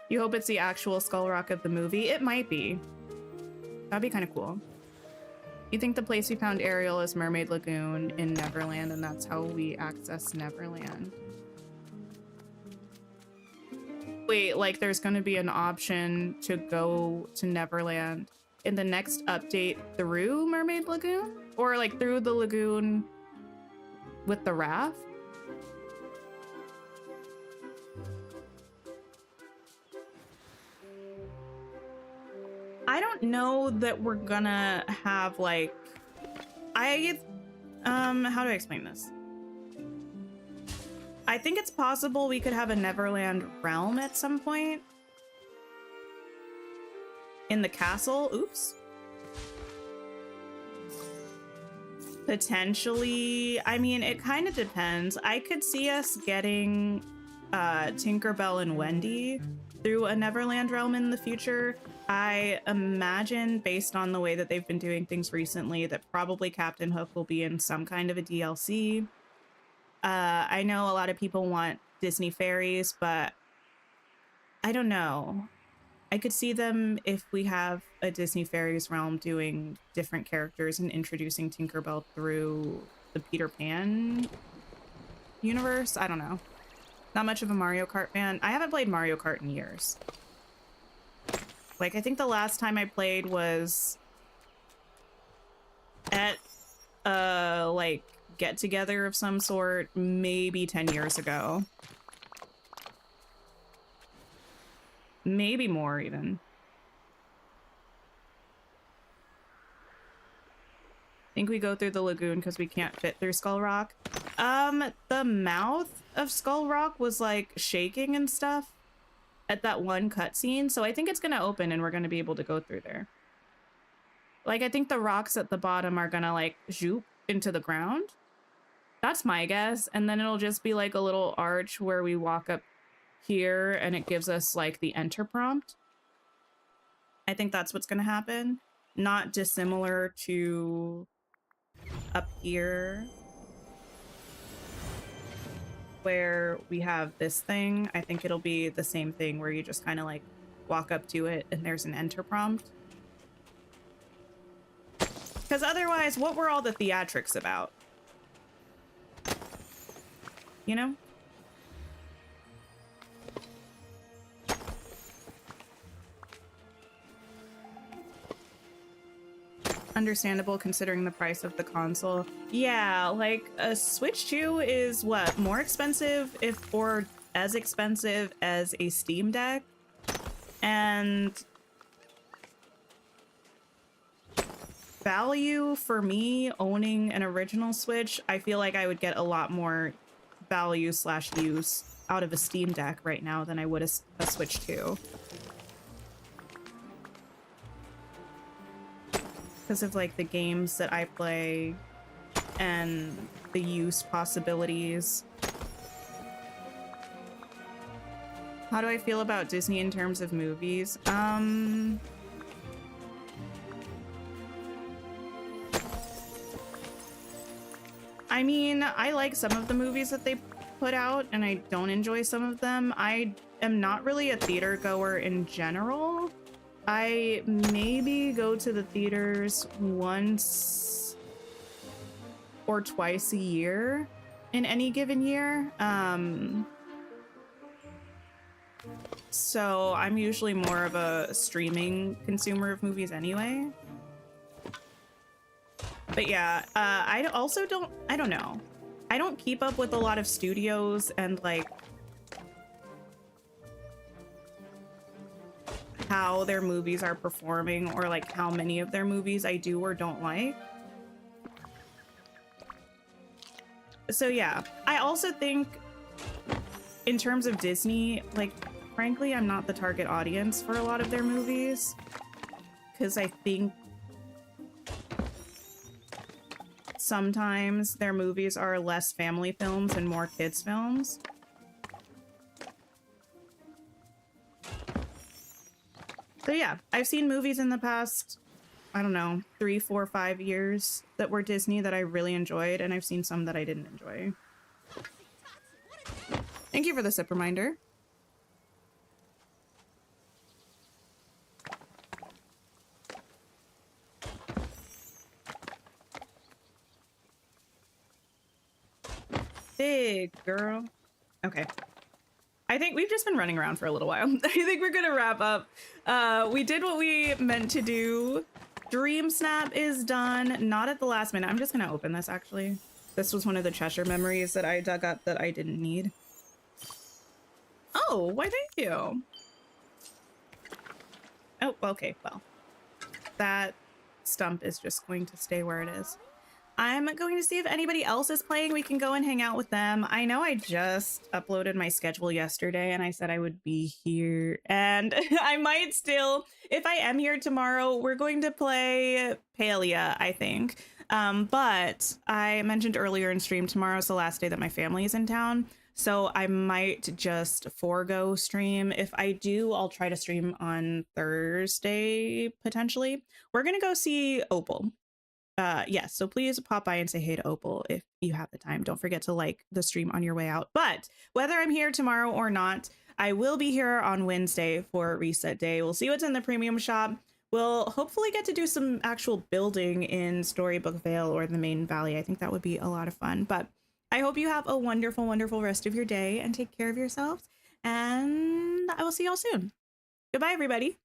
You hope it's the actual Skull Rock of the movie? It might be. That'd be kind of cool. You think the place we found Ariel is Mermaid Lagoon in Neverland, and that's how we access Neverland? Wait, like there's going to be an option to go to Neverland in the next update through Mermaid Lagoon? Or like through the lagoon with the raft? I don't know that we're gonna have like, how do I explain this? I think it's possible we could have a Neverland realm at some point. In the castle, oops. Potentially, I mean, it kind of depends. I could see us getting Tinkerbell and Wendy through a Neverland realm in the future. I imagine, based on the way that they've been doing things recently, that probably Captain Hook will be in some kind of a DLC. I know a lot of people want Disney fairies, but I don't know. I could see them, if we have a Disney fairies realm, doing different characters and introducing Tinkerbell through the Peter Pan universe. I don't know. Not much of a Mario Kart fan. I haven't played Mario Kart in years. Like, I think the last time I played was at like get together of some sort, maybe 10 years ago. Maybe more even. I think we go through the lagoon because we can't fit through Skull Rock. The mouth of Skull Rock was like shaking and stuff at that one cutscene, so I think it's gonna open and we're gonna be able to go through there. Like, I think the rocks at the bottom are gonna like zoop into the ground. That's my guess, and then it'll just be like a little arch where we walk up here and it gives us like the enter prompt. I think that's what's gonna happen. Not dissimilar to up here where we have this thing. I think it'll be the same thing where you just kind of like walk up to it and there's an enter prompt. Because otherwise, what were all the theatrics about? You know? Understandable considering the price of the console. Yeah, like a Switch 2 is what, more expensive or as expensive as a Steam Deck? And value for me owning an original Switch, I feel like I would get a lot more value / use out of a Steam Deck right now than I would a Switch 2. Because of like the games that I play and the use possibilities. How do I feel about Disney in terms of movies? I mean, I like some of the movies that they put out and I don't enjoy some of them. I am not really a theater goer in general. I maybe go to the theaters once or twice a year in any given year. So I'm usually more of a streaming consumer of movies anyway. But yeah, I also I don't know. I don't keep up with a lot of studios and like how their movies are performing or like how many of their movies I do or don't like. So yeah, I also think in terms of Disney, like frankly, I'm not the target audience for a lot of their movies because I think sometimes their movies are less family films and more kids films. So yeah, I've seen movies in the past, I don't know, 3, 4, 5 years that were Disney that I really enjoyed, and I've seen some that I didn't enjoy. Thank you for the sip reminder. Big girl. Okay. I think we've just been running around for a little while. I think we're gonna wrap up. We did what we meant to do. DreamSnap is done. Not at the last minute. I'm just gonna open this actually. This was one of the Cheshire memories that I dug up that I didn't need. Oh, why thank you. Oh, okay, well. That stump is just going to stay where it is. I'm going to see if anybody else is playing. We can go and hang out with them. I know I just uploaded my schedule yesterday and I said I would be here, and I might still, if I am here tomorrow, we're going to play Palia, I think. But I mentioned earlier in stream, tomorrow's the last day that my family is in town. So I might just forego stream. If I do, I'll try to stream on Thursday, potentially. We're going to go see Opal. Yes, so please pop by and say hey to Opal if you have the time. Don't forget to like the stream on your way out. But whether I'm here tomorrow or not, I will be here on Wednesday for Reset Day. We'll see what's in the premium shop. We'll hopefully get to do some actual building in Storybook Vale or the main valley. I think that would be a lot of fun. But I hope you have a wonderful, wonderful rest of your day and take care of yourselves. And I will see y'all soon. Goodbye, everybody.